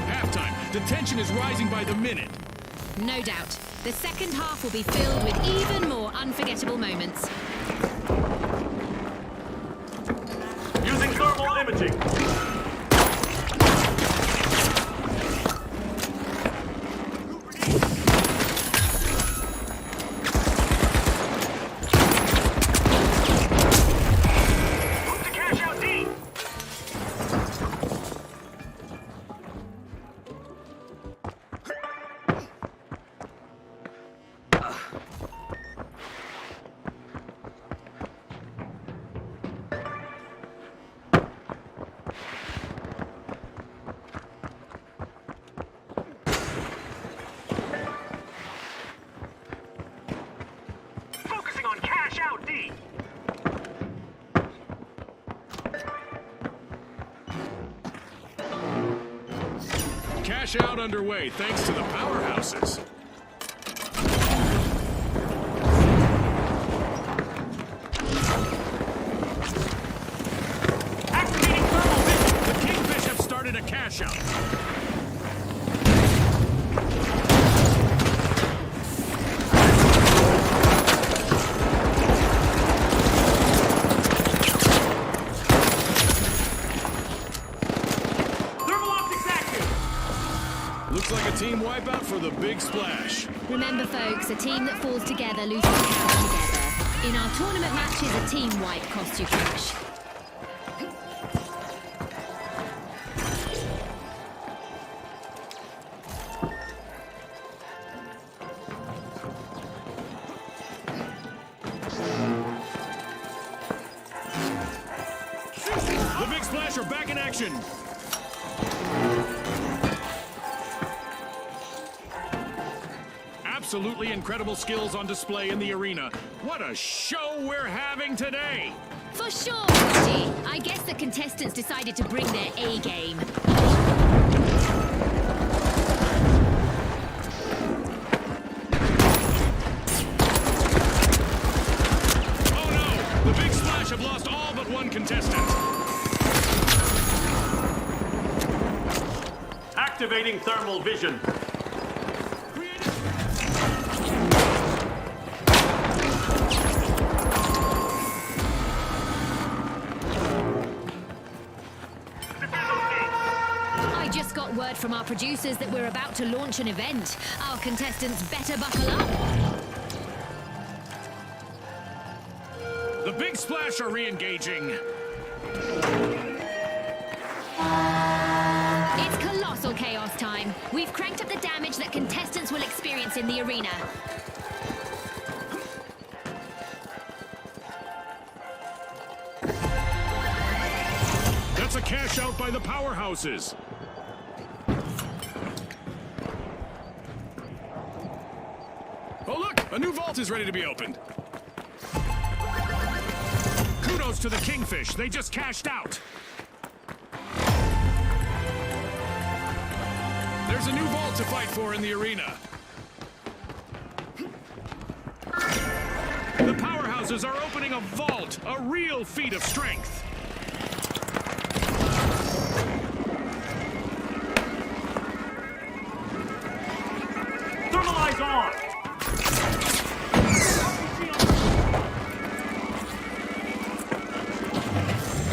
Halftime. The tension is rising by the minute. No doubt. The second half will be filled with even more unforgettable moments. Using thermal imaging. Move to cash out D. Focusing on cash out D. Cash out underway thanks to the powerhouses. Activating thermal vision. The Kingfish have started a cash out. Thermal optics active. Looks like a team wipeout for the big splash. Remember, folks, a team that falls together loses cash together. In our tournament matches, a team wipe costs you cash. The big splash are back in action. absolutely incredible skills on display in the arena. What a show we're having today! For sure, Woody. I guess the contestants decided to bring their A game. Oh no! The Big Splash have lost all but one contestant. Activating thermal vision. I just got word from our producers that we're about to launch an event. Our contestants better buckle up. The Big Splash are re-engaging. It's colossal chaos time. We've cranked up the damage that contestants will experience in the arena. That's a cash out by the powerhouses. Oh look, a new vault is ready to be opened. Kudos to the Kingfish, they just cashed out. There's a new vault to fight for in the arena. The powerhouses are opening a vault, a real feat of strength. Thermalize on!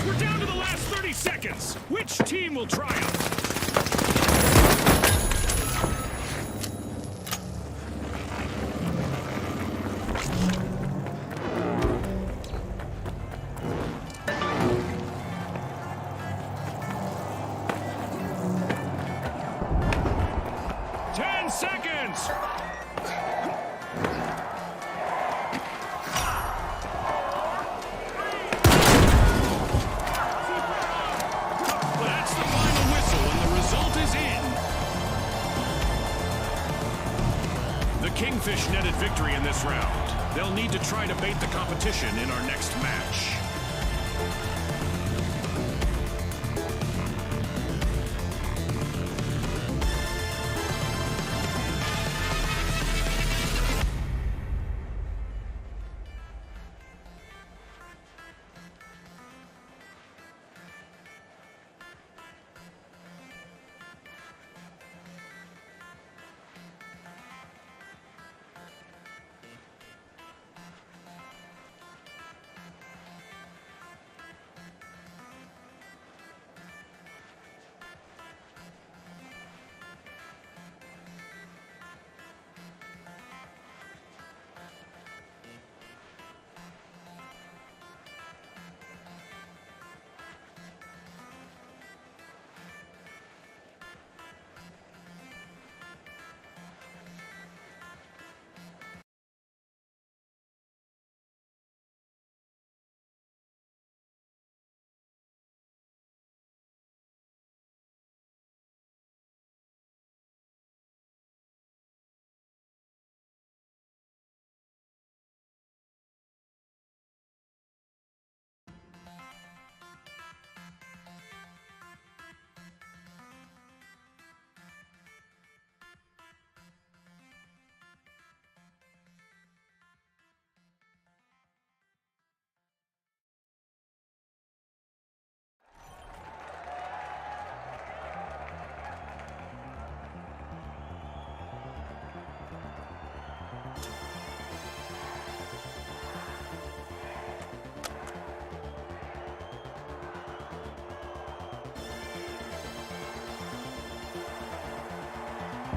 We're down to the last 30 seconds. Which team will triumph? Kingfish netted victory in this round. They'll need to try to bait the competition in our next match.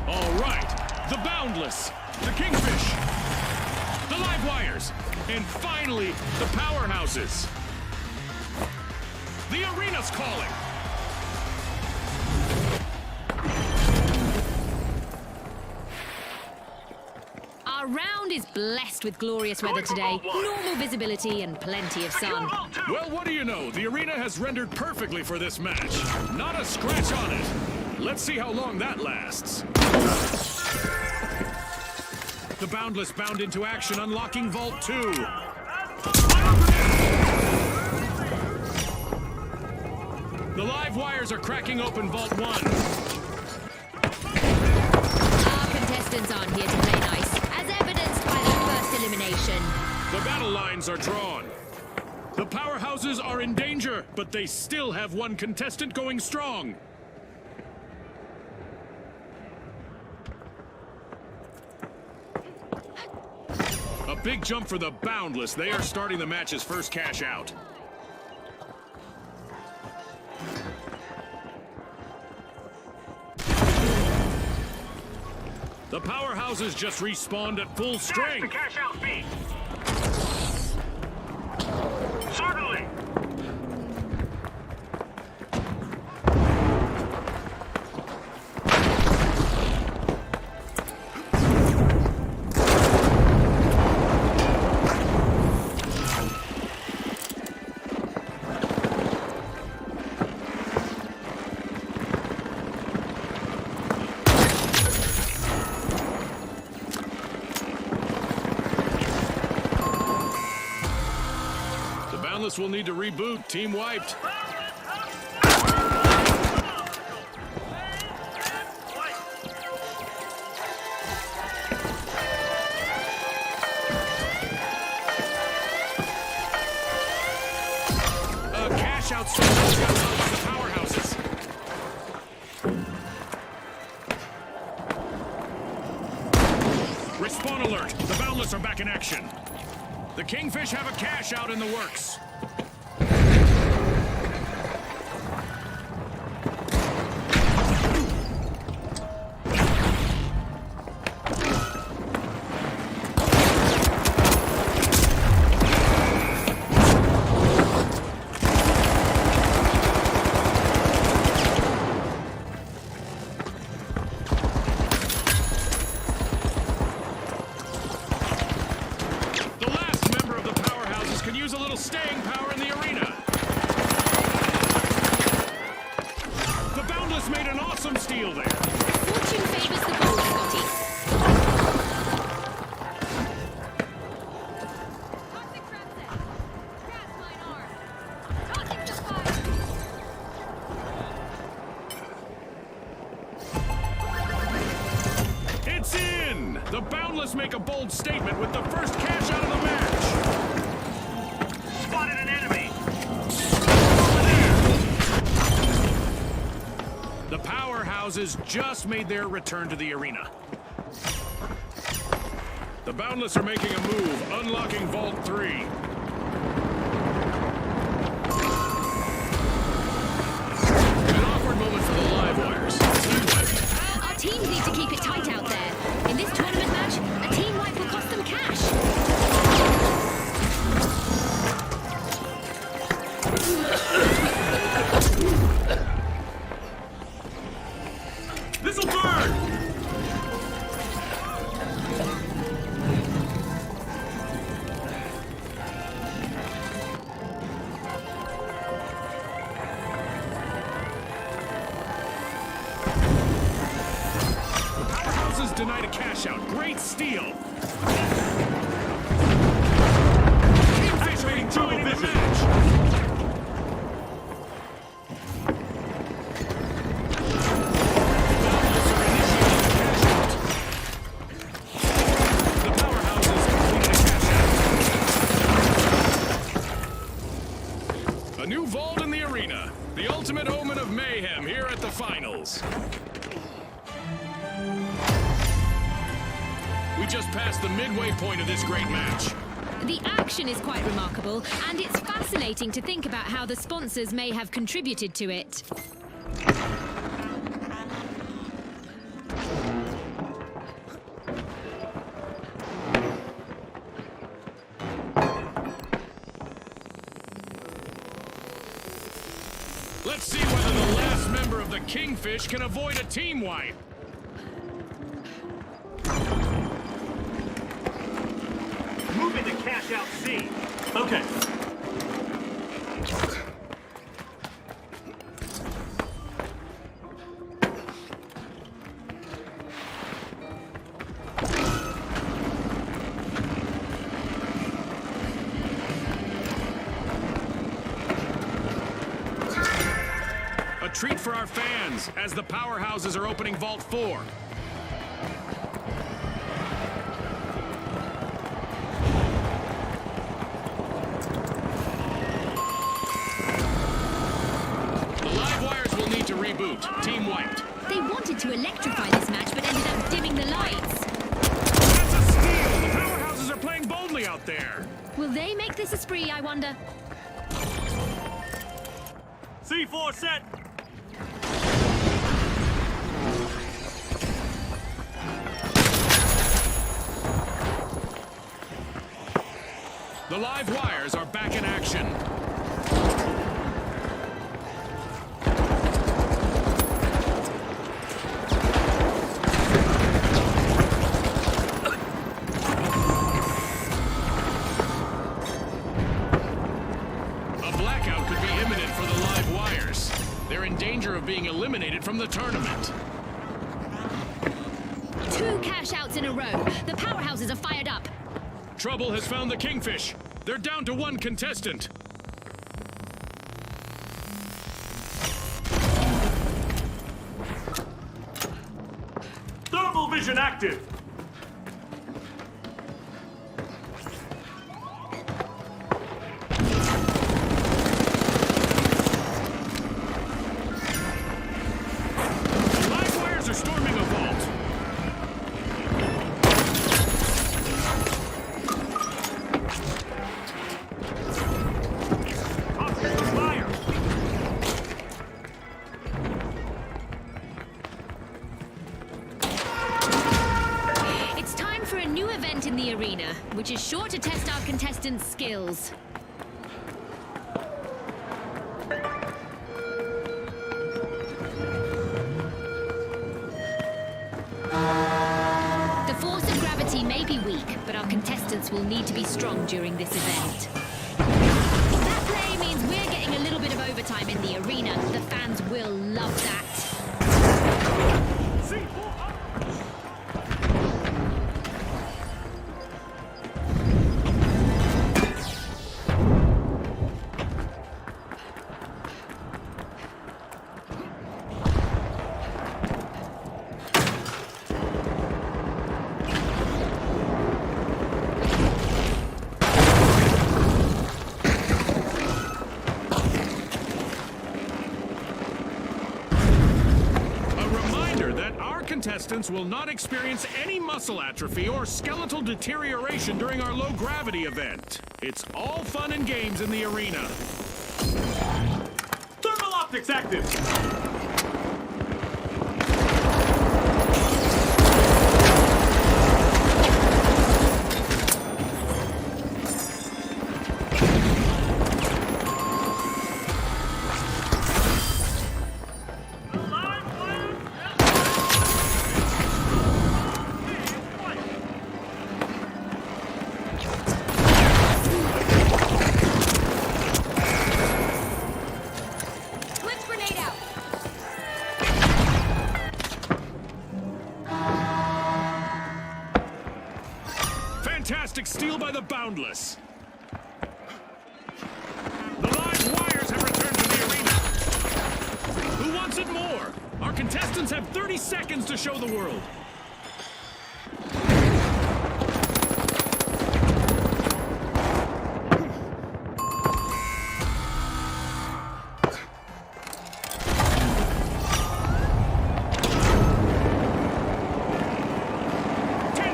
All right, the Boundless, the Kingfish, the Live Wires, and finally, the Powerhouses. The arena's calling. Our round is blessed with glorious weather today, normal visibility and plenty of sun. Well, what do you know? The arena has rendered perfectly for this match. Not a scratch on it. Let's see how long that lasts. The Boundless bound into action, unlocking Vault 2. The live wires are cracking open Vault 1. Our contestants aren't here to play nice, as evidenced by their first elimination. The battle lines are drawn. The powerhouses are in danger, but they still have one contestant going strong. A big jump for the Boundless. They are starting the match's first cash out. The powerhouses just respawned at full That's the strength. cash out fee. Certainly. Boundless will need to reboot. Team wiped. A cash out strike got out by the powerhouses. Respawn alert. The Boundless are back in action. The Kingfish have a cash out in the works. Staying power in the arena. The Boundless made an awesome steal there. Fortune favors the bold, Scotty. Toxic trap set. Gas line arm. Toxic just fired. It's in! The Boundless make a bold statement with the first cash out of the match. Spotted an enemy. The powerhouses just made their return to the arena. The Boundless are making a move, unlocking Vault 3. An awkward moment for the live wires. Team wiped. Our teams need to keep it tight out there. In this tournament match, a team wipe will cost them cash. This'll burn! The powerhouses denied a cash out. Great steal. Activating joining the match. A new vault in the arena. The ultimate omen of mayhem here at the finals. We just passed the midway point of this great match. The action is quite remarkable, and it's fascinating to think about how the sponsors may have contributed to it. Let's see whether the last member of the Kingfish can avoid a team wipe. Moving to cash out C. Okay. treat for our fans as the powerhouses are opening Vault 4. The live wires will need to reboot. Team wiped. They wanted to electrify this match, but ended up dimming the lights. That's a steal! The powerhouses are playing boldly out there. Will they make this a spree, I wonder? C4 set. The live wires are back in action. A blackout could be imminent for the live wires. They're in danger of being eliminated from the tournament. 2 cash outs in a row. The powerhouses are fired up. Trouble has found the Kingfish. They're down to 1 contestant. Thermal vision active. The live wires are storming a vault. Hostile fire. It's time for a new event in the arena, which is sure to test our contestants' skills. The force of gravity may be weak, but our contestants will need to be strong during this event. That play means we're getting a little bit of overtime in the arena. The fans will love that. C4 up. A reminder that our contestants will not experience any muscle atrophy or skeletal deterioration during our low-gravity event. It's all fun and games in the arena. Thermal optics active. Live wire. Blitz grenade out. Fantastic steal by the Boundless. The live wires have returned to the arena. Who wants it more? Our contestants have 30 seconds to show the world.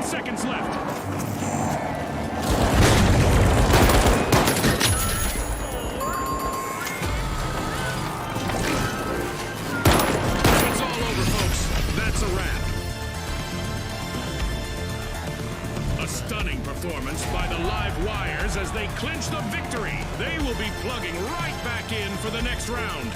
Seconds left. It's all over, folks. That's a wrap. A stunning performance by the live wires as they clinch the victory. They will be plugging right back in for the next round.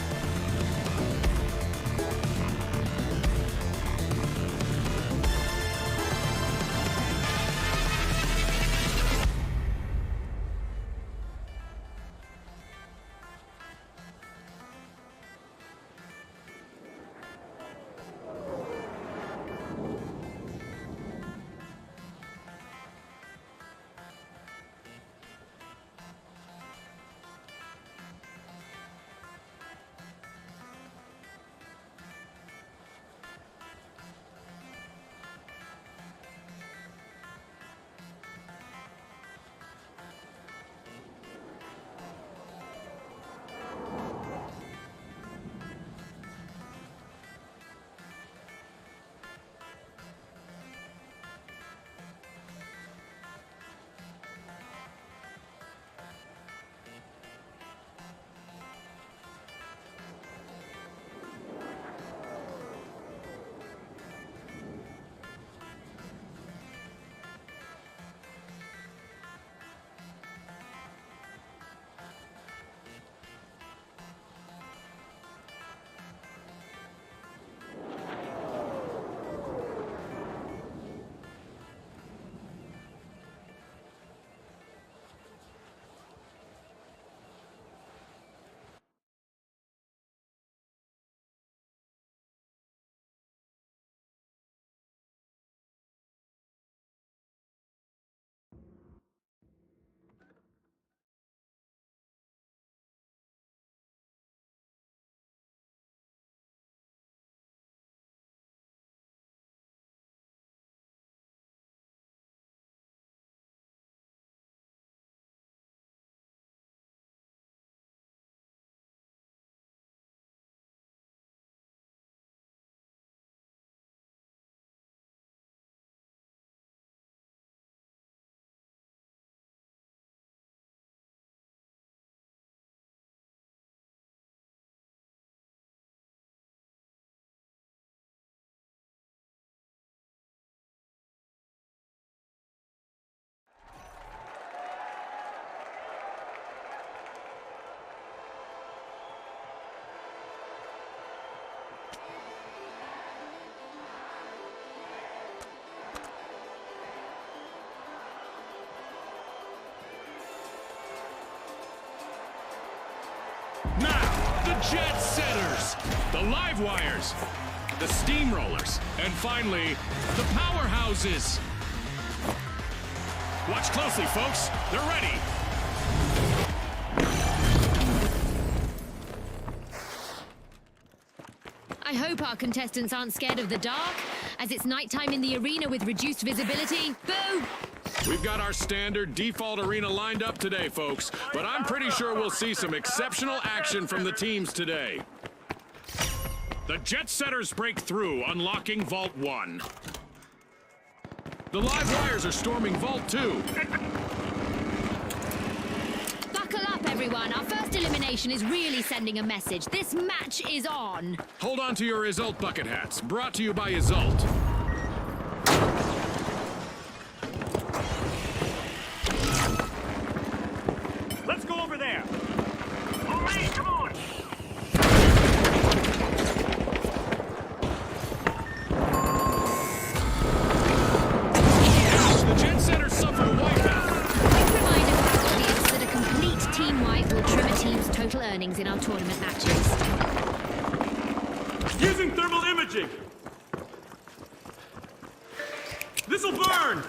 Now, the jet setters, the live wires, the steamrollers, and finally, the powerhouses. Watch closely, folks. They're ready. I hope our contestants aren't scared of the dark, as it's nighttime in the arena with reduced visibility. Boo! We've got our standard default arena lined up today, folks, but I'm pretty sure we'll see some exceptional action from the teams today. The jet setters break through, unlocking Vault 1. The live wires are storming Vault 2. Buckle up, everyone. Our first elimination is really sending a message. This match is on. Hold on to your result bucket hats. Brought to you by Result. Let's go over there. All right, come on. The jet setters suffer a wipeout. Quick reminder for our audience that a complete team wipe will trim a team's total earnings in our tournament matches. Using thermal imaging. This'll burn.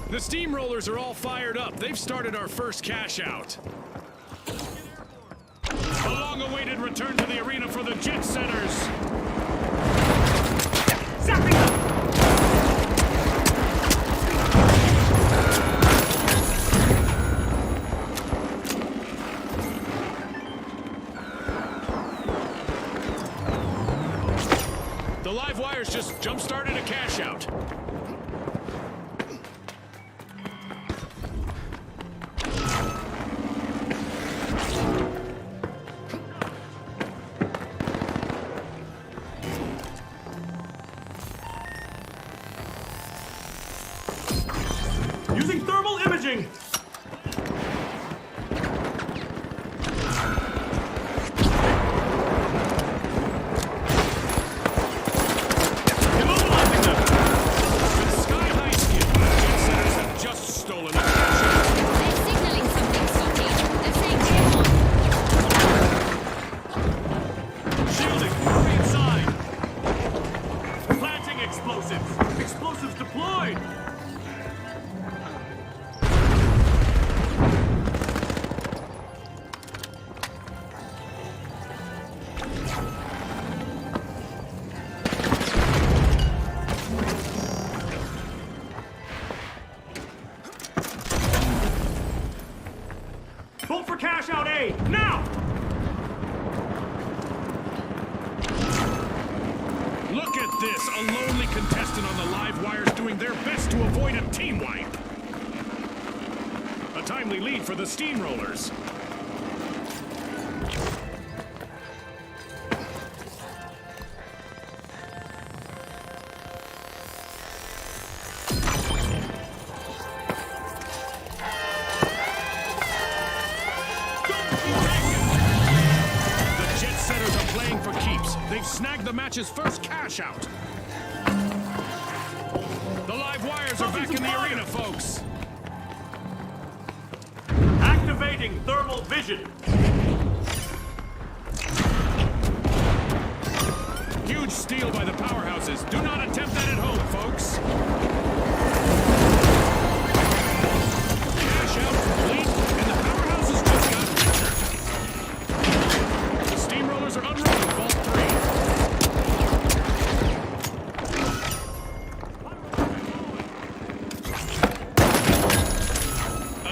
The steamrollers are all fired up. They've started our first cash out. A long-awaited return to the arena for the jet setters. Zapping them. The live wires just jump-started a cash out. Using thermal imaging. Immobilizing them. With sky-high skill, the jet setters have just stolen a cash out. They're signaling something, Scotty. They're saying come on. Shielding. Hurry inside. Planting explosives. Explosives deployed. Vote for cash out A, now! Look at this, a lonely contestant on the live wires doing their best to avoid a team wipe. A timely lead for the steamrollers. The jet setters are playing for keeps. They've snagged the match's first cash out. The live wires are back in the arena, folks. Activating thermal vision. Huge steal by the powerhouses. Do not attempt that at home, folks. Cash out complete, and the powerhouses just got richer. The steamrollers are unrolling Vault 3.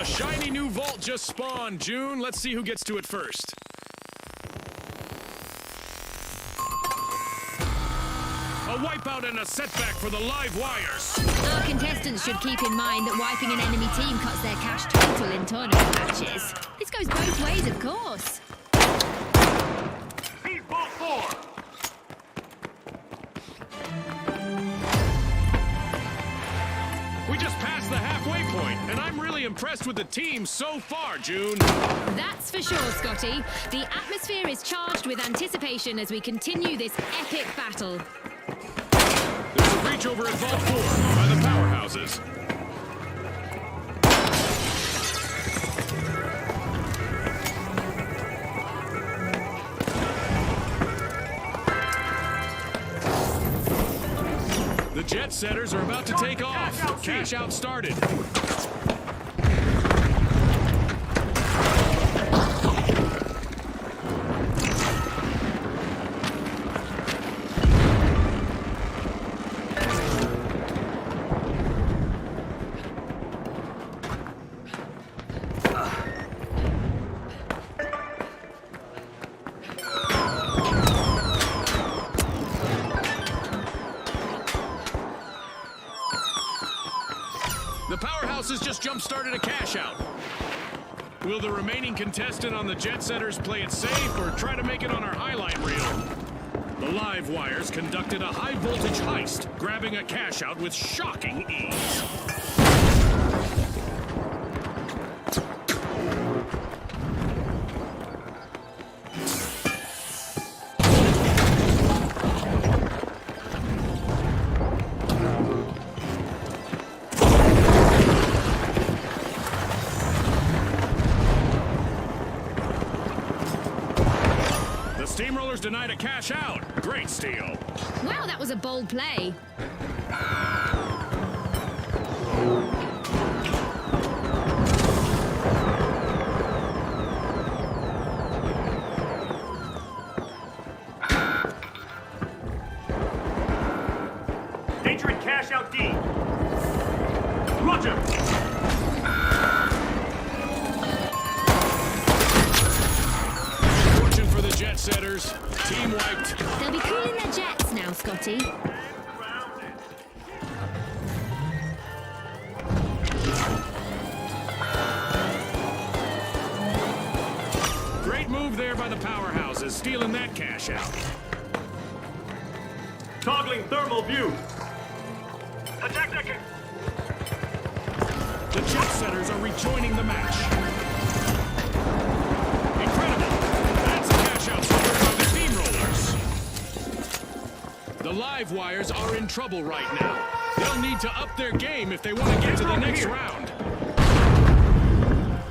A shiny new vault just spawned, June. Let's see who gets to it first. A wipeout and a setback for the live wires. Our contestants should keep in mind that wiping an enemy team cuts their cash total in tournament matches. This goes both ways, of course. He's Vault 4. We just passed the halfway point, and I'm really impressed with the team so far, June. That's for sure, Scotty. The atmosphere is charged with anticipation as we continue this epic battle. There's a breach over at Vault 4 by the powerhouses. The jet setters are about to take off. Cash out started. The powerhouses just jump-started a cash out. Will the remaining contestant on the jet setters play it safe or try to make it on our highlight reel? The live wires conducted a high-voltage heist, grabbing a cash out with shocking ease. Steamrollers denied a cash out. Great steal. Wow, that was a bold play. Danger in cash out D. Roger. Jet setters, team wiped. They'll be cooling their jets now, Scotty. Great move there by the powerhouses, stealing that cash out. Toggling thermal view. Attack decker. The jet setters are rejoining the match. The live wires are in trouble right now. They'll need to up their game if they want to get to the next round.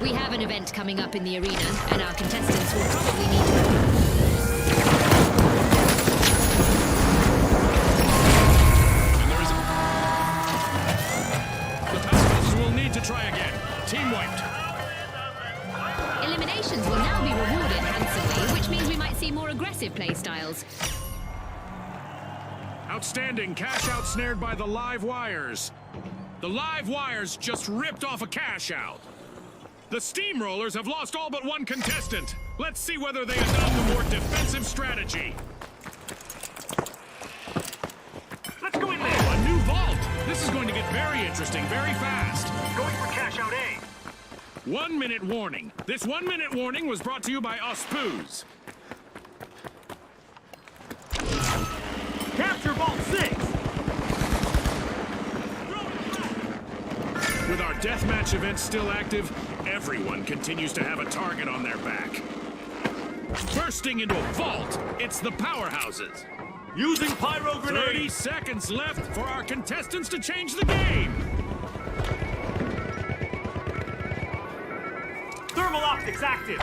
We have an event coming up in the arena, and our contestants will probably need to... And there is the powerhouses will need to try again. Team wiped. Eliminations will now be rewarded handsomely, which means we might see more aggressive play styles. Outstanding cash out snared by the live wires. The live wires just ripped off a cash out. The steamrollers have lost all but one contestant. Let's see whether they adopt a more defensive strategy. Let's go in there. Oh, a new vault. This is going to get very interesting very fast. Going for cash out A. 1 minute warning. This 1 minute warning was brought to you by Ospoos. Capture Vault 6! With our deathmatch event still active, everyone continues to have a target on their back. Bursting into a vault, it's the powerhouses. Using pyro 30 grenade! seconds left for our contestants to change the game. Thermal optics active!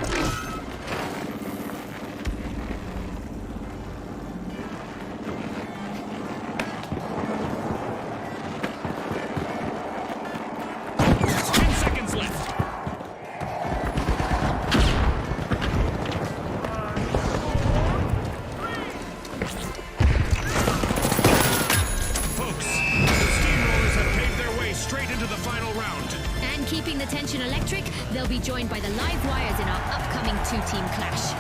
Keeping the tension electric, they'll be joined by the live wires in our upcoming two-team clash.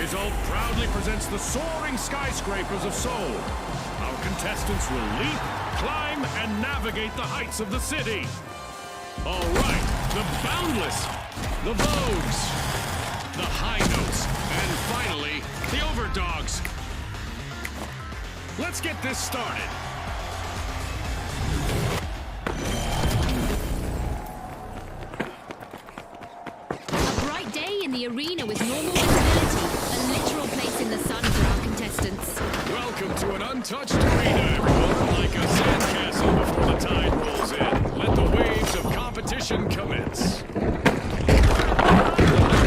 result proudly presents the soaring skyscrapers of Seoul. Our contestants will leap, climb, and navigate the heights of the city. All right, the Boundless, the Vogues, the High Notes, and finally, the Overdogs. Let's get this started. A bright day in the arena with normal visibility. A literal place in the sun for our contestants. Welcome to an untouched arena, everyone. Like a sandcastle before the tide rolls in. Let the waves of competition commence. The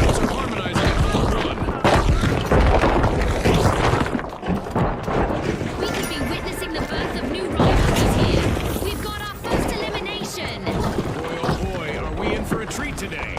notes are harmonizing at full run. We could be witnessing the birth of new rivals here. We've got our first elimination. Boy, oh boy, are we in for a treat today.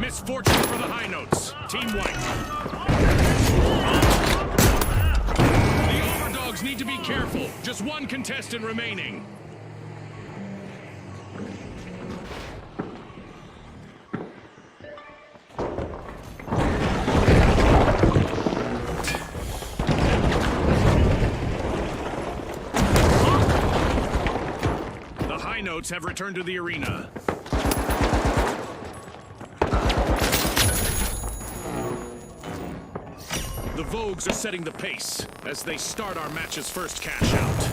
Misfortune for the High Notes. Team White. The Overdogs need to be careful. Just one contestant remaining. The High Notes have returned to the arena. The Vogues are setting the pace as they start our match's first cash out.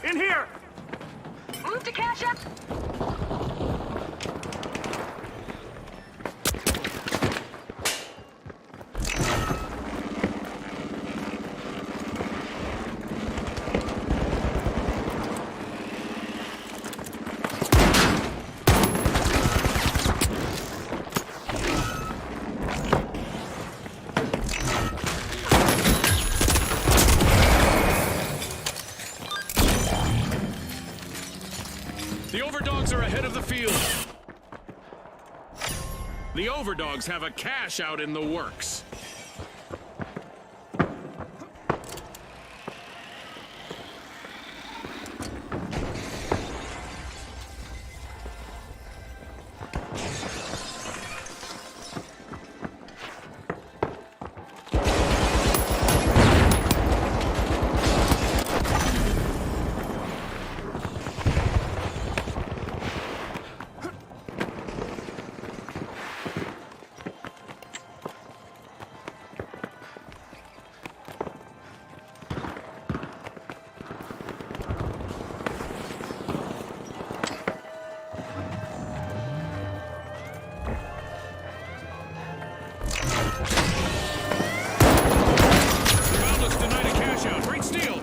In here! Move to cash up. The Overdogs are ahead of the field. The Overdogs have a cash out in the works. Boundless denied a cash out. Great steal.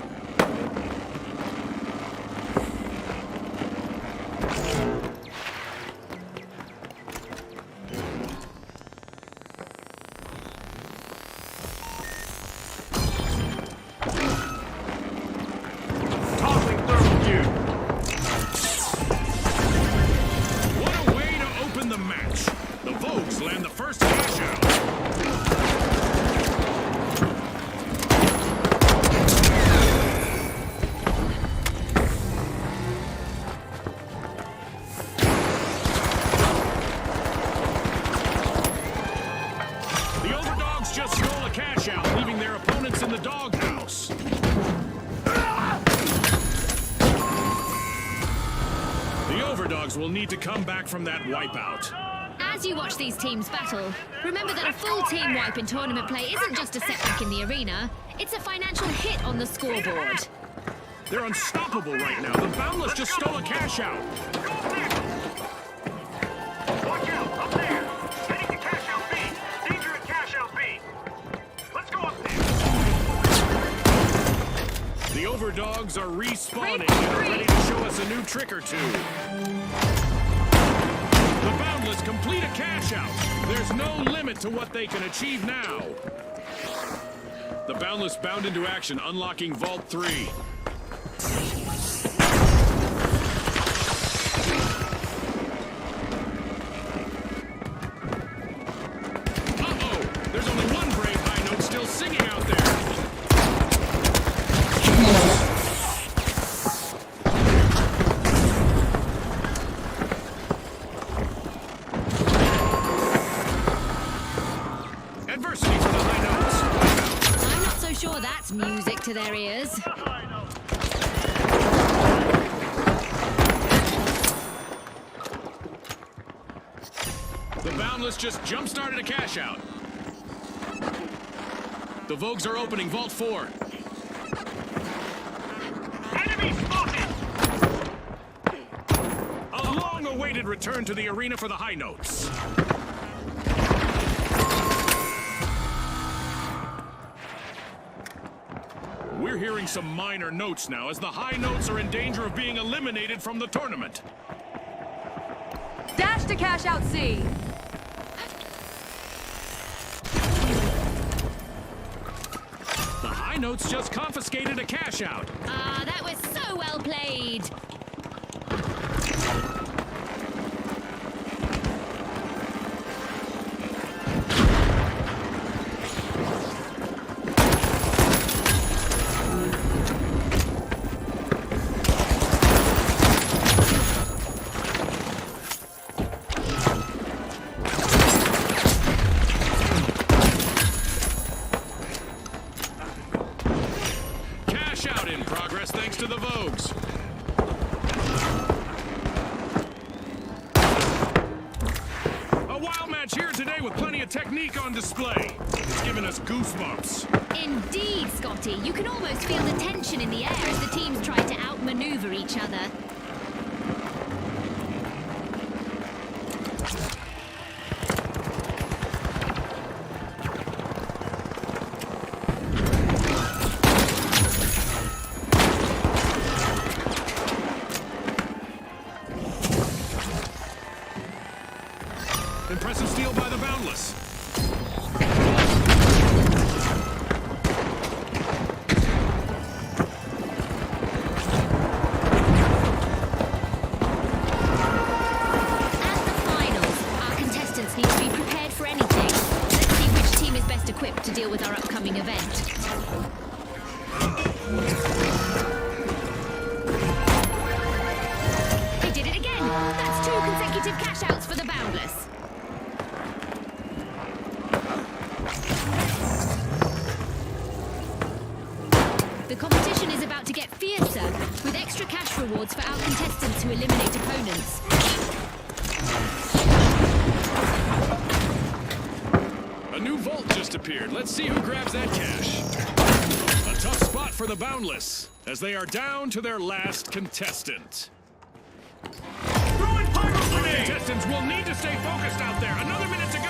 Tossing thermal cube. What a way to open the match. The Vogues land the first cash out. The Overdogs just stole a cash out, leaving their opponents in the doghouse. The Overdogs will need to come back from that wipeout. As you watch these teams battle, remember that a full team wipe in tournament play isn't just a setback in the arena, it's a financial hit on the scoreboard. They're unstoppable right now. The Boundless just stole a cash out. Watch out, up there! Heading to cash out B! Danger at cash out B! Let's go up there! The Overdogs are respawning and are ready to show us a new trick or two. The Boundless Boundless complete a cash out. There's no limit to what they can achieve now. The Boundless bound into action, unlocking Vault 3. There's only one brave high note still singing out there. Adversity for the high notes. I'm not so sure that's music to their ears. The Boundless just jump-started a cash out. The Vogues are opening Vault 4. Enemy spotted! A long-awaited return to the arena for the high notes. We're hearing some minor notes now as the high notes are in danger of being eliminated from the tournament. Dash to cash out C. The high notes just confiscated a cash out. Ah, that was so well played. Cash out in progress thanks to the Vogues. A wild match here today with plenty of technique on display. It's giving us goosebumps. Indeed, Scotty. You can almost feel the tension in the air as the teams try to outmaneuver each other. Impressive steal by the Boundless. At the finals, our contestants need to be prepared for anything. Let's see which team is best equipped to deal with our upcoming event. They did it again! That's 2 consecutive cash outs for the Boundless. The competition is about to get fiercer, with extra cash rewards for our contestants who eliminate opponents. A new vault just appeared. Let's see who grabs that cash. A tough spot for the Boundless, as they are down to their last contestant. Throwing pyro grenade! Contestants will need to stay focused out there. Another minute to go.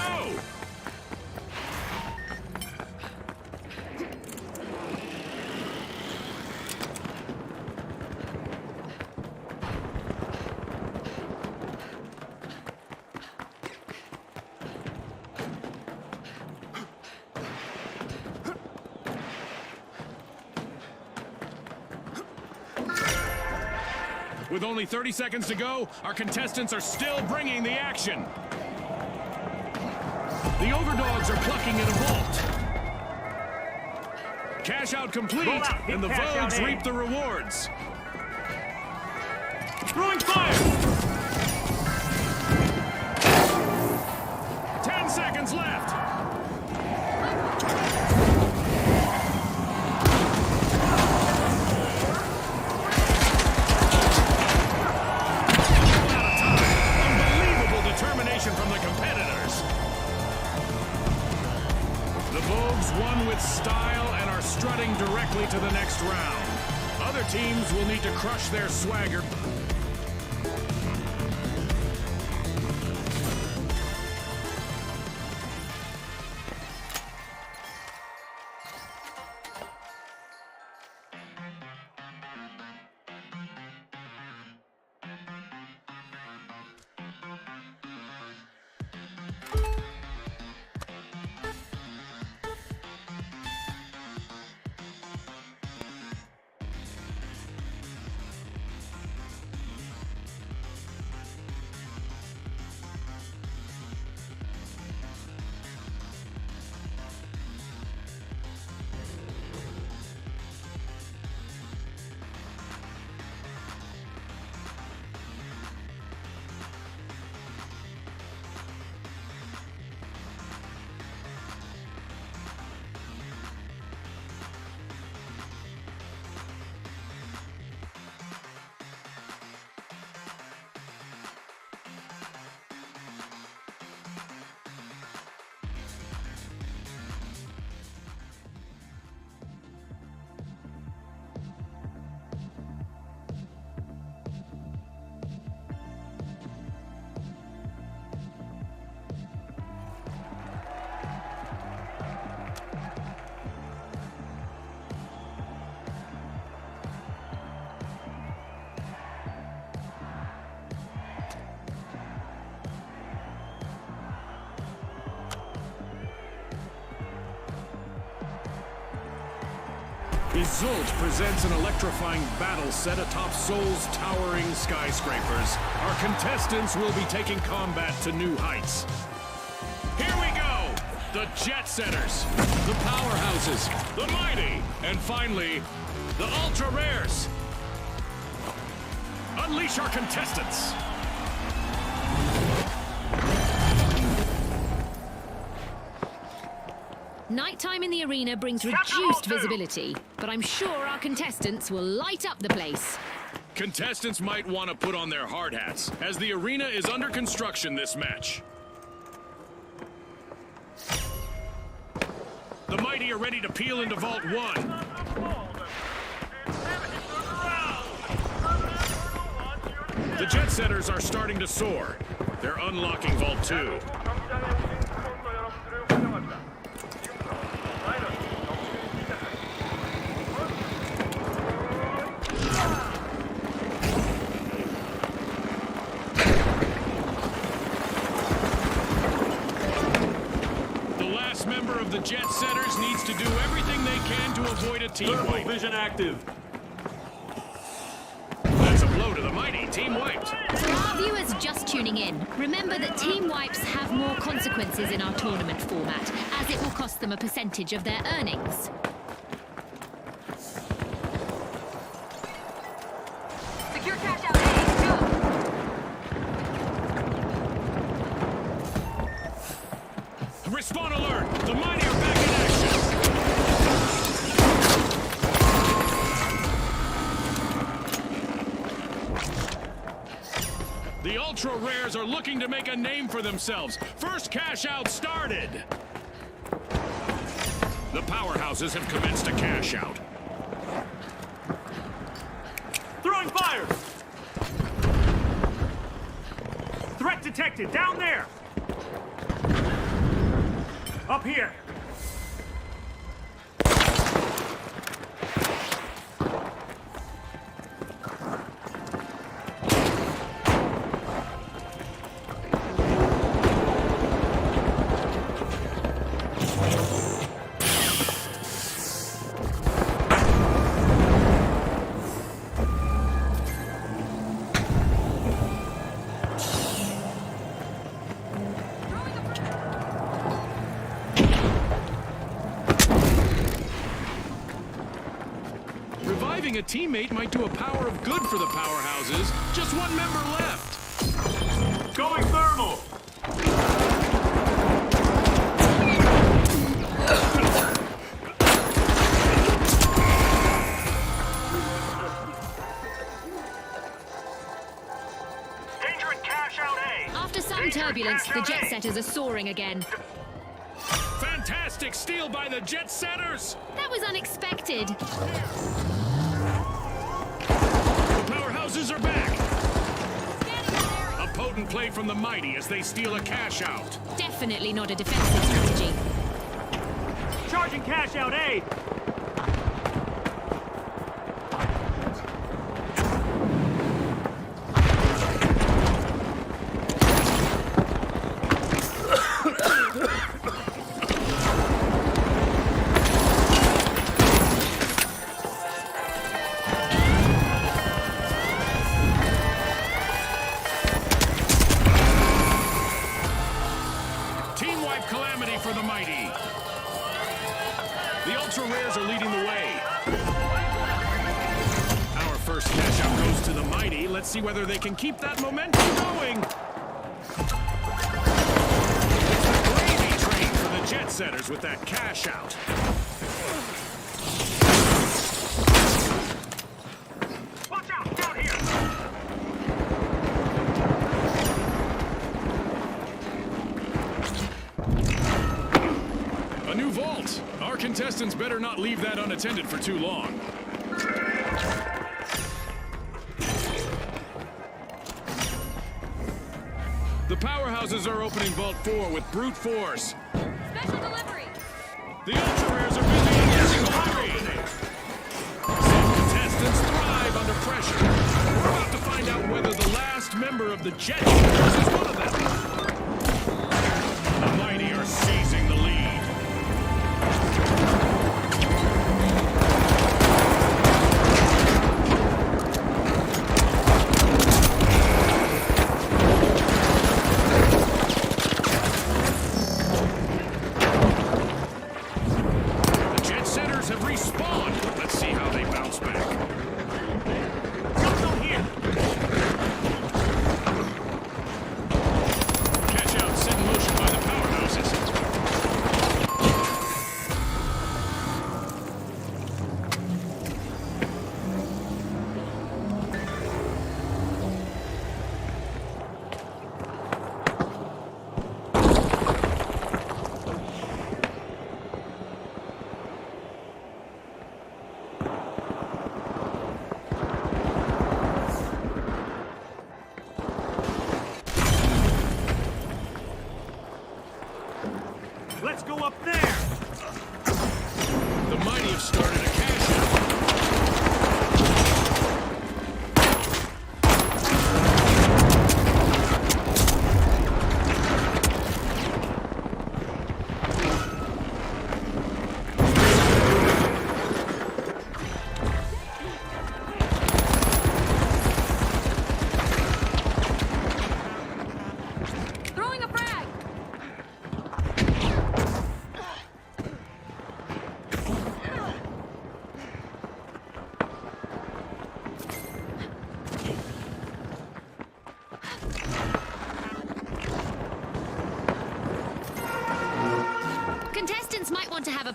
With only 30 seconds to go, our contestants are still bringing the action. The Overdogs are plucking in a vault. Cash out complete, Roll out, and the cash out Vogues A. reap the rewards. Throwing fire! 10 seconds left. Unbelievable determination from the competitors. The Vogues won with style and are strutting directly to the next round. Other teams will need to crush their swagger. result presents an electrifying battle set atop Seoul's towering skyscrapers. Our contestants will be taking combat to new heights. Here we go! The Jet Setters, the Powerhouses, the Mighty, and finally, the Ultra Rares. Unleash our contestants! Nighttime in the arena brings reduced visibility, but I'm sure our contestants will light up the place. Contestants might want to put on their hard hats, as the arena is under construction this match. The Mighty are ready to peel into Vault 1. The Jet Setters are starting to soar. They're unlocking Vault 2. Member of the Jet Setters needs to do everything they can to avoid a team wipe. Vision active. That's a blow to the Mighty. Team wiped. For our viewers just tuning in, remember that team wipes have more consequences in our tournament format, as it will cost them a percentage of their earnings. Secure cash out. Hey, go. Respawn alert! The Mighty are back in action! The Ultra Rares are looking to make a name for themselves. First cash out started! The Powerhouses have commenced a cash out. Throwing fire! Threat detected, down there! Up here! Reviving a teammate might do a power of good for the Powerhouses. Just one member left. Going thermal! Danger at cash out A! After some turbulence, the Jet Setters are soaring again. Fantastic steal by the Jet Setters! That was unexpected. The Powerhouses are back! A potent play from the Mighty as they steal a cash out. Definitely not a defensive strategy. Charging cash out A! Team wipe calamity for the Mighty. The Ultra Rares are leading the way. Our first cash out goes to the Mighty. Let's see whether they can keep that momentum going. It's the gravy train for the Jet Setters with that cash out. Watch out! Down here! A new vault. Our contestants better not leave that unattended for too long. The Powerhouses are opening Vault 4 with brute force. Special delivery. The Ultra Rares are busy using Vault 3. Some contestants thrive under pressure. We're about to find out whether the last member of the Jet Setters is one of them. The Mighty are seizing the lead.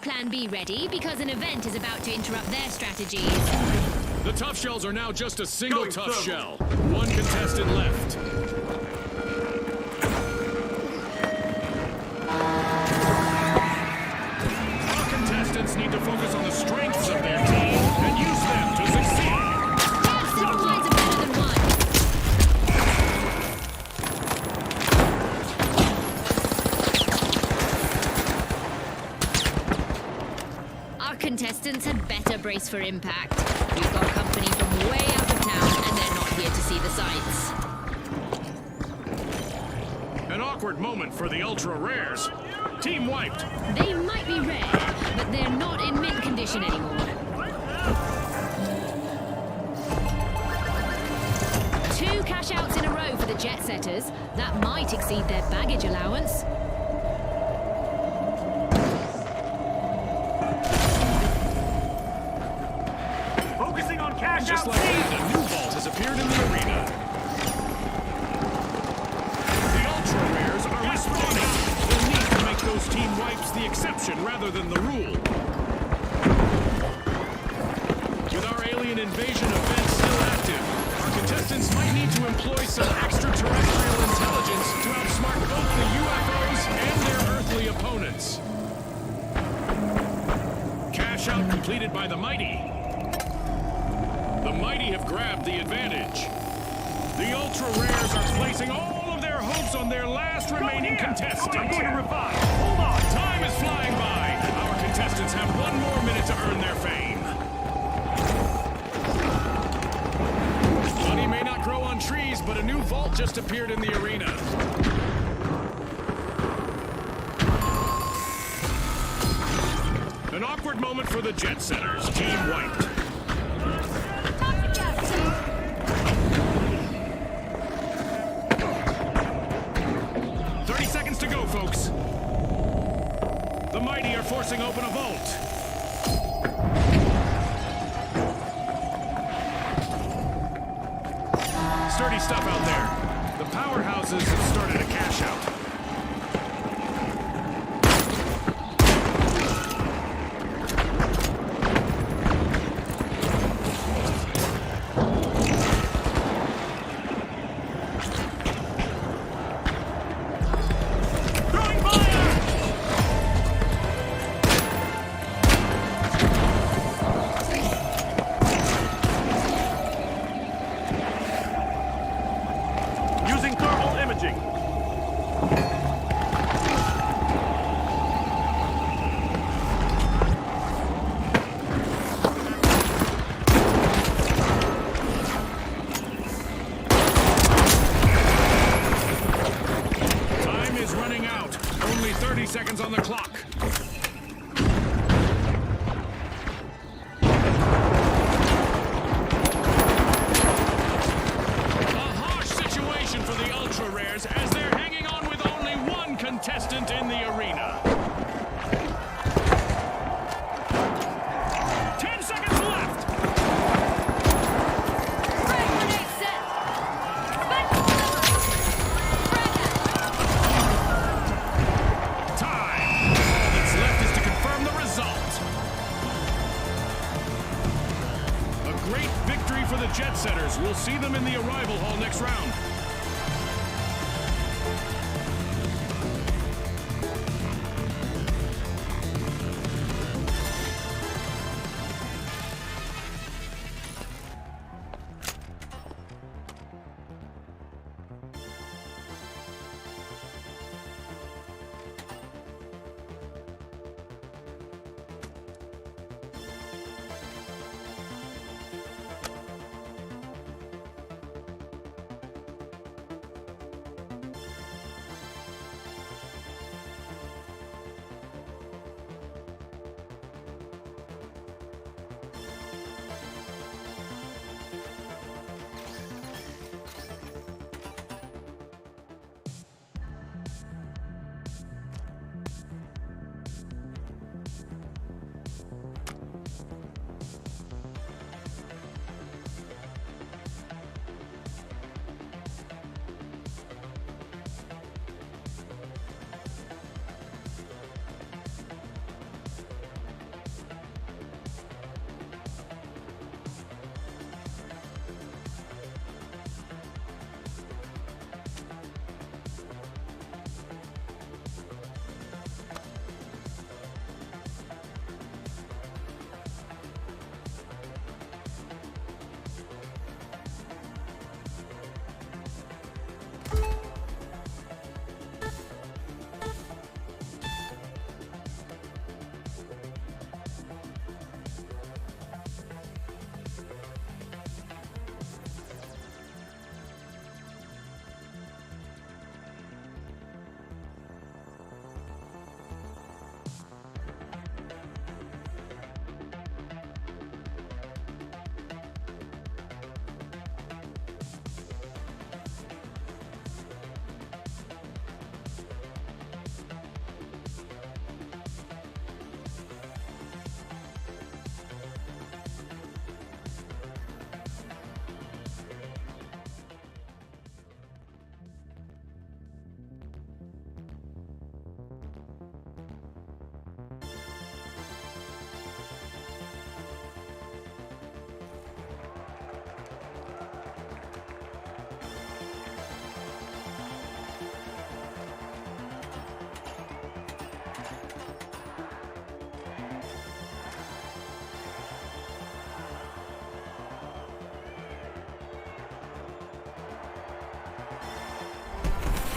plan B ready because an event is about to interrupt their strategies. The tough shells are now just a single Going tough thermal. shell. One contestant left. Our contestants need to focus on the strengths of their team and use them to succeed. Yes, several minds are better than one. Our contestants had better brace for impact. We've got company from way out of town, and they're not here to see the sights. An awkward moment for the ultra rares. Team wiped. They might be rare, but they're not in mint condition anymore. 2 cash outs in a row for the jet setters. That might exceed their baggage allowance. Focusing on cash Just out like C. that, a new vault has appeared in the arena. The ultra rares are responding. They'll need to make those team wipes the exception rather than the rule. With our alien invasion event still active, our contestants might need to employ some extraterrestrial intelligence to outsmart both the UFOs and their earthly opponents. Cash out completed by the Mighty. The Mighty have grabbed the advantage. The ultra rares are placing all of their hopes on their last remaining contestant. I'm going to revive. Hold on. Time is flying by. Our contestants have 1 more minute to earn their fame. Money may not grow on trees, but a new vault just appeared in the arena. An awkward moment for the jet setters. Team wiped. Toxic gas. 30 seconds to go, folks. The Mighty are forcing open a vault. Sturdy stuff out there. The powerhouses have started a cash out. Throwing fire. Using thermal imaging. Time is running out. Only 30 seconds on the clock. A harsh situation for the ultra rares as they're hanging on with only 1 contestant in the arena. 10 seconds left. Frag grenade set. Back to delivery. Frag out. Time. All that's left is to confirm the result. A great victory for the jet setters. We'll see them in the arrival hall next round.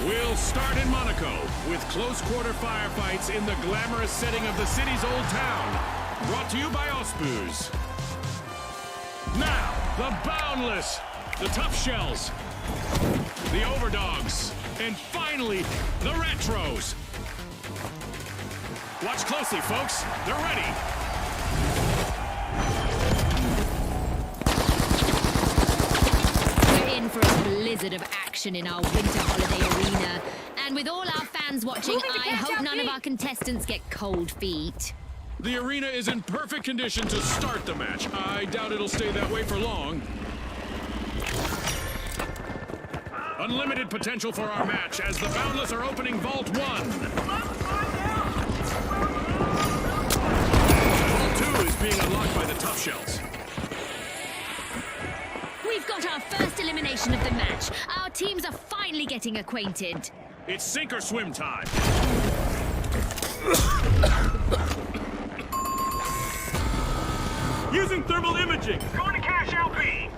We'll start in Monaco with close quarter firefights in the glamorous setting of the city's old town. Brought to you by Osbus. Now, the Boundless, the Tough Shells, the Overdogs, and finally, the Retros. Watch closely, folks. They're ready. We're in for a blizzard of action in our winter holiday arena. And with all our fans watching, I hope none of our contestants get cold feet. The arena is in perfect condition to start the match. I doubt it'll stay that way for long. Unlimited potential for our match as the Boundless are opening Vault 1. Vault 2 is being unlocked by the Tough Shells. We've got our first elimination of the match. Our teams are finally getting acquainted. It's sink or swim time. Using thermal imaging. Going to cash out B.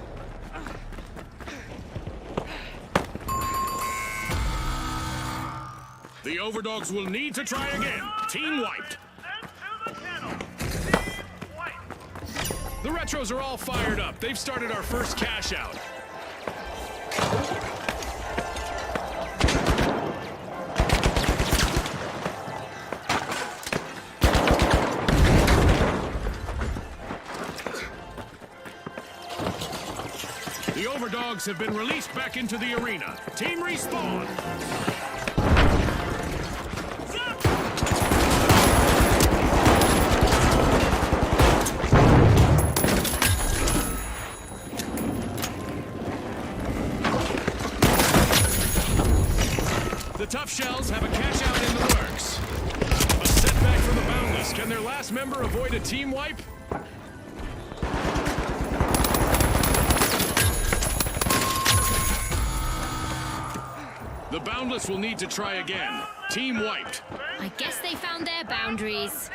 The Overdogs will need to try again. Team wiped. The Retros are all fired up. They've started our first cash out. The Overdogs have been released back into the arena. Team respawn. The Tough Shells have a cash out in the works. A setback for the Boundless. Can their last member avoid a team wipe? The Boundless will need to try again. Team wiped. I guess they found their boundaries.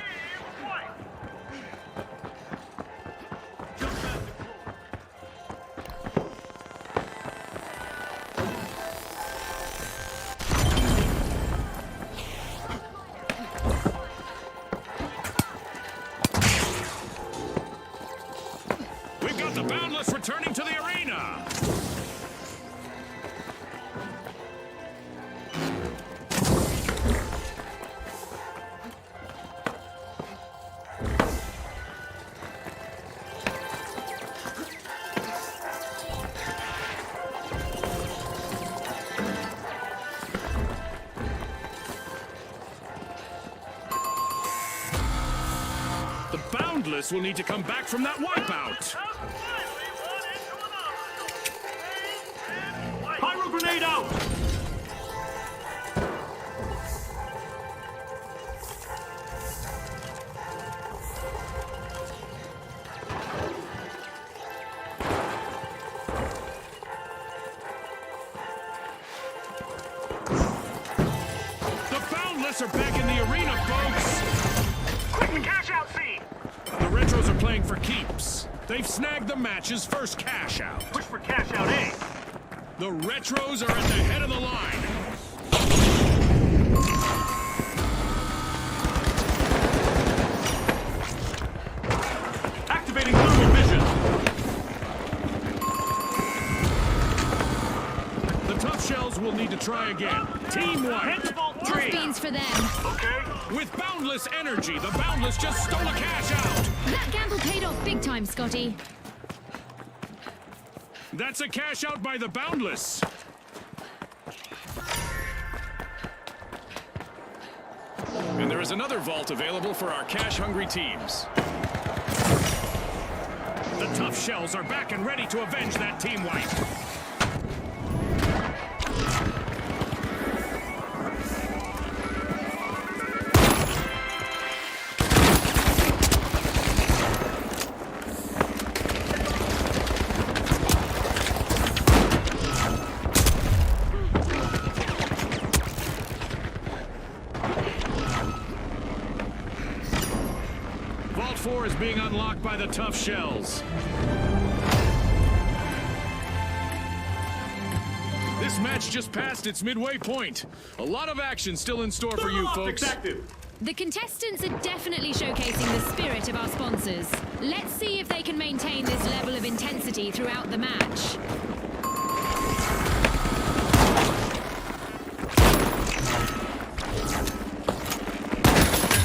We've got the Boundless returning to the arena. The Boundless will need to come back from that wipeout. Pyro grenade out. The Boundless are back in the arena, folks. Quick and cash out C. The Retros are playing for keeps. They've snagged the match's first cash out. Push for cash out A. The Retros are at the head of the line. Activating thermal vision. The Tough Shells will need to try again. Team Head wipe. to Vault Tough 3. beans for them. Okay. With boundless energy, the Boundless just stole a cash out. That gamble paid off big time, Scotty. That's a cash out by the Boundless. And there is another vault available for our cash-hungry teams. The Tough Shells are back and ready to avenge that team wipe. Vault 4 is being unlocked by the Tough Shells. This This match just passed its midway point. A lot of action still in store for you, folks. Active. The contestants are definitely showcasing the spirit of our sponsors. Let's see if they can maintain this level of intensity throughout the match.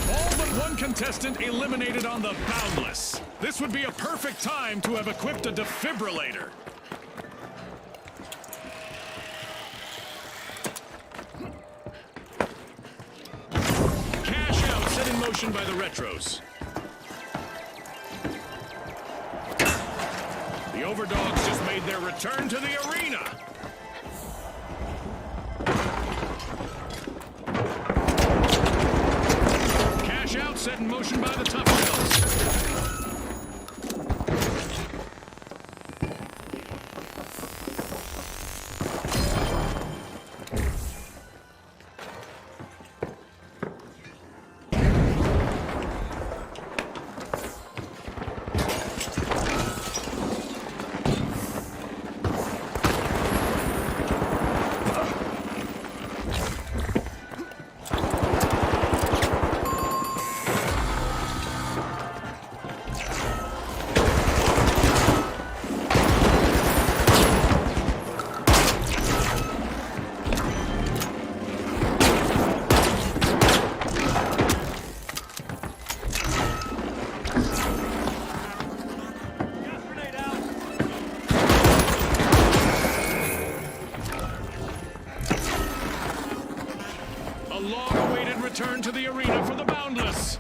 All but one contestant eliminated on the Boundless. This would be a perfect time to have equipped a defibrillator. In motion by the Retros. The Overdogs just made their return to the arena. Cash out set in motion by the Tough Shells. Long-awaited return to the arena for the Boundless.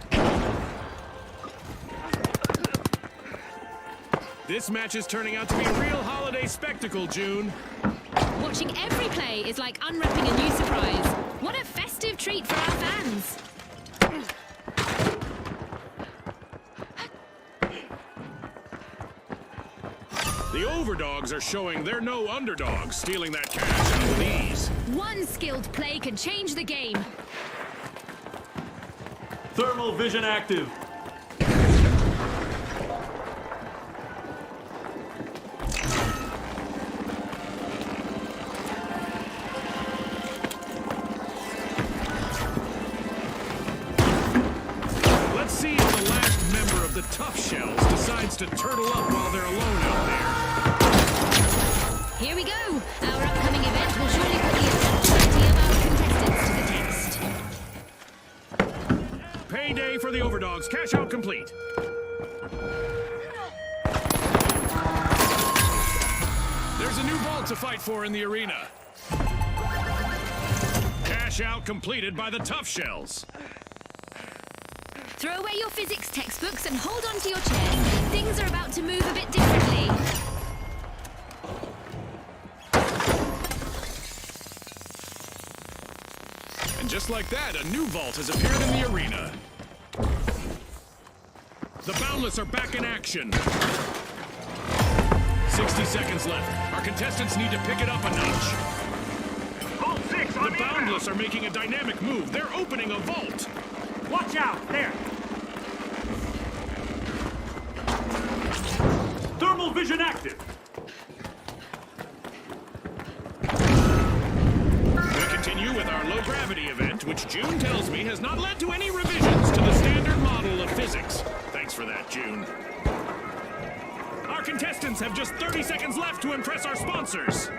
This match is turning out to be a real holiday spectacle, June. Watching every play is like unwrapping a new surprise. What a festive treat for our fans. The Overdogs are showing they're no underdogs, stealing that cash out with ease. One skilled play can change the game. Thermal vision active. Let's see if the last member of the Tough Shells decides to turtle up while they're alone out there. Here we go. Our upcoming event will surely put the identity of our contestants to the test. Payday for the Overdogs. Cash out complete. There's a new vault to fight for in the arena. Cash out completed by the Tough Shells. Throw away your physics textbooks and hold on to your chairs. Things are about to move a bit differently. And just like that, a new vault has appeared in the arena. The Boundless are back in action. 60 seconds left. Our contestants need to pick it up a notch. Vault 6 on The Boundless are making a dynamic move. They're opening a vault. Watch out! There! Thermal vision active! We continue with our low-gravity event, which June tells me has not led to any revisions to the standard model of physics. Thanks for that, June. Our contestants have just 30 seconds left to impress our sponsors.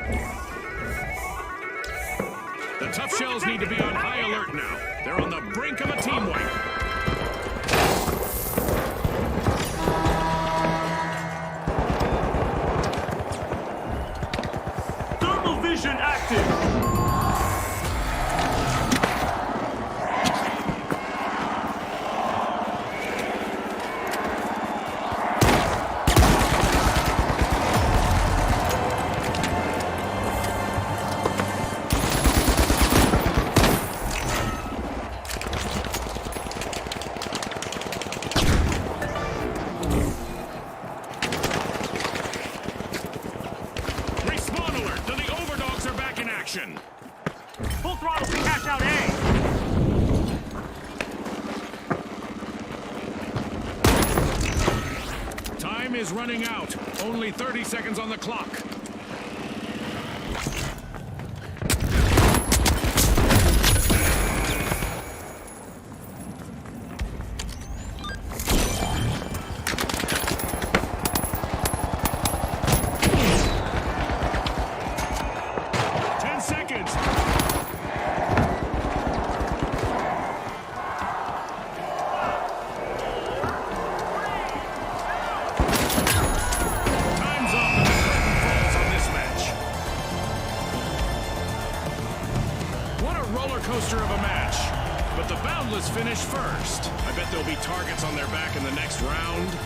The Tough Shells need to be on high alert now. They're on the brink of a team wipe. Thermal vision active! Respawn alert! The Overdogs are back in action. Full throttle to cash out A! Time is running out. Only 30 seconds on the clock. finish first. I bet there'll be targets on their back in the next round.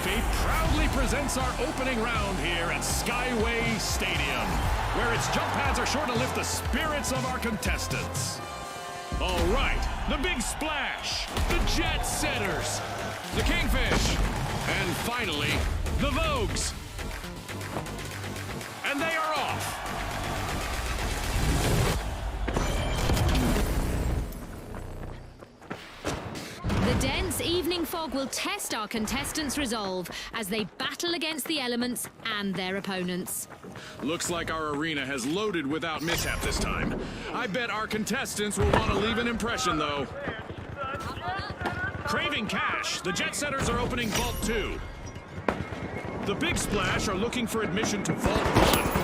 Faithkey proudly presents our opening round here at Skyway Stadium, where its jump pads are sure to lift the spirits of our contestants. All right, the big splash, the jet setters, the kingfish, and finally, the vogues. And they are off. The dense evening fog will test our contestants' resolve as they battle against the elements and their opponents. Looks like our arena has loaded without mishap this time. I bet our contestants will want to leave an impression, though. Craving cash, the jet setters are opening Vault 2. The big splash are looking for admission to Vault 1.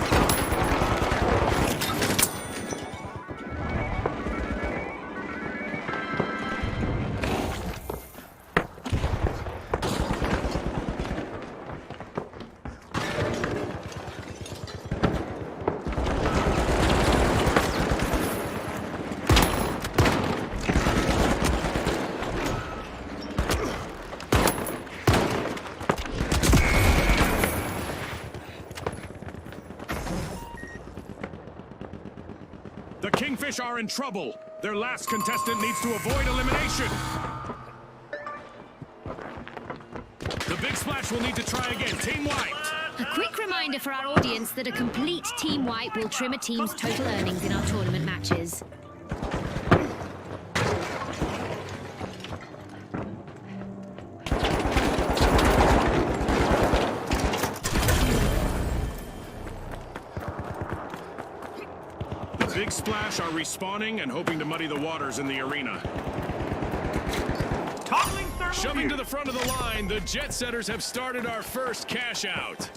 The Kingfish are in trouble. Their last contestant needs to avoid elimination. The big splash will need to try again. Team wiped. A quick reminder for our audience that a complete team wipe will trim a team's total earnings in our tournament matches. Big Splash are respawning and hoping to muddy the waters in the arena. Toppling thermal Shoving view. to the front of the line, the jet setters have started our first cash out.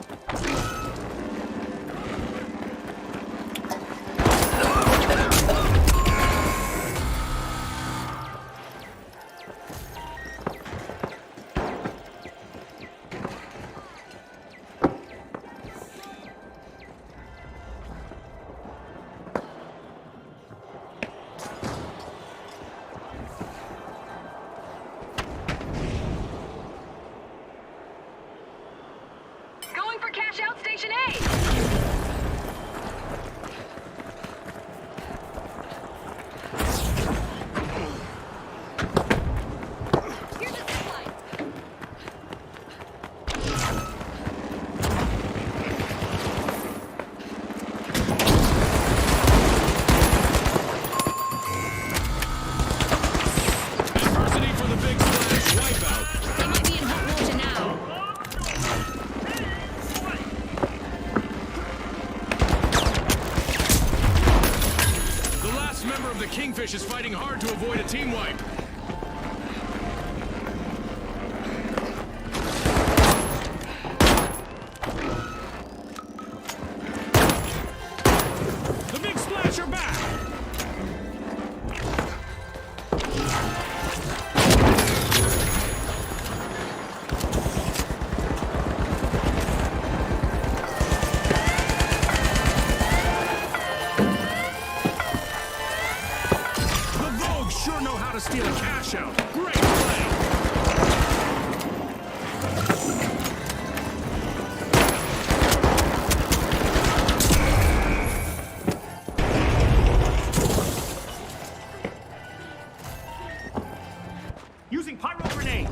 the Kingfish is fighting hard to avoid a team wipe. The Big Splash are back! Sure know how to steal a cash out. Great play. Using pyro grenade.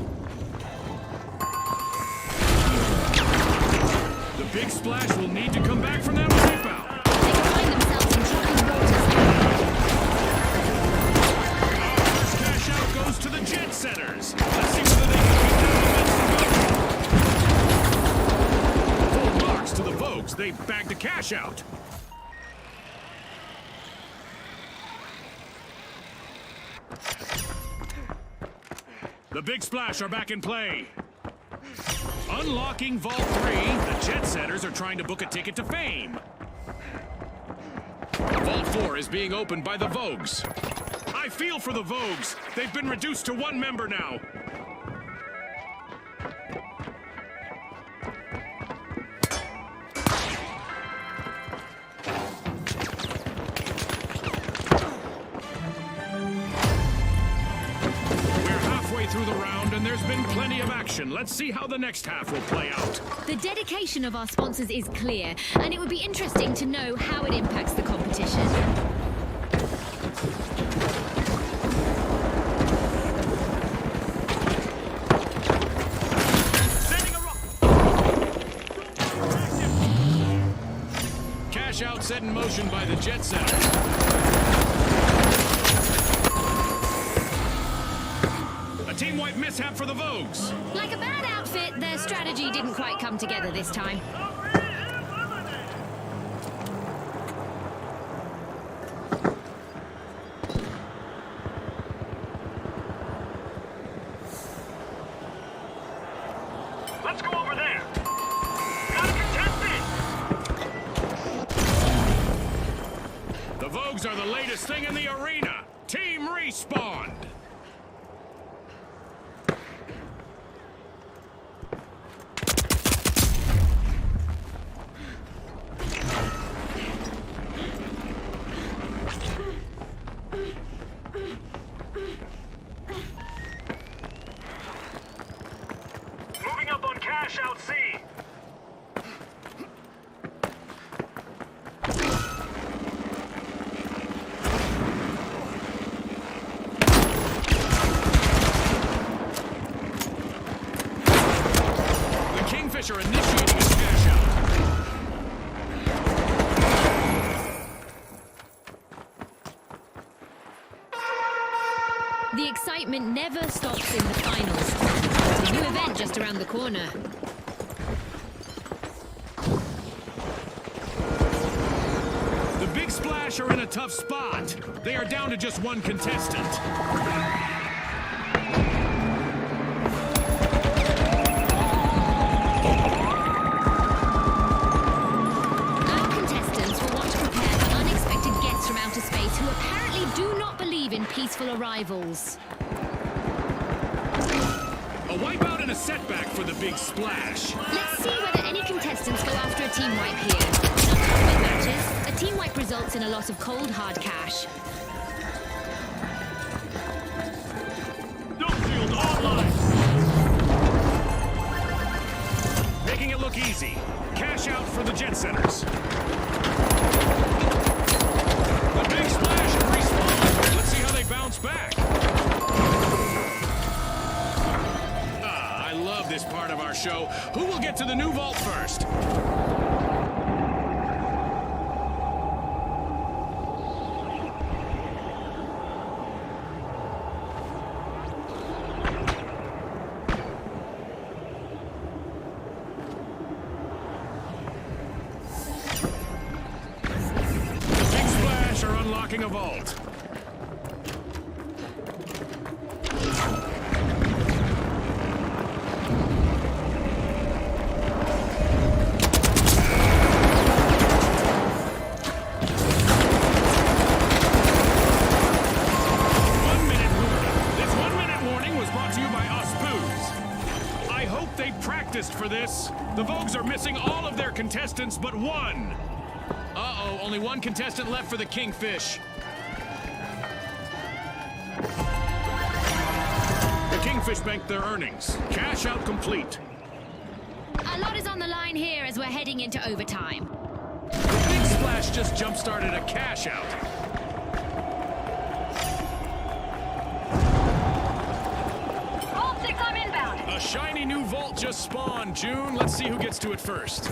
The Big Splash will need to come back from that wipeout. They find themselves in troubled waters. Cash out goes to the Jet Setters. Let's see whether they can keep that momentum going. Full marks to the Vogues. They bagged the cash out. The Big Splash are back in play. Unlocking Vault 3, the Jet Setters are trying to book a ticket to fame. Vault 4 is being opened by the Vogues. I feel for the Vogues. They've been reduced to one member now. Through the round, and there's been plenty of action. Let's see how the next half will play out. The dedication of our sponsors is clear, and it would be interesting to know how it impacts the competition. Sending a rock. Cash out set in motion by the Jet Setters. A team wipe mishap for the Vogues. Like a bad outfit, their strategy didn't quite come together this time. Let's go over there. Got a contestant. The Vogues are the latest thing in the arena. Team respawned. Moving up on cash out C. The Kingfish are initiating a cash out. The excitement never stops in the finals. There's a new event just around the corner. The Big Splash are in a tough spot. They are down to just one contestant. Our contestants will want to prepare for unexpected guests from outer space who apparently do not believe in peaceful arrivals. A wipeout and a setback for the Big Splash. Let's see whether any contestants go after a team wipe here. In upcoming matches, a team wipe results in a loss of cold, hard cash. Dome shield online. Making it look easy. Cash out for the Jet Setters. The Big Splash have respawned. Let's see how they bounce back. I love this part of our show. Who will get to the new vault first? The Big Splash are unlocking a vault. this. The Vogues are missing all of their contestants but one. Uh-oh, only one contestant left for the Kingfish. The Kingfish banked their earnings. Cash out complete. A lot is on the line here as we're heading into overtime. The big splash just jump-started a cash out. Vault 6, I'm inbound. A shiny new vault just spawned, June. Let's see who gets to it first.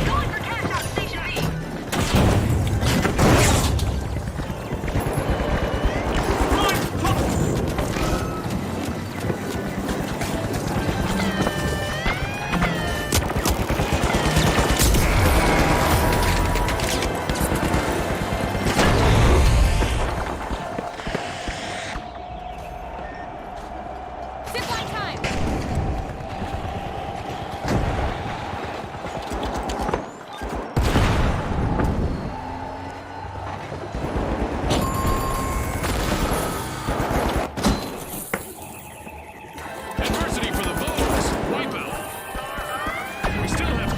Going for cash out, Station B.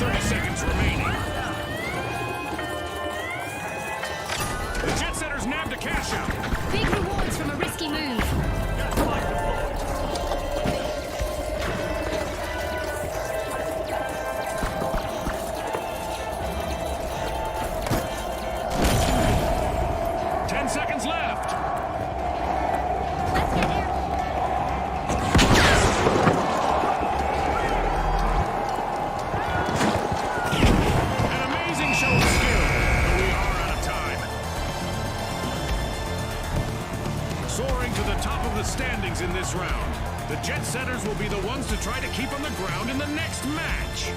30 seconds remaining. The jet setters nabbed a cash out. Big rewards from a risky move. Seconds left. Let's get here. An amazing show of skill, but we are out of time. Soaring to the top of the standings in this round, the jet setters will be the ones to try to keep on the ground in the next match.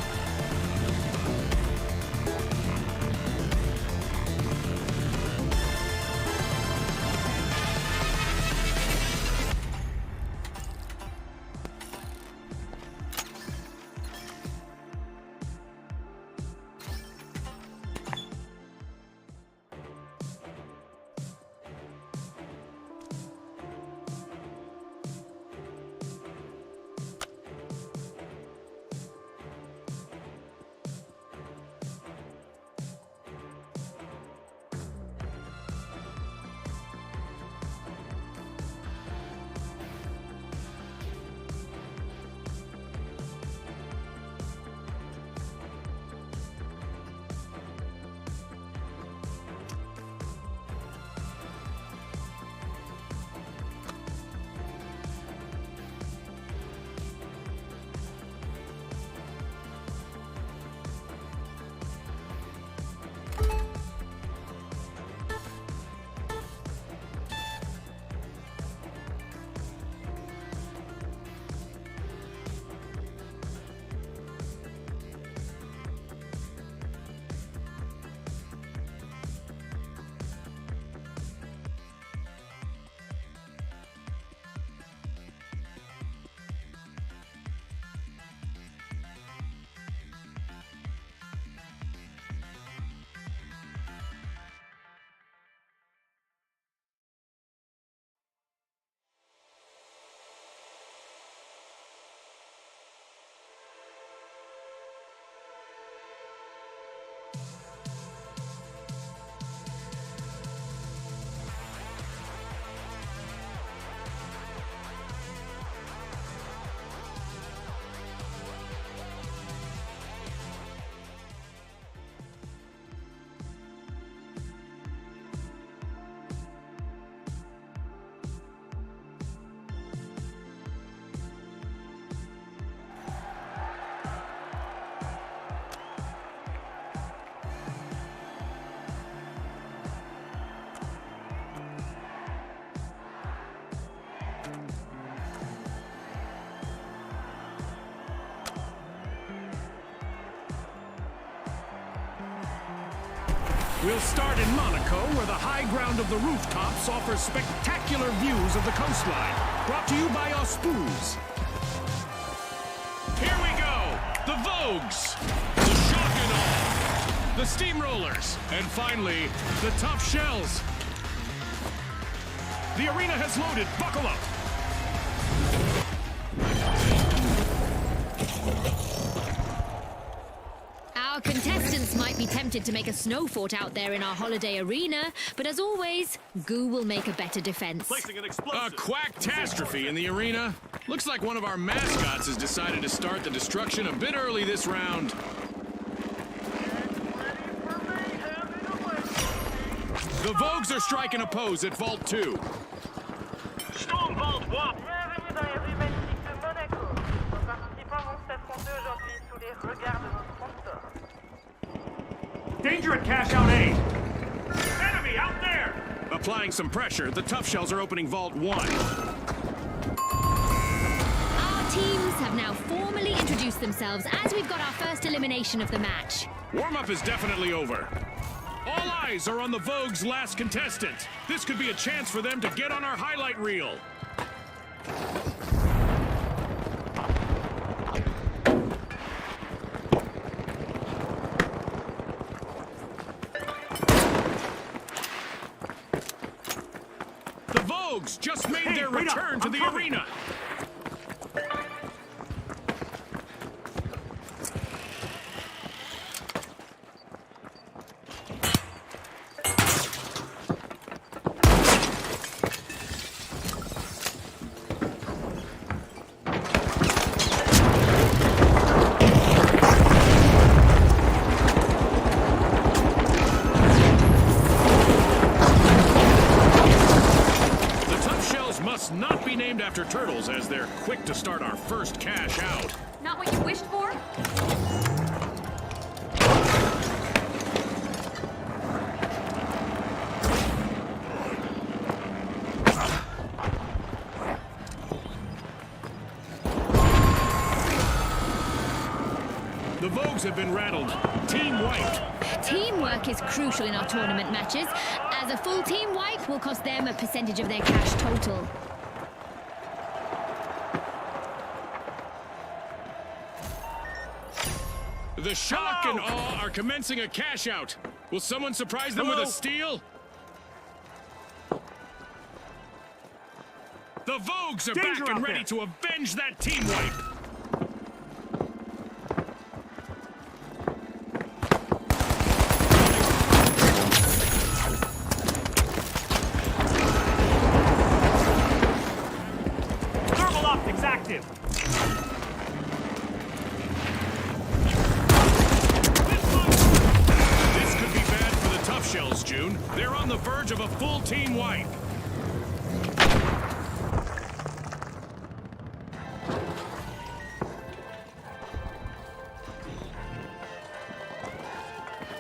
We'll start in Monaco, where the high ground of the rooftops offers spectacular views of the coastline. Brought to you by Auspuz. Here we go! The Vogues! The shock and awe! The steamrollers! And finally, the top shells! The arena has loaded. Buckle up. Our contestants might be tempted to make a snow fort out there in our holiday arena, but as always, goo will make a better defense. Placing an A explosive. quack-tastrophe in the arena. Looks like one of our mascots has decided to start the destruction a bit early this round. The Vogues are striking a pose at Vault 2. Storm Vault 1. Bienvenue dans les rues magnifiques de Monaco. Nos participants vont s'affronter aujourd'hui sous les regards de nos sponsors. Danger at cash out A. Enemy out there. Applying some pressure, the Tough Shells are opening Vault 1. Our teams have now formally introduced themselves as we've got our first elimination of the match. Warm-up is definitely over. All eyes are on the Vogue's last contestant. This could be a chance for them to get on our highlight reel. The Vogues just made Hey, their wait up. return to I'm the coming. arena. The Tough Shells must not be named after turtles, as they're quick to start our first cash out. Not what you wished for? The Vogues have been rattled. Team wiped. Teamwork is crucial in our tournament matches, as a full team wipe will cost them a percentage of their cash total. The shock and awe are commencing a cash out. Will someone surprise them with a steal? The Vogues are Danger back and out ready there. to avenge that team wipe. Thermal optics active. This could be bad for the Tough Shells, June. They're on the verge of a full team wipe.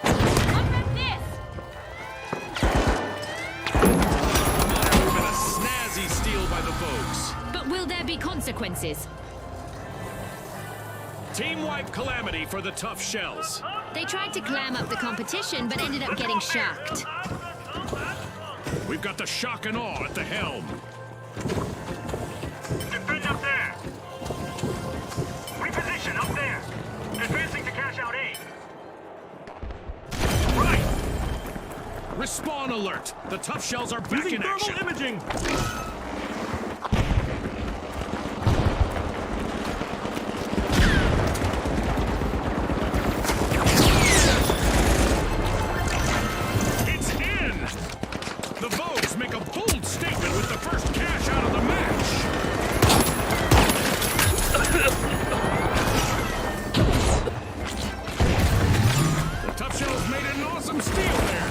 Unwrap this! And a snazzy steal by the Vogues. But will there be consequences? Team wipe calamity for the Tough Shells. They tried to clam up the competition, but ended up getting shucked. We've got the shock and awe at the helm. Defend up there. Reposition up there. Advancing to cash out A. Right! Respawn alert! The Tough Shells are back Using in thermal action. imaging. It's in! The Vogues make a bold statement with the first cash out of the match. The Tough Shells made an awesome steal there.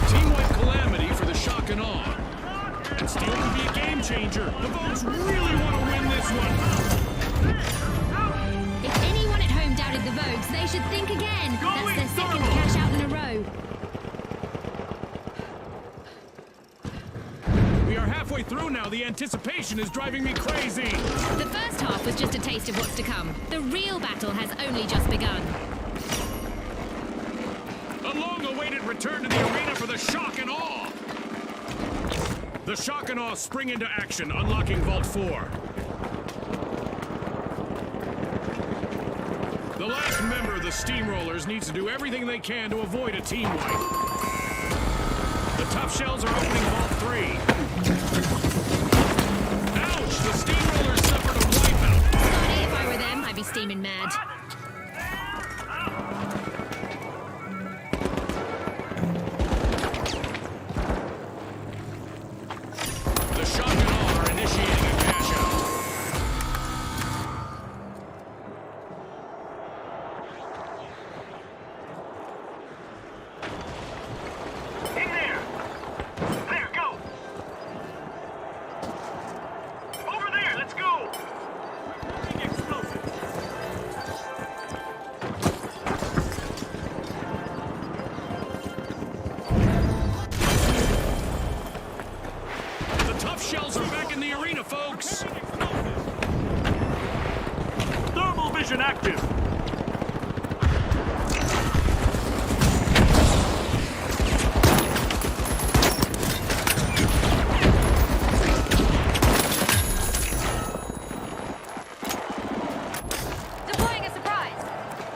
Team wipe calamity for the shock and awe. And steal could be a game changer. The Vogues really want to win this one. If anyone at home doubted the Vogues, they should think again. That's their second cash out in a row. We are halfway through now. The anticipation is driving me crazy. The first half was just a taste of what's to come. The real battle has only just begun. A long-awaited return to the arena for the shock and awe. The shock and awe spring into action, unlocking Vault 4. The last member of the Steamrollers needs to do everything they can to avoid a team wipe. The Tough Shells are opening Vault 3. Ouch! The Steamrollers suffered a wipeout. Hey, if I were them, I'd be steaming mad. The shock and awe are initiating a cash out. In there! There, go! Over there, let's go! Preparing explosives. The Tough Shells are back in the arena, folks. Thermal vision active! Deploying a surprise!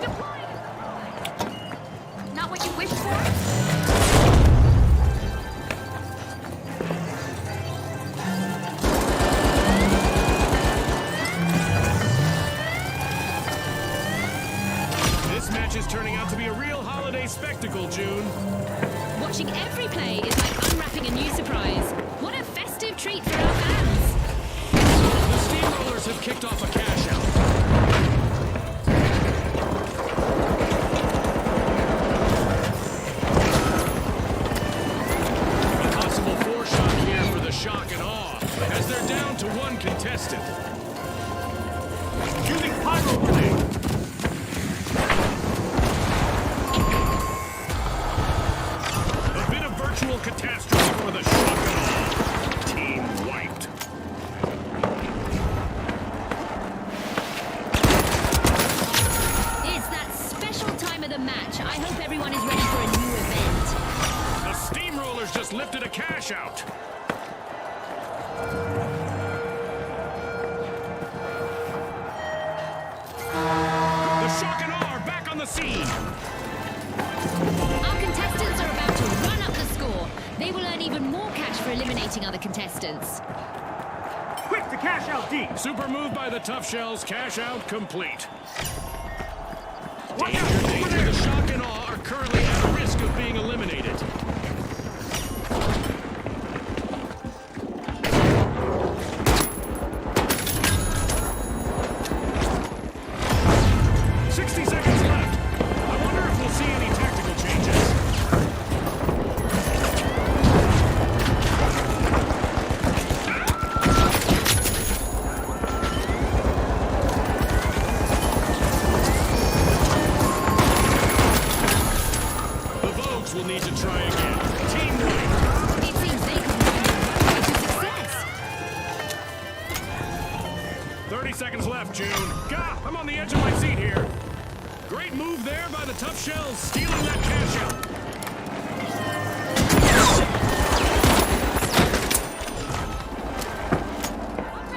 Deploying a surprise! Not what you wished for? This match is turning out to be a real holiday spectacle, June. Watching every play is like unwrapping a new surprise. What a festive treat for our fans. The Steamrollers have kicked off a cash out. A possible four-shot here for the shock and awe, as they're down to one contestant. Using pyro grenade! A bit of virtual catastrophe for the shock and awe. Team wiped. It's that special time of the match. I hope everyone is ready for a new event. The Steamrollers just lifted a cash out. The shock and awe are back on the scene. Our contestants are about to run up the score. They will earn even more cash for eliminating other contestants. Quick to cash out D! Super move by the Tough Shells, cash out complete. Watch out! Danger, Over danger, there! the shock and awe are currently at risk of being eliminated. will need to try again. Teamwork! It seems they could find a runway to success. 30 seconds left, June. Gah! I'm on the edge of my seat here. Great move there by the Tough Shells, stealing that cash out.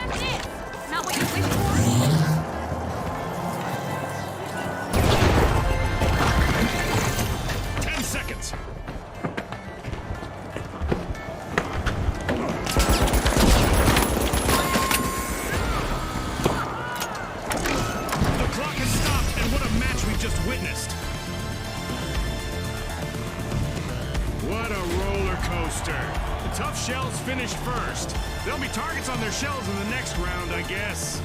What's it? Not what you wished for? 10 seconds. The clock has stopped, and what a match we just witnessed. What a roller coaster. The Tough Shells finished first. There'll be targets on their shells in the next round, I guess.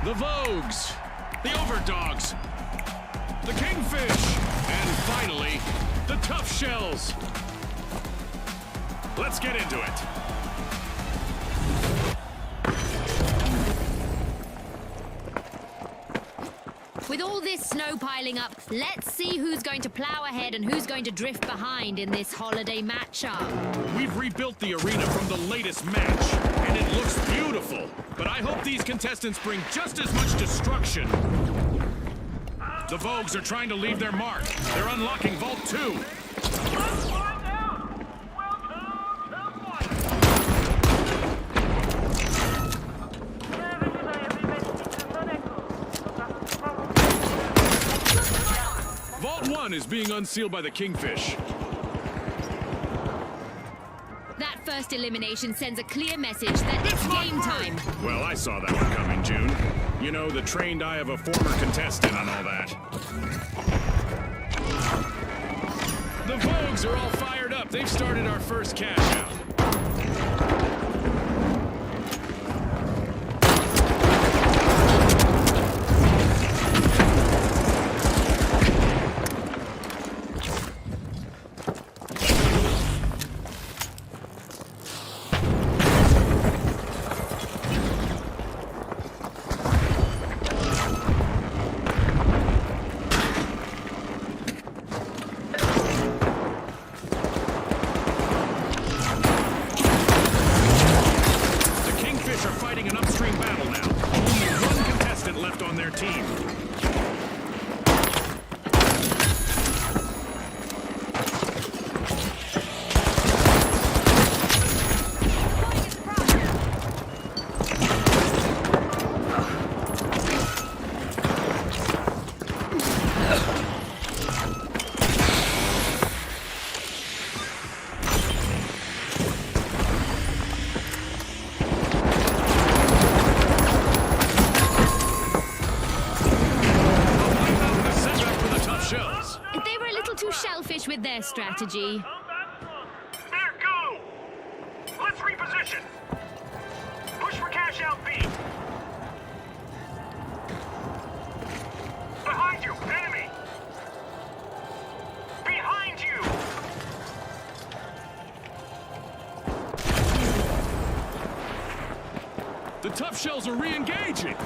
The Vogues, the Overdogs, the Kingfish, and finally, the Tough Shells. Let's get into it. With all this snow piling up, let's see who's going to plow ahead and who's going to drift behind in this holiday matchup. We've rebuilt the arena from the latest match, and it looks beautiful. But I hope these contestants bring just as much destruction. The Vogues are trying to leave their mark. They're unlocking Vault 2. Vault 1 is being unsealed by the Kingfish. That first elimination sends a clear message that it's game time. Well, I saw that one coming, June. You know, the trained eye of a former contestant and all that. The Vogues are all fired up. They've started our first cash out. With their strategy. There, go! Let's reposition. Push for cash out B. Behind you, enemy! Behind you! The Tough Shells are re-engaging!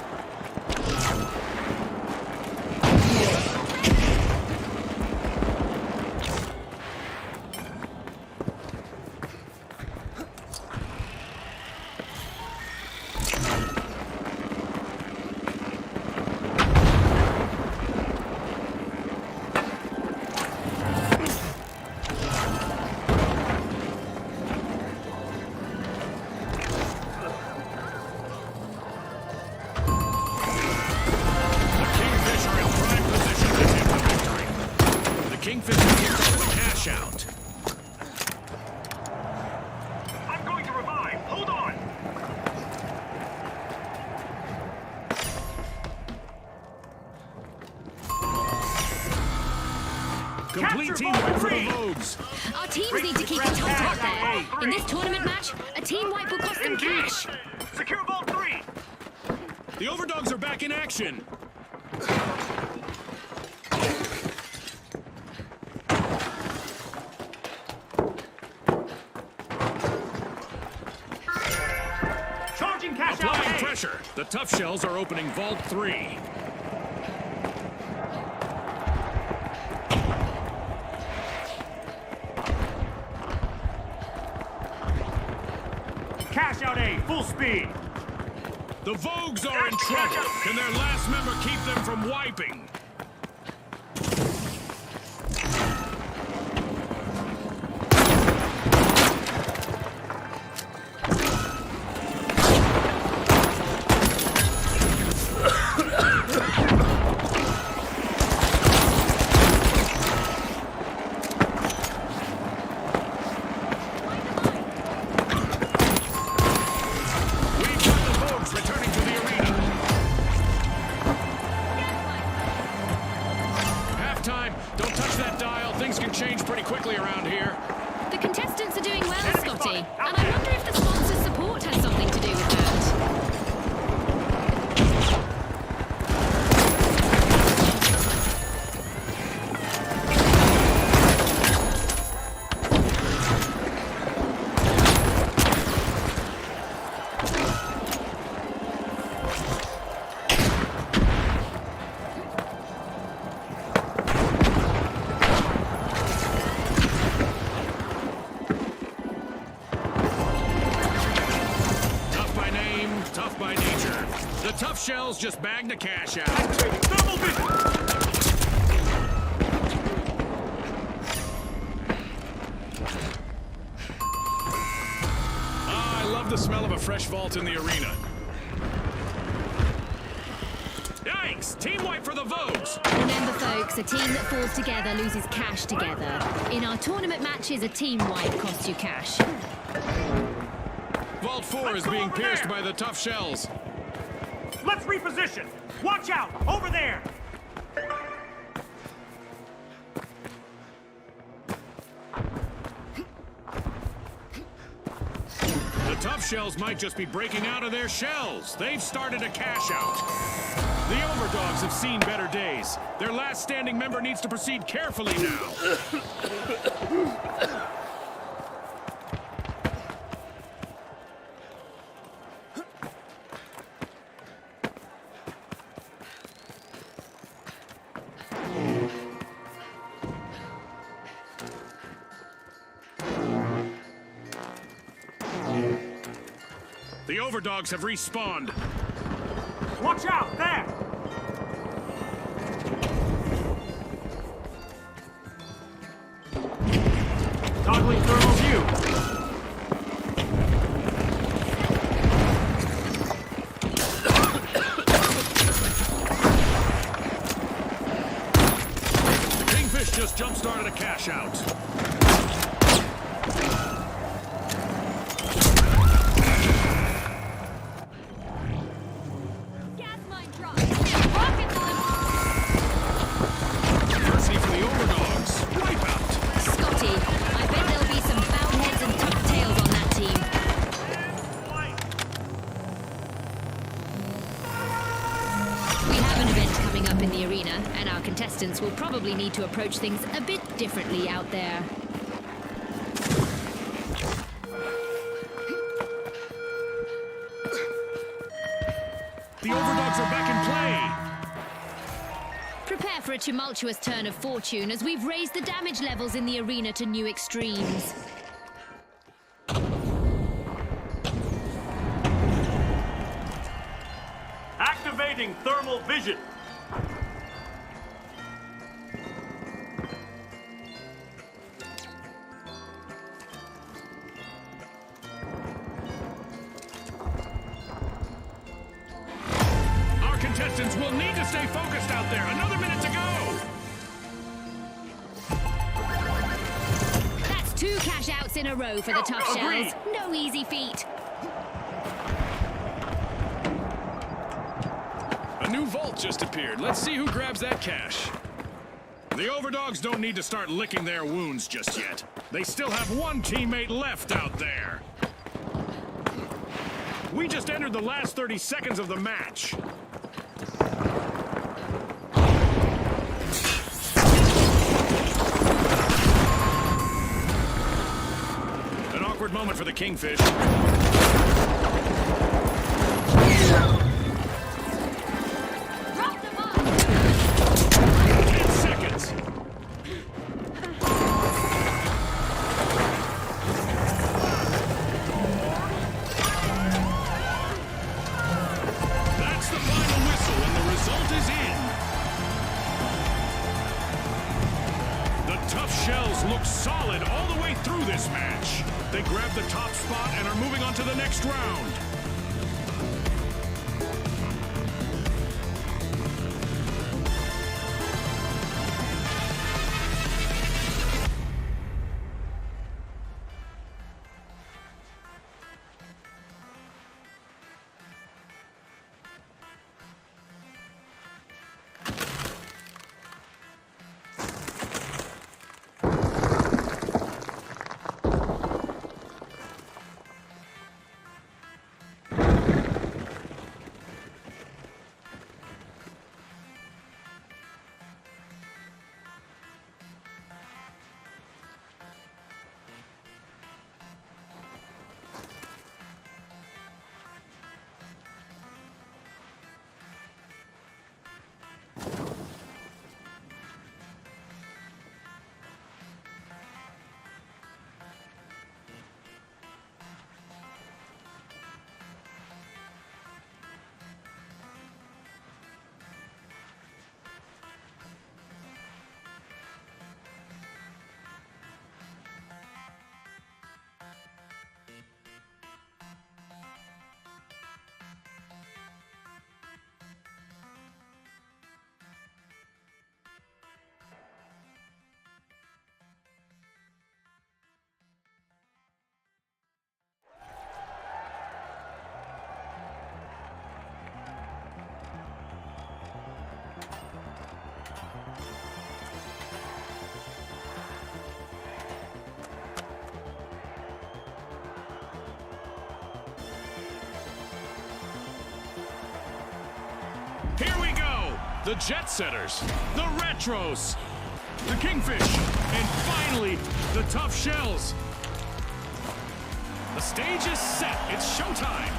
Complete team wipe for the Vogues. Our teams need to keep it tight out there. In this tournament match, a team wipe will cost them cash. Secure Vault 3. The Overdogs are back in action. Charging cash Applying out. Pressure. The Tough Shells are opening Vault 3. Cash out A, full speed. The Vogues are in trouble. Can their last member keep them from wiping? tough by nature. The tough shells just bag the cash out. Thermal vision! I love the smell of a fresh vault in the arena. Yikes! Team wipe for the Vogues! Remember, folks, a team that falls together loses cash together. In our tournament matches, a team wipe costs you cash. Vault 4 is being pierced by the tough shells. Let's reposition! Watch out! Over there! The tough shells might just be breaking out of their shells. They've started a cash out. The overdogs have seen better days. Their last standing member needs to proceed carefully now. The overdogs have respawned. Watch out! There! Toggling thermal view. The Kingfish just jump-started a cash out. Mercy for the overdogs. Wipeout. Scotty, I bet there'll be some bound heads and tucked tails on that team. We have an event coming up in the arena, and our contestants will probably need to approach things a bit differently out there. The overdogs are back in play. Prepare for a tumultuous turn of fortune as we've raised the damage levels in the arena to new extremes. Activating thermal vision. Our contestants will need to stay focused out there. Another minute to go. That's 2 cash outs in a row for the tough Agreed. shells. No easy feat. A new vault just appeared. Let's see who grabs that cash. The overdogs don't need to start licking their wounds just yet. They still have one teammate left out there. We just entered the last 30 seconds of the match. An awkward moment for the Kingfish. Drop the bomb! 10 seconds. That's the final whistle, and the result is in. The tough shells look solid all the way through this match. They grabbed the top spot and are moving on to the next round. The Jet Setters, the Retros, the Kingfish, and finally, the Tough Shells. The stage is set. It's showtime.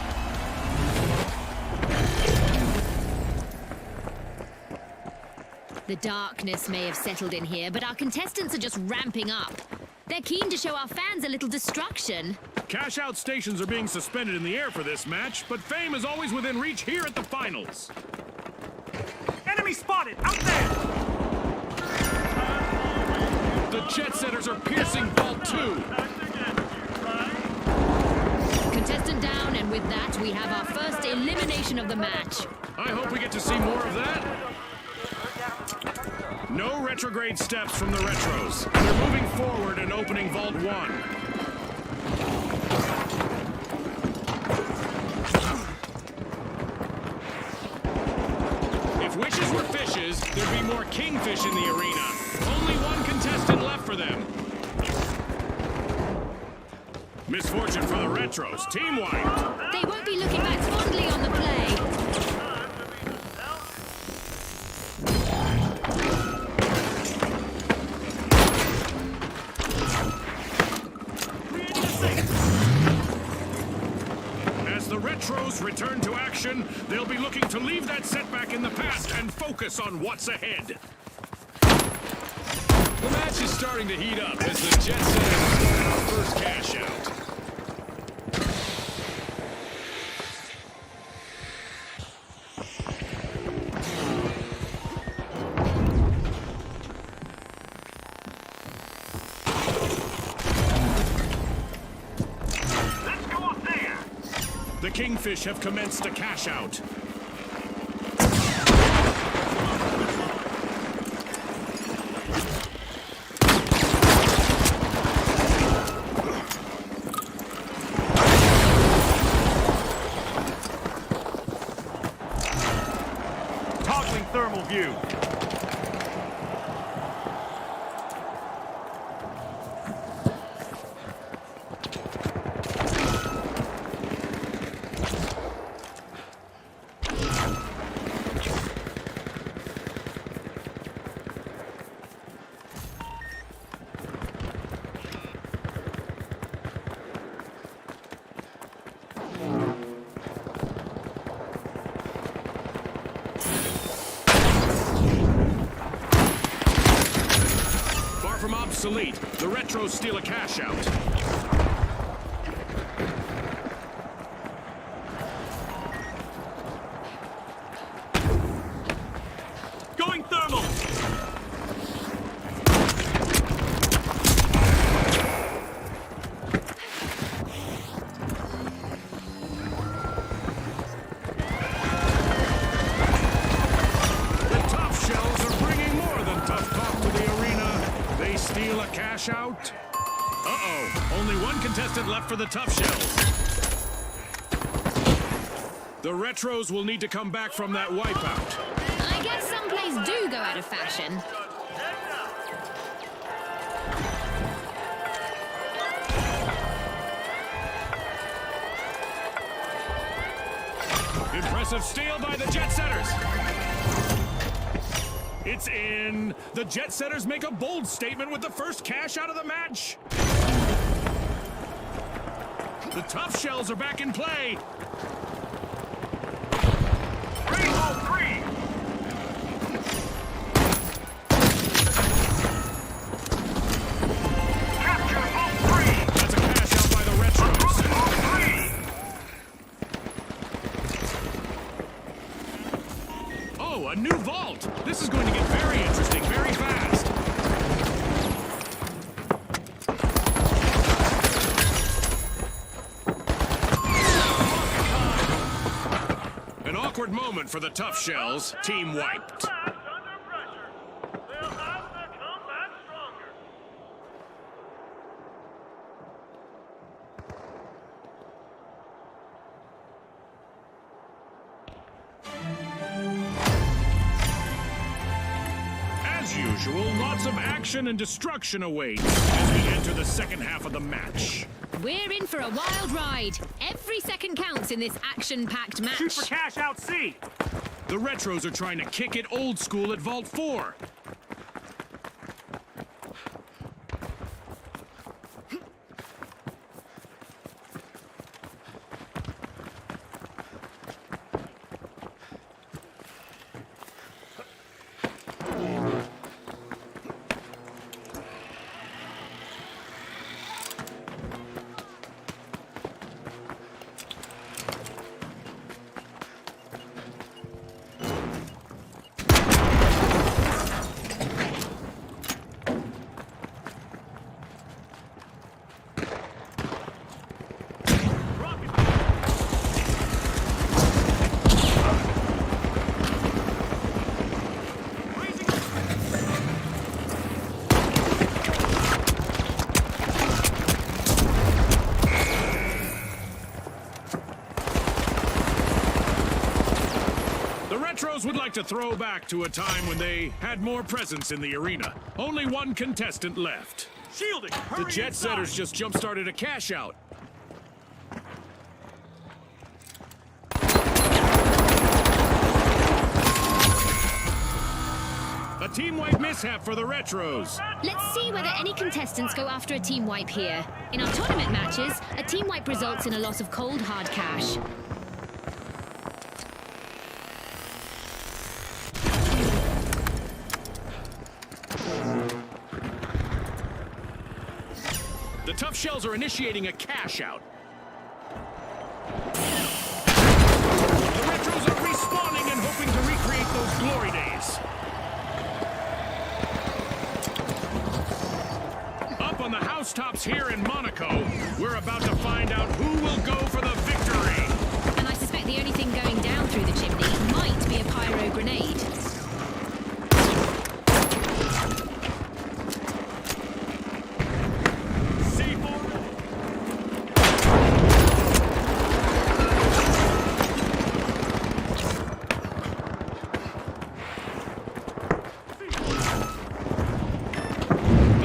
The darkness may have settled in here, but our contestants are just ramping up. They're keen to show our fans a little destruction. Cash-out stations are being suspended in the air for this match, but fame is always within reach here at the finals. Enemy spotted! Out there! The Jet Setters are piercing Vault 2. Contestant down, and with that, we have our first elimination of the match. I hope we get to see more of that. No retrograde steps from the Retros. They're moving forward and opening Vault 1. If wishes were fishes, there'd be more kingfish in the arena. Only one contestant left for them. Misfortune for the Retros. Team wiped. They won't be looking back fondly on the play. As the Retros return to action, they'll be looking to leave that setback in the past and focus on what's ahead. The match is starting to heat up as the Jet Setters get our first cash out. Let's go up there! The Kingfish have commenced a cash out. Toggling thermal view. From obsolete, the Retros steal a cash out. Going thermal! The Tough Shells are bringing more than tough talk to the arena. They steal a cash out. Uh-oh, only one contestant left for the Tough Shells. The Retros will need to come back from that wipeout. I guess some plays do go out of fashion. Impressive steal by the Jet Setters. It's in. The Jet Setters make a bold statement with the first cash out of the match. The Tough Shells are back in play. Rainbow 3! Capture Vault 3! That's a cash out by the Retros. Vault 3! Oh, a new vault. This is going to get very interesting very fast. An awkward moment for the Tough Shells. Team wiped. Under pressure. They'll have to come back stronger. As usual, lots of action and destruction awaits as we enter the second half of the match. We're in for a wild ride. Every second counts in this action-packed match. Shoot for cash out C! The Retros are trying to kick it old school at Vault 4. Retros would like to throw back to a time when they had more presence in the arena. Only one contestant left. Shielding! The Jet Setters just jump-started a cash-out. A team wipe mishap for the Retros. Let's see whether any contestants go after a team wipe here. In our tournament matches, a team wipe results in a loss of cold, hard cash. The Tough Shells are initiating a cash-out. The Retros are respawning and hoping to recreate those glory days. Up on the housetops here in Monaco, we're about to find out who will go for the victory. And I suspect the only thing going down through the chimney might be a pyro grenade.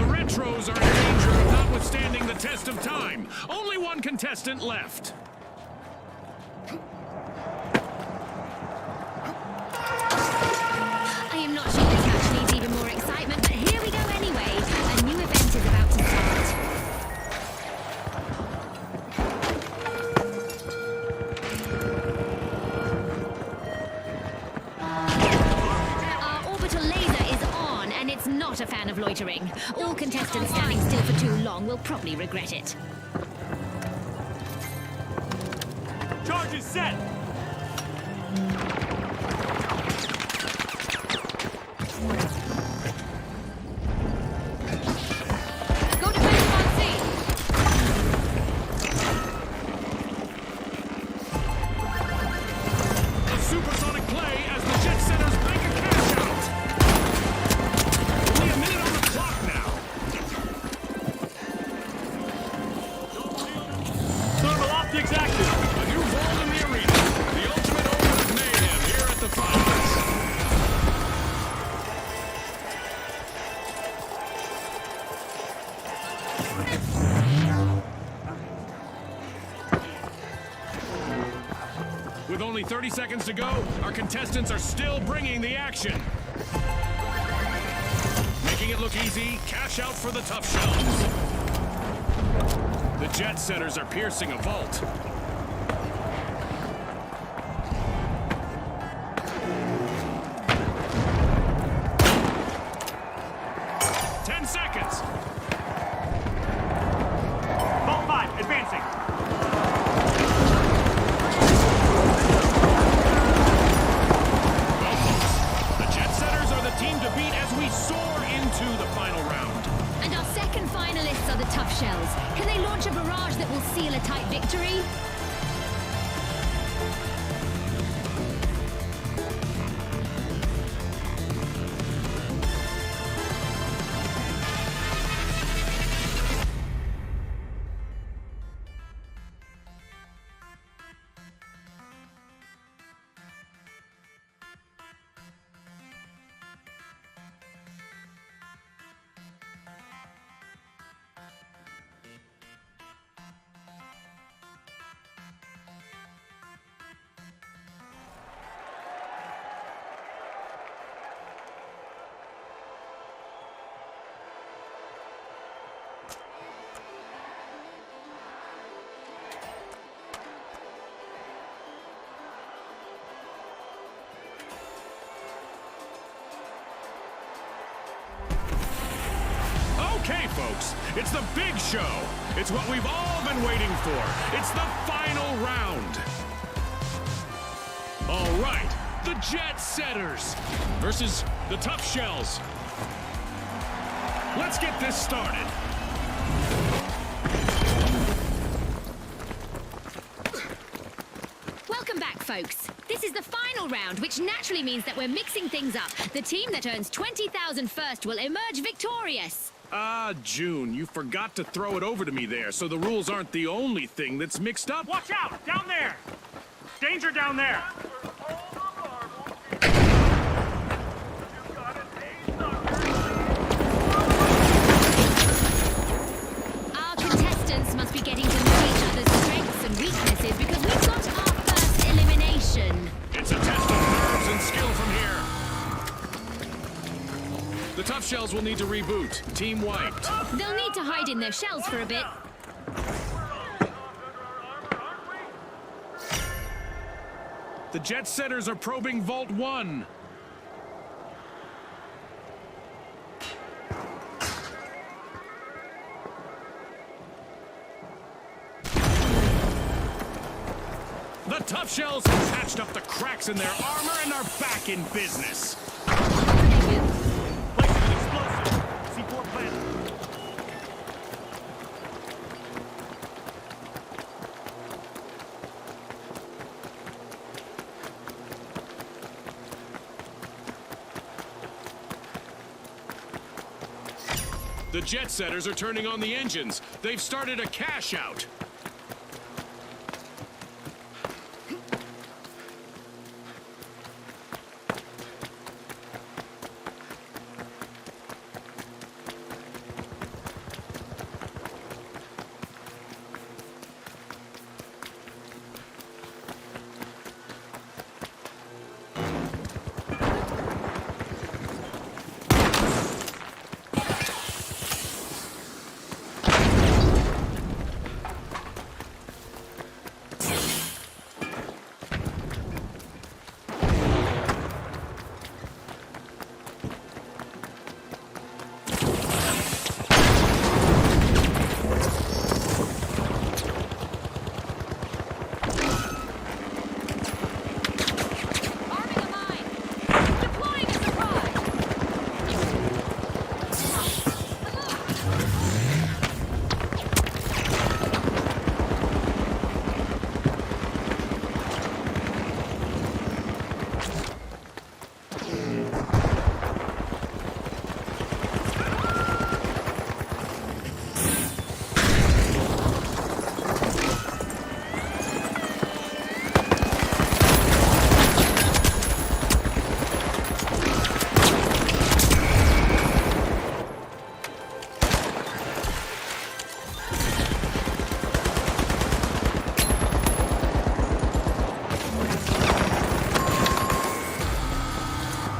Retros are in danger of notwithstanding the test of time. Only one contestant left. I am not sure this match needs even more excitement, but here we go anyway. A new event is about to start. Our orbital laser is on, and it's not a fan of loitering. All contestants standing still for too long will probably regret it. Charge is set! Go to base on C. A supersonic play as the Jet Setters make a cash out. Only a minute on the clock now. Thermal optics active! A new vault in the arena. The ultimate over of mayhem here at the finals. With only 30 seconds to go, our contestants are still bringing the action. Making it look easy, cash out for the Tough Shells. The Jet Setters are piercing a vault. Seconds. Vault 5, advancing! The Jet Setters are the team to beat as we soar into the final round. And our second finalists are the Tough Shells. Can they launch a barrage that will seal a tight victory? Okay, folks, it's the big show. It's what we've all been waiting for. It's the final round. All right, the Jet Setters versus the Tough Shells. Let's get this started. Welcome back, folks. This is the final round, which naturally means that we're mixing things up. The team that earns 20,000 first will emerge victorious. Ah, June, you forgot to throw it over to me there, so the rules aren't the only thing that's mixed up. Watch out! Down there! Danger down there! Our contestants must be getting to know each other's strengths and weaknesses because we've got our first elimination. It's a test of nerves and skill from here. The Tough Shells will need to reboot. Team wiped. They'll need to hide in their shells for a bit. The Jet Setters are probing Vault 1. The Tough Shells have patched up the cracks in their armor and are back in business. Placing an explosive. C4 planted. The Jet Setters are turning on the engines. They've started a cash out.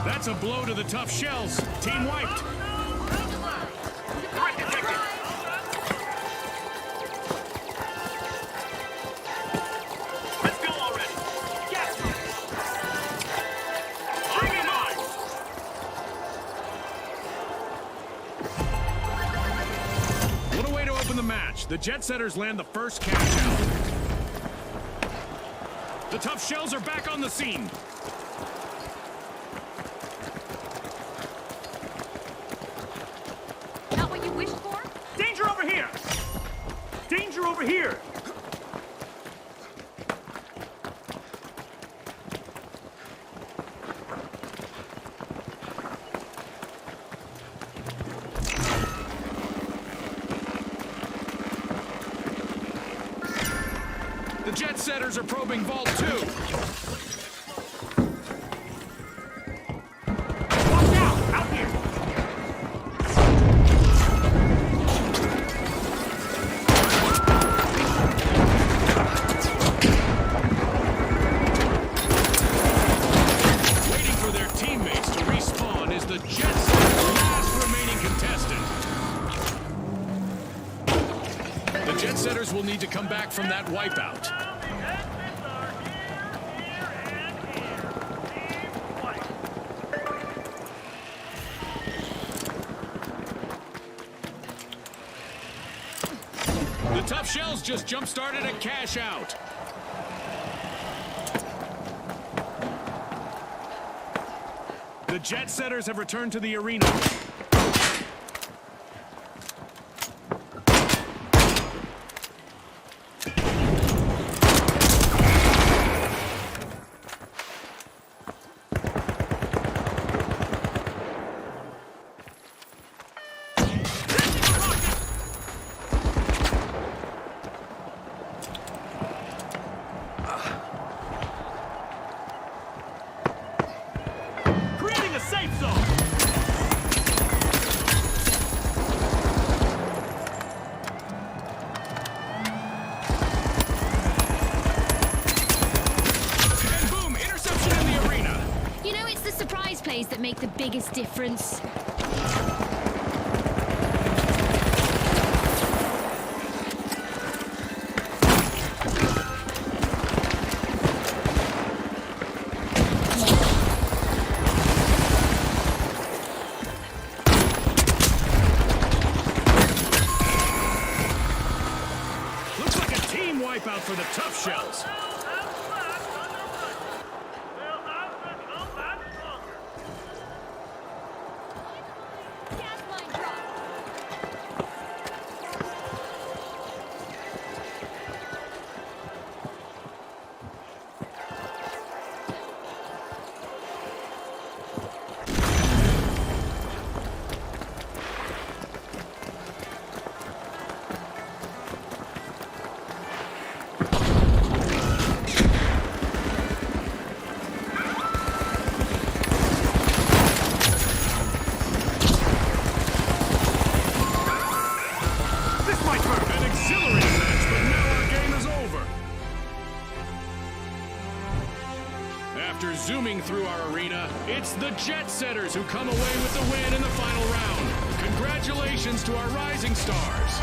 That's a blow to the Tough Shells. Team wiped. Threat detected. Let's go already. Yes. Bring him on. What a way to open the match. The Jet Setters land the first cash out. The Tough Shells are back on the scene. Not what you wished for? Danger over here. Danger over here. The Jet Setters are probing Vault 2. Watch out! Out here. Waiting for their teammates to respawn is the Jet Setters' last remaining contestant. The Jet Setters will need to come back from that wipeout. The exits are here and Tough Shells just jump-started a cash out. The Jet Setters have returned to the arena. Creating a safe zone. And boom, interception in the arena. You know, it's the surprise plays that make the biggest difference. Looks like a team wipeout for the Tough Shells. Gas line drop. This might hurt. An exhilarating match, but now our game is over. After zooming through our arena, it's the Jet Setters who come away with the win in the final round. Congratulations to our rising stars.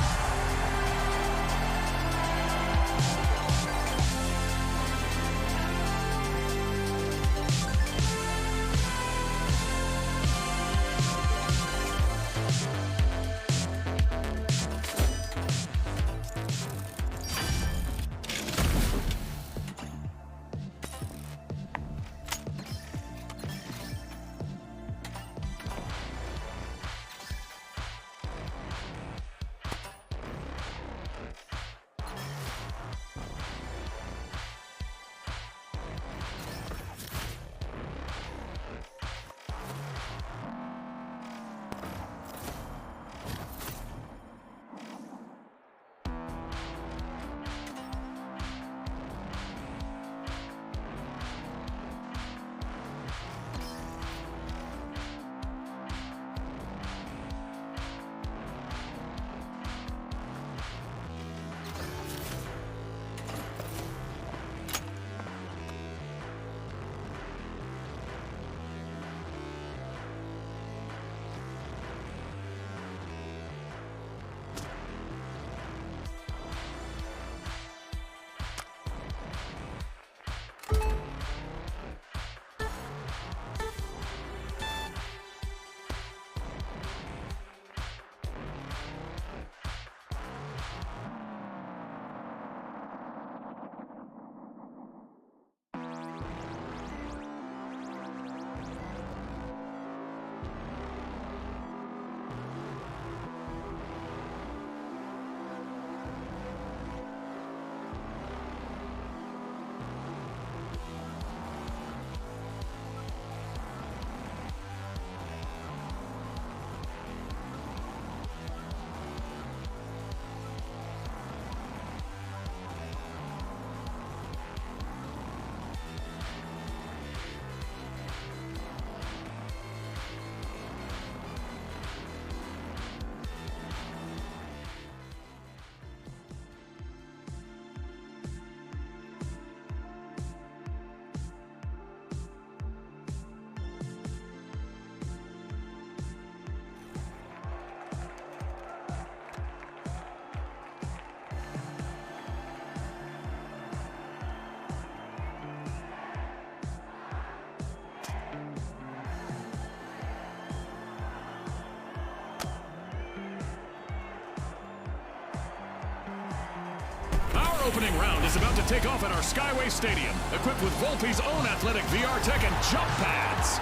opening round is about to take off at our Skyway Stadium, equipped with Volpe's own athletic VR tech and jump pads.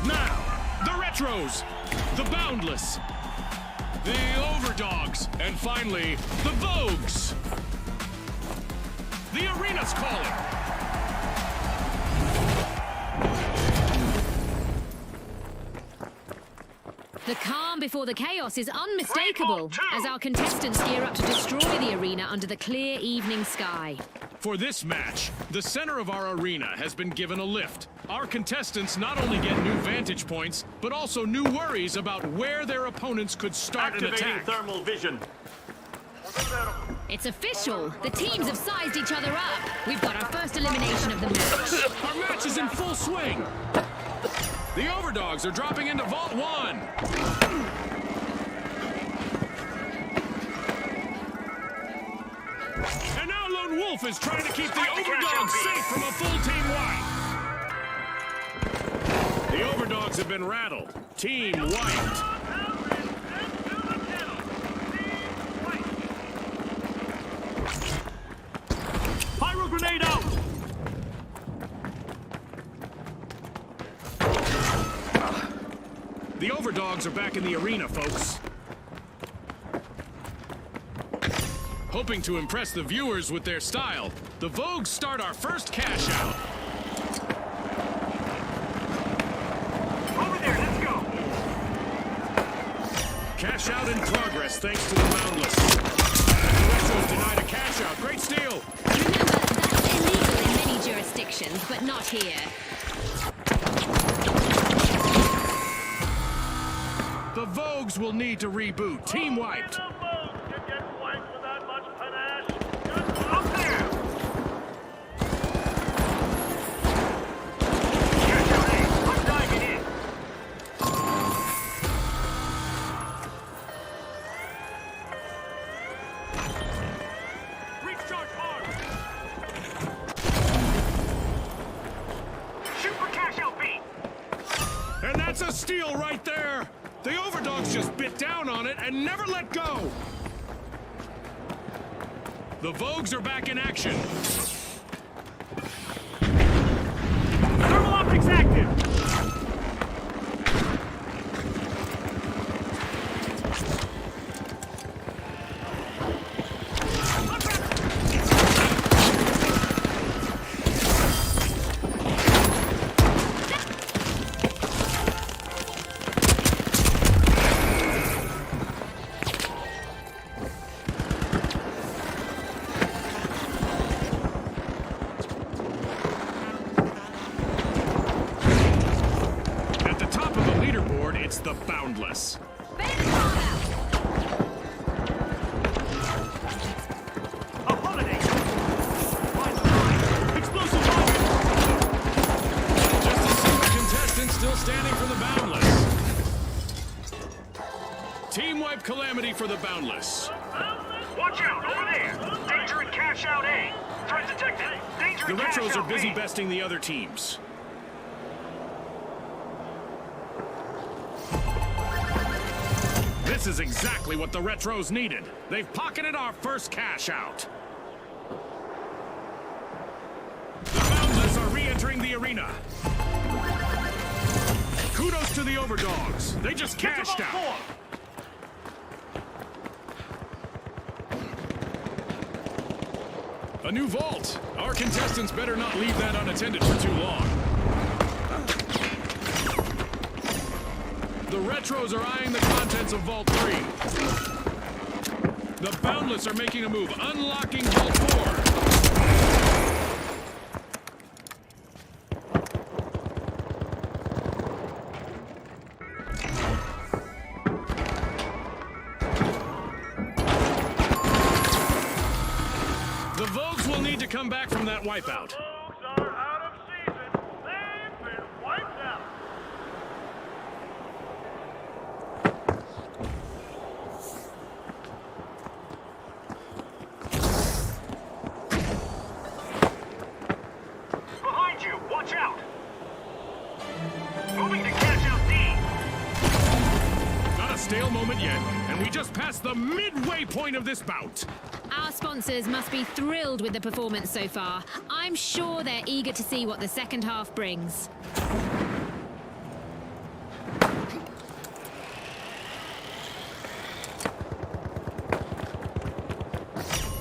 Now, the Retros, the Boundless, the Overdogs, and finally, the Vogues. The arena's calling. The calm before the chaos is unmistakable as our contestants gear up to destroy the arena under the clear evening sky. For this match, the center of our arena has been given a lift. Our contestants not only get new vantage points, but also new worries about where their opponents could start an Activating attack. thermal vision. It's official. The teams have sized each other up. We've got our first elimination of the match. Our match is in full swing. The Overdogs are dropping into Vault 1. And now Lone Wolf is trying to keep the Overdogs safe from a full team wipe. The Overdogs have been rattled. Team wiped. Pyro grenade out! The Overdogs are back in the arena, folks. Hoping to impress the viewers with their style, the Vogues start our first cash out. Over there, let's go! Cash out in progress thanks to the Boundless. The Retros denied a cash out. Great steal. Remember, that's illegal in many jurisdictions, but not here. The Vogues will need to reboot. Team wiped. And that's a steal right there. The Overdogs just bit down on it and never let go. The Vogues are back in action. Thermal optics active! It's the Boundless. A holiday! Explosive rocket! Just a single contestant still standing for the Boundless. Team wipe calamity for the Boundless. Watch out, over there! Danger at cash out A! Threat detected! Danger The at cash Retros are out busy B! besting the other teams. This is exactly what the Retros needed. They've pocketed our first cash out. The Boundless are re-entering the arena. Kudos to the Overdogs. They just cashed out. A new vault. Our contestants better not leave that unattended for too long. The Retros are eyeing the contents of Vault 3. The Boundless are making a move, unlocking Vault 4. The Vogues will need to come back from that wipeout. Folks are out of season. They've been wiped out. Behind you! Watch out! Moving to cash out D! Not a stale moment yet, and we just passed the midway point of this bout. Our sponsors must be thrilled with the performance so far. I'm sure they're eager to see what the second half brings.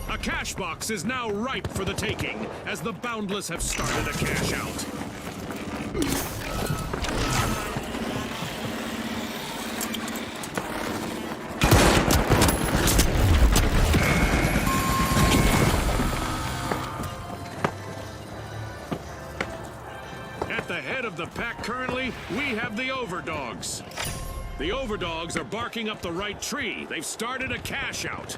A cash box is now ripe for the taking, as the Boundless have started a cash out. At the head of the pack currently, we have the Overdogs. The Overdogs are barking up the right tree. They've started a cash out.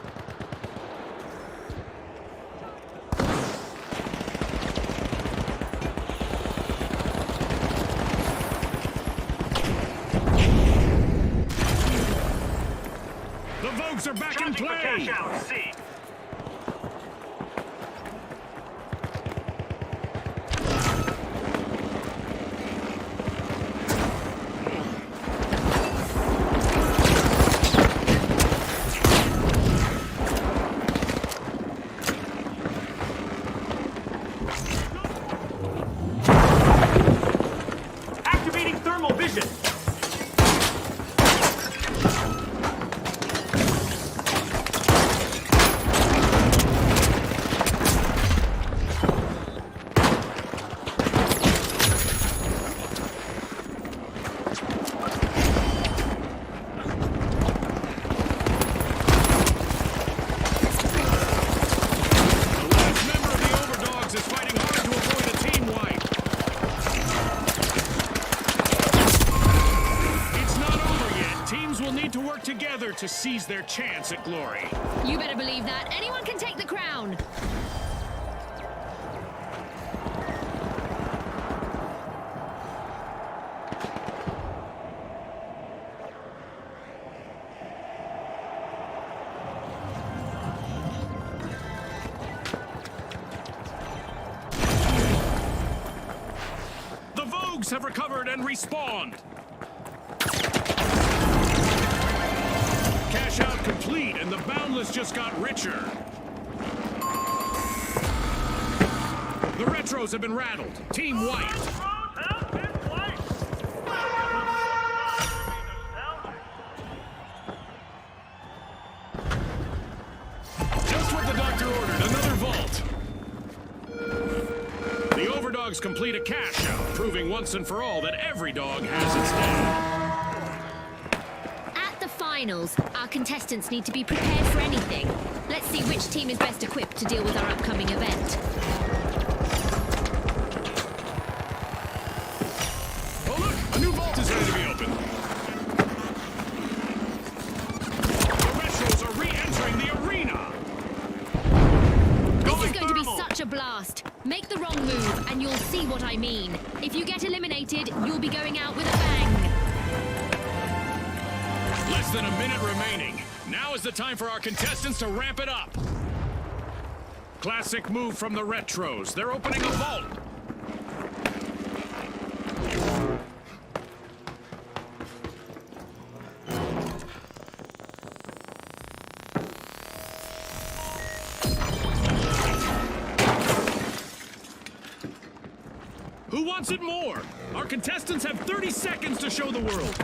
The Vogues are back in Charging for play! cash out, C. Activating thermal vision. The last member of the Overdogs is fighting hard to avoid a team wipe. It's not over yet. Teams will need to work together to seize their chance at glory. You better believe that. Anyone can take the crown. The Vogues have recovered and respawned. Cash out complete, and the Boundless just got richer. The Retros have been rattled. Team wiped. Just what the doctor ordered, another vault. The Overdogs complete a cash out, proving once and for all that every dog has its day. At the finals, our contestants need to be prepared for anything. Let's see which team is best equipped to deal with our upcoming event. Oh look, a new vault is ready to be opened. The Retros are re-entering the arena. This is going to be such a blast. Make the wrong move, and you'll see what I mean. If you get eliminated, you'll be going out with a bang. Less than a minute remaining. Now is the time for our contestants to ramp it up. Classic move from the Retros. They're opening a vault. Who wants it more? Our contestants have 30 seconds to show the world.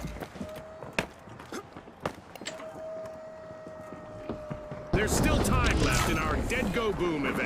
There's still time left in our Dead Go Boom event.